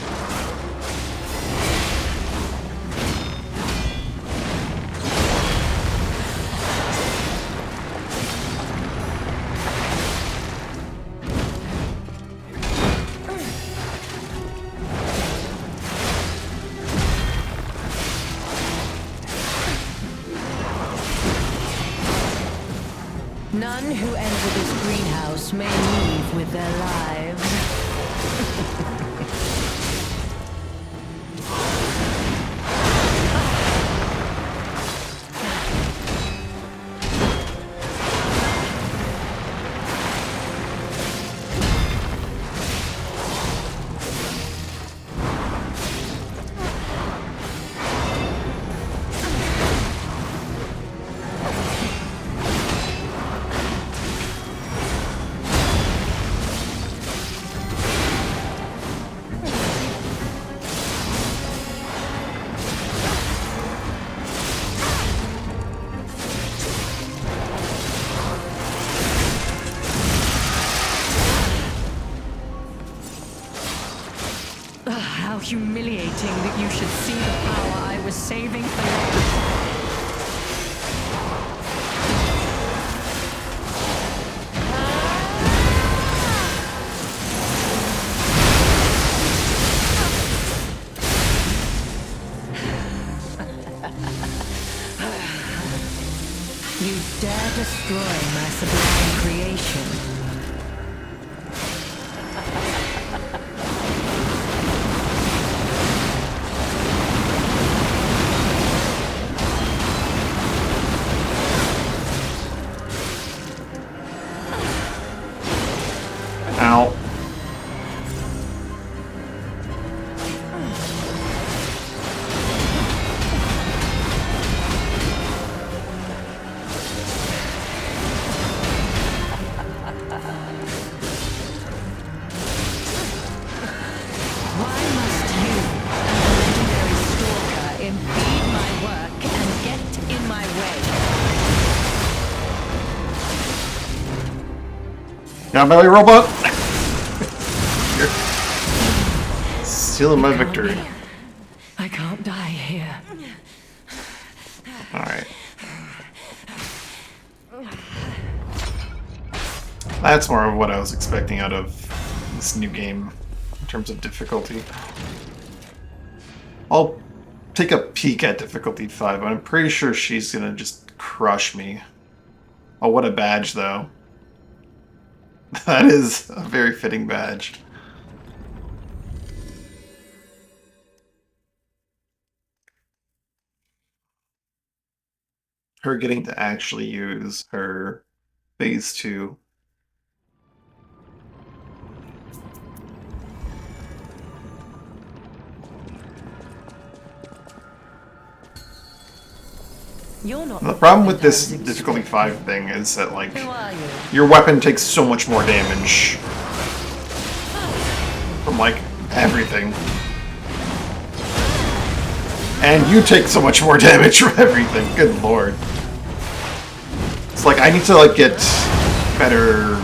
None who enter this greenhouse may leave with their lives. How humiliating that you should see the power I was saving for last. You dare destroy my sublime creation. Ow. Got belly robot! You're stealing my victory. I can't die here. Alright. That's more of what I was expecting out of this new game in terms of difficulty. I'll take a peek at difficulty 5, but I'm pretty sure she's gonna just crush me. Oh, what a badge, though. That is a very fitting badge. Her getting to actually use her phase 2. You're not The problem with this difficulty 5 thing is that, like, your weapon takes so much more damage from, like, everything. And you take so much more damage from everything. Good lord. It's like, I need to, like, get better...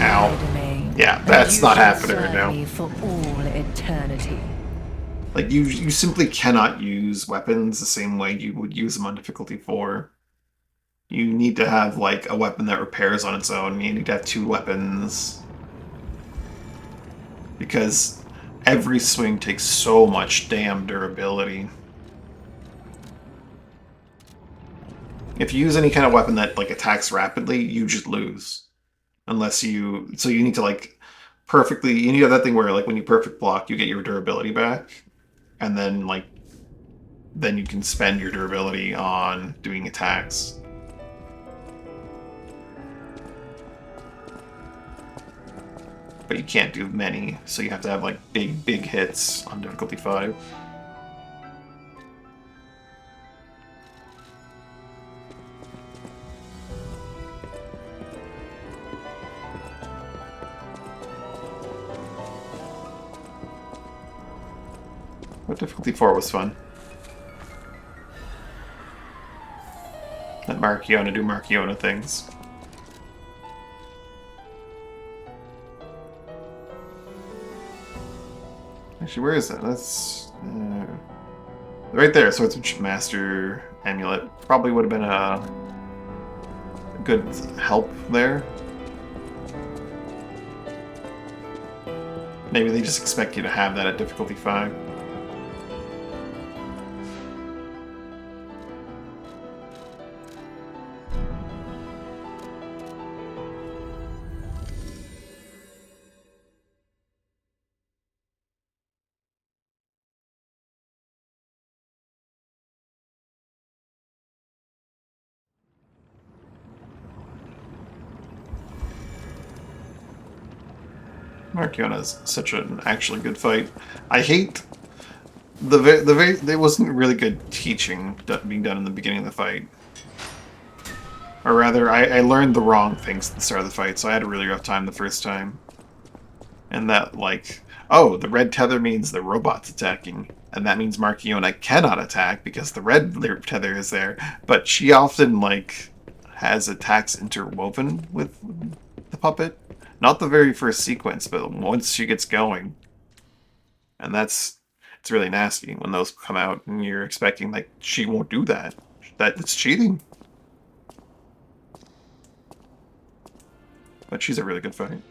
Ow. Yeah, that's not happening right now. For all eternity. Like, you simply cannot use weapons the same way you would use them on difficulty 4. You need to have, like, a weapon that repairs on its own. You need to have 2 weapons. Because every swing takes so much damn durability. If you use any kind of weapon that, like, attacks rapidly, you just lose. Unless you... So you need to, like, perfectly... You need to have that thing where, like, when you perfect block, you get your durability back. And then, like, then you can spend your durability on doing attacks. But you can't do many, so you have to have, like, big hits on difficulty 5. But difficulty 4 was fun. Let Marchiona do Marchiona things. Actually, where is that? That's... right there, Swordsmanship Master Amulet. Probably would have been a good help there. Maybe they just expect you to have that at difficulty 5. Marchiona is such an actually good fight. I hate there wasn't really good teaching being done in the beginning of the fight. Or rather, I learned the wrong things at the start of the fight, so I had a really rough time the first time. And that, like, oh, the red tether means the robot's attacking. And that means Marchiona cannot attack because the red tether is there. But she often, like, has attacks interwoven with the puppet. Not the very first sequence, but once she gets going. And it's really nasty when those come out and you're expecting, like, she won't do that. It's cheating. But she's a really good fight.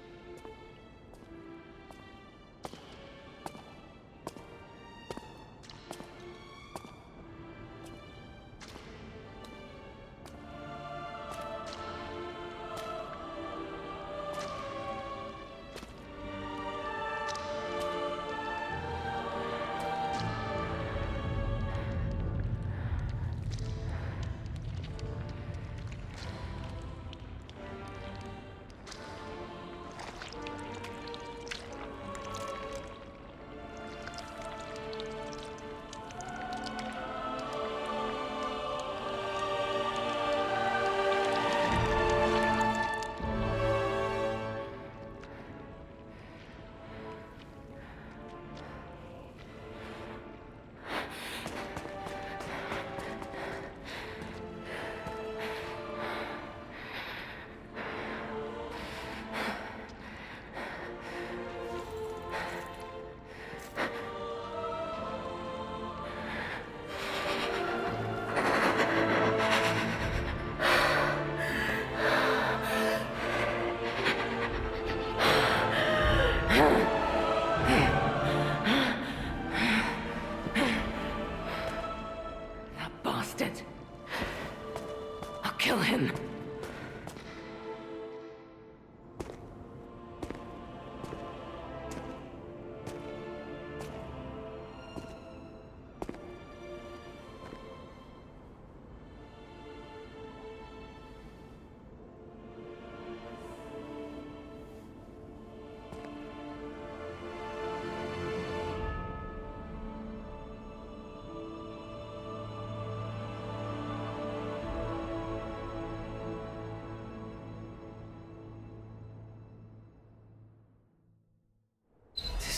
Kill him.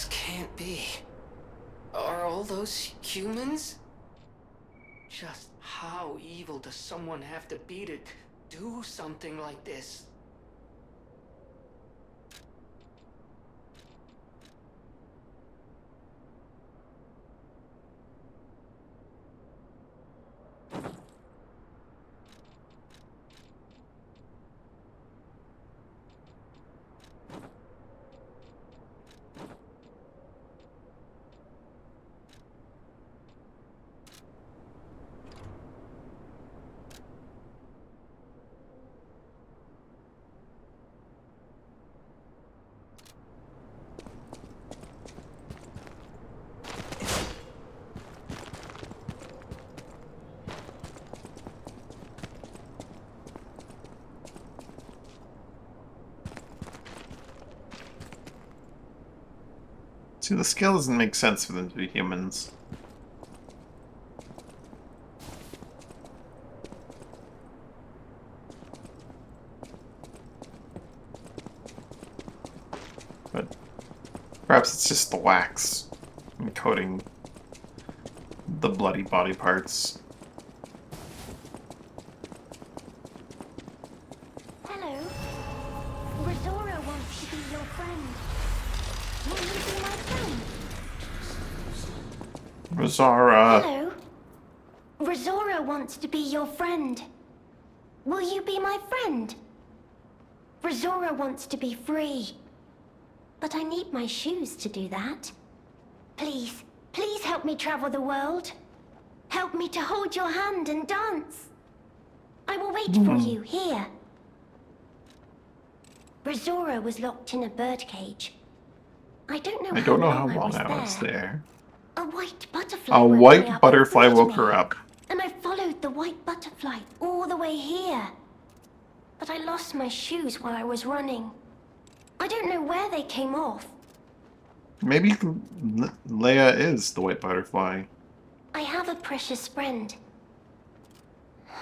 Can't be. Are all those humans? Just how evil does someone have to be to do something like this? See, the scale doesn't make sense for them to be humans. But perhaps it's just the wax encoding the bloody body parts. Hello. Rosora wants to be your friend. Will you be my friend? Rosara. Hello. Rosora wants to be your friend. Will you be my friend? Rosora wants to be free. But I need my shoes to do that. Please, please help me travel the world. Help me to hold your hand and dance. I will wait for you here. Rosora was locked in a birdcage. I don't know how long I was there. A white butterfly. A white butterfly woke her up. And I followed the white butterfly all the way here. But I lost my shoes while I was running. I don't know where they came off. Maybe Leia is the white butterfly. I have a precious friend.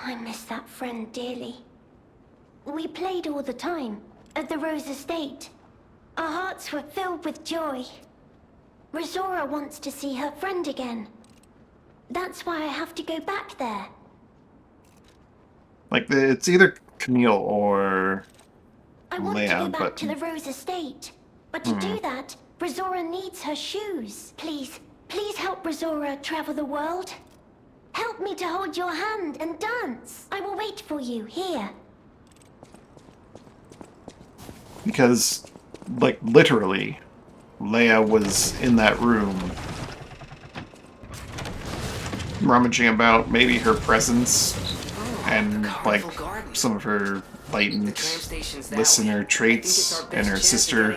I miss that friend dearly. We played all the time at the Rose Estate. Our hearts were filled with joy. Rosora wants to see her friend again. That's why I have to go back there. Like, it's either Camille or I want to go Leia, back but to the Rose Estate. But to do that, Brazora needs her shoes. Please, please help Brazora travel the world. Help me to hold your hand and dance. I will wait for you here. because, like, literally, Leia was in that room rummaging about, maybe her presence and, like, some of her latent listener traits and her sister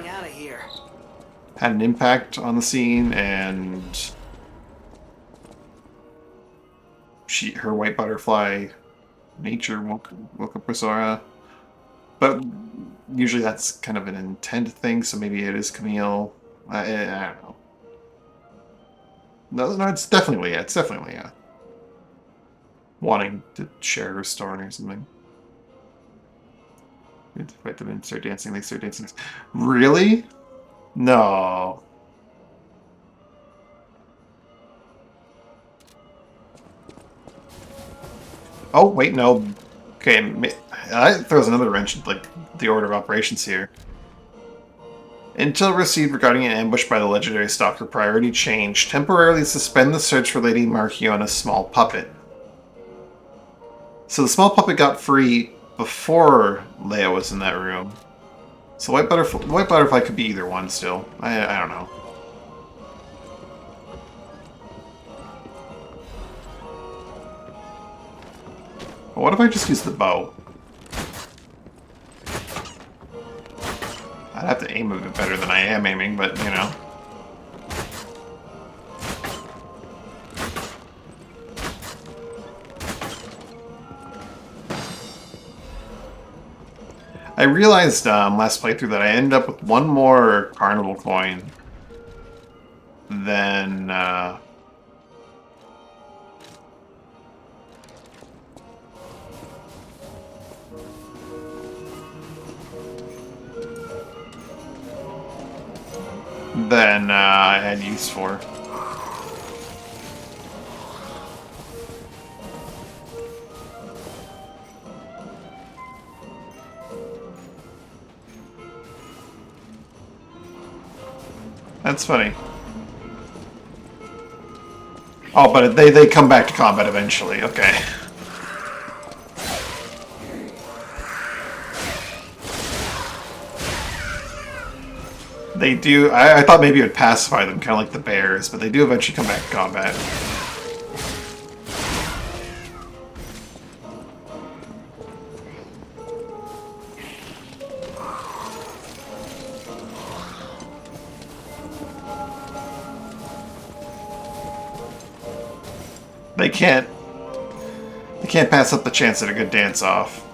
had an impact on the scene, and her white butterfly nature woke up Brazora. But usually that's kind of an intended thing, so maybe it is Camille. I don't know. No, it's definitely Leia. It's definitely Leia. Wanting to share her story or something. We have to fight them and start dancing. They start dancing. Really? No. Oh, wait, no. Okay, that throws another wrench in, like, the order of operations here. Intel received regarding an ambush by the legendary stalker. Priority change. Temporarily suspend the search for Lady Marchiona's small puppet. So the small puppet got free before Leia was in that room. So White Butterfly could be either one still. I don't know. But what if I just use the bow? I'd have to aim a bit better than I am aiming, but you know. I realized last playthrough that I ended up with one more carnival coin than I had use for. That's funny. Oh, but they come back to combat eventually. Okay. They do. I thought maybe it would pacify them, kind of like the bears, but they do eventually come back to combat. They can't pass up the chance at a good dance-off.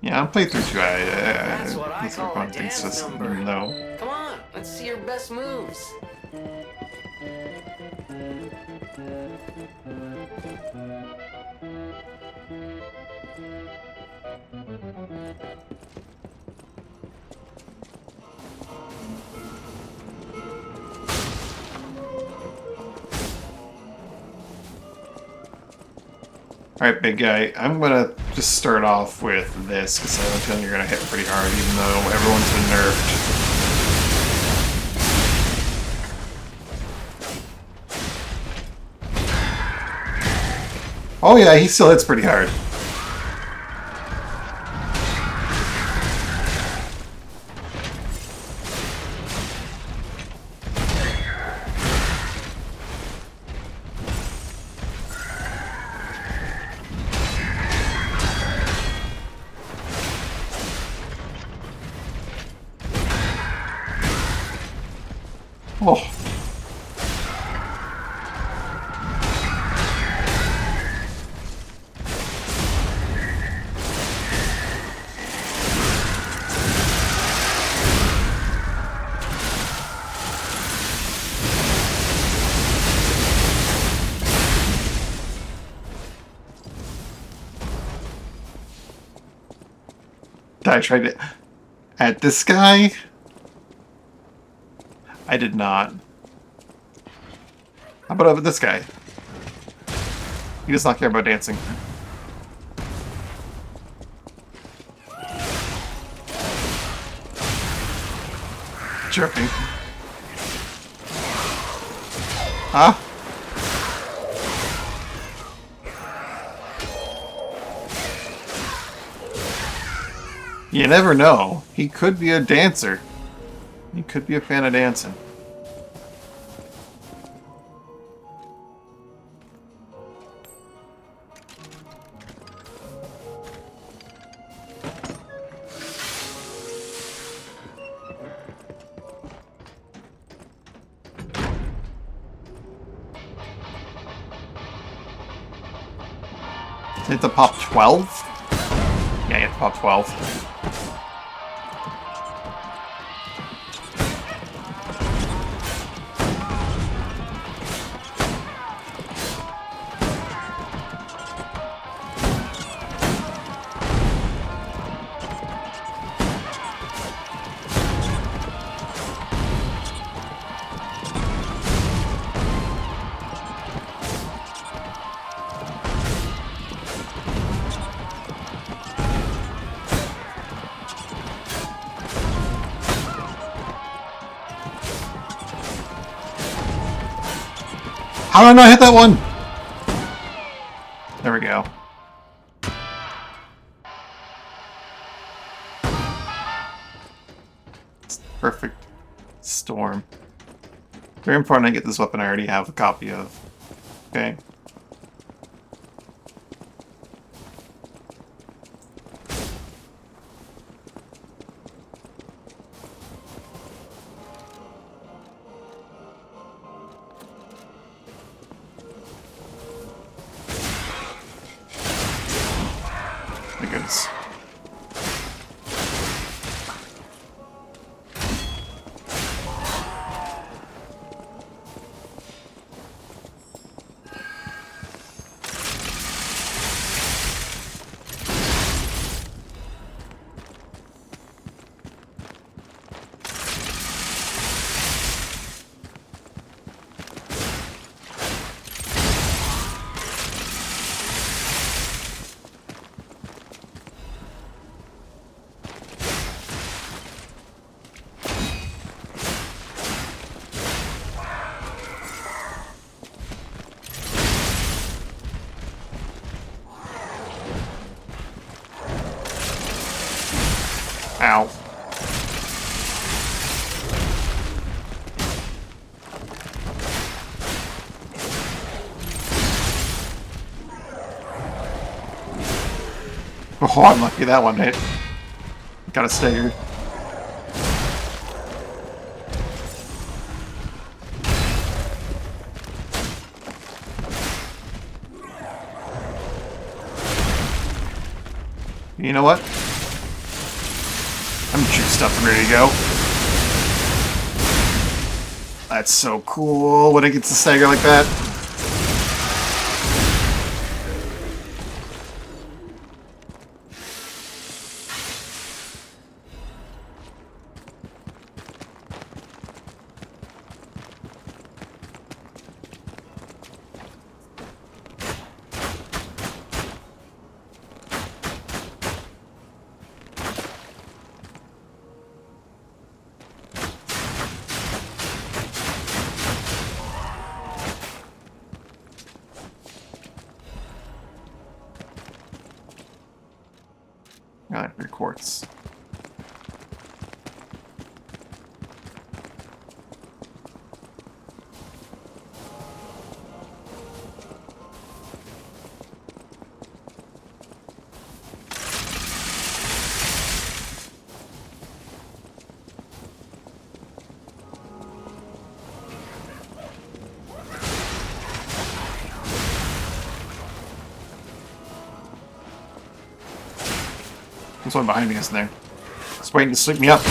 Yeah, I'm playing through 2. That's what I call a one dance thinks number. no. Come on, let's see your best moves. Alright, big guy, I'm gonna just start off with this, because I have a feeling you're gonna hit pretty hard, even though everyone's been nerfed. Oh yeah, he still hits pretty hard. Oh. I tried to... At this guy? I did not. How about over this guy? He does not care about dancing. Joking. Huh? You never know. He could be a dancer. He could be a fan of dancing. You have to pop 12? Yeah, you have to pop 12. How did I not hit that one? There we go. Perfect storm. Very important I get this weapon I already have a copy of. Okay. My goodness. Ow. Oh, I'm lucky that one hit. Got a staggered. You know what? I'm juiced up and ready to go. That's so cool when it gets to stagger like that. Got 3 quartz. There's one behind me, isn't there? It's waiting to sleep me up.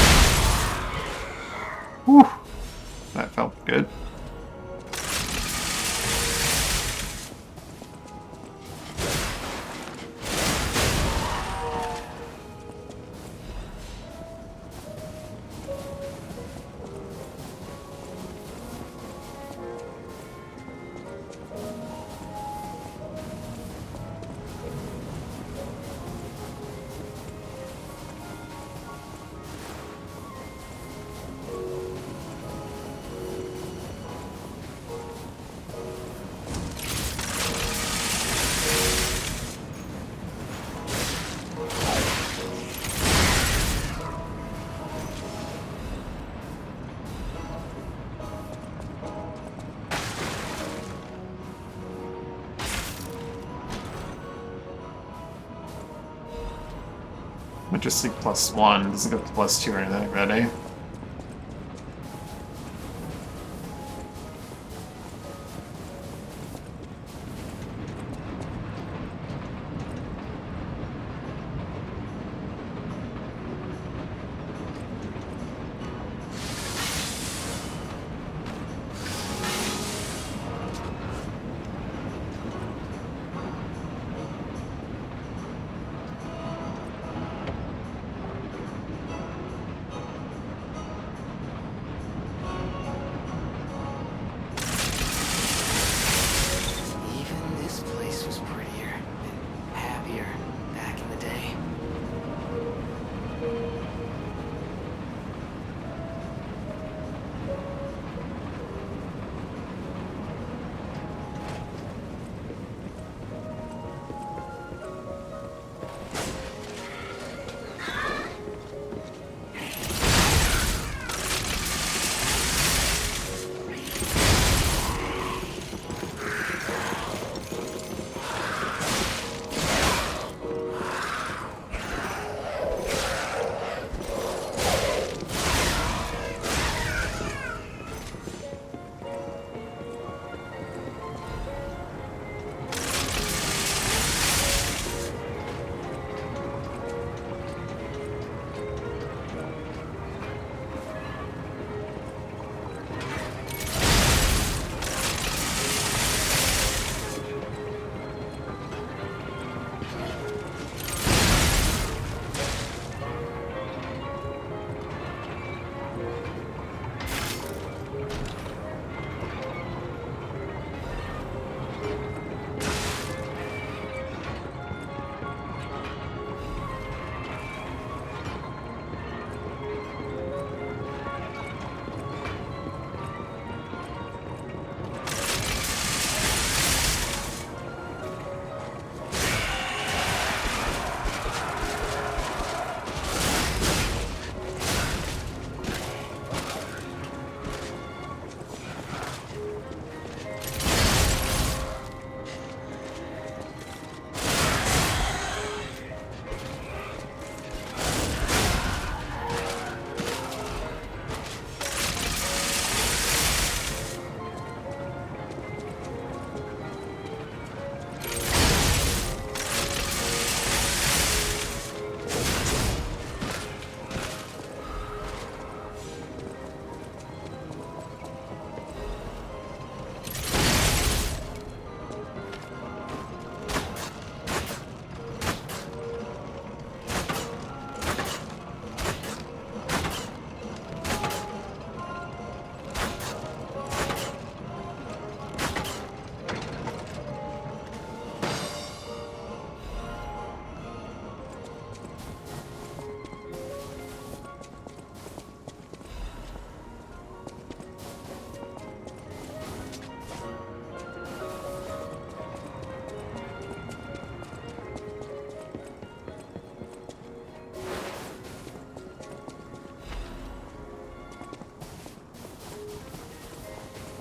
Whew. That felt good. just like +1. It doesn't go to +2 or anything like that, eh? Even this place was prettier and happier back in the day.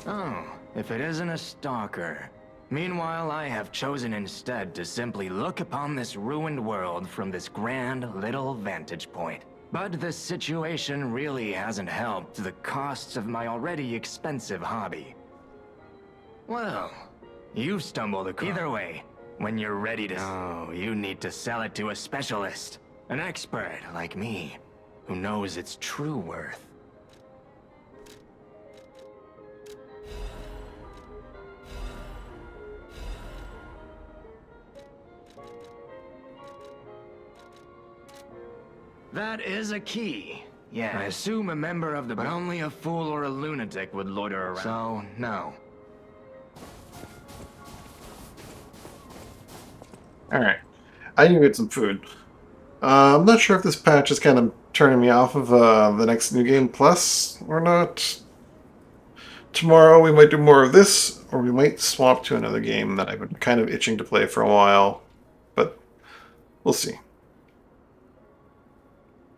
Oh, if it isn't a stalker. Meanwhile, I have chosen instead to simply look upon this ruined world from this grand little vantage point. But this situation really hasn't helped the costs of my already expensive hobby. Well, you've stumbled across... Either way, when you're ready to... Oh, you need to sell it to a specialist. An expert like me, who knows its true worth. That is a key. Yeah. I assume a member of the... But only a fool or a lunatic would loiter around. So, no. Alright. I need to get some food. I'm not sure if this patch is kind of turning me off of the next New Game Plus or not. Tomorrow we might do more of this, or we might swap to another game that I've been kind of itching to play for a while. But we'll see.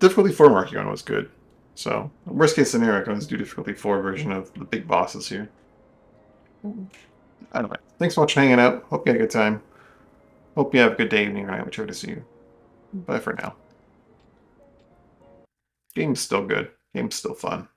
Difficulty 4 Markion was good. So, worst case scenario, I can always do Difficulty 4 version of the big bosses here. Anyway, thanks for watching, hanging out. Hope you had a good time. Hope you have a good day, evening, or night, whichever to see you. Bye for now. Game's still good. Game's still fun.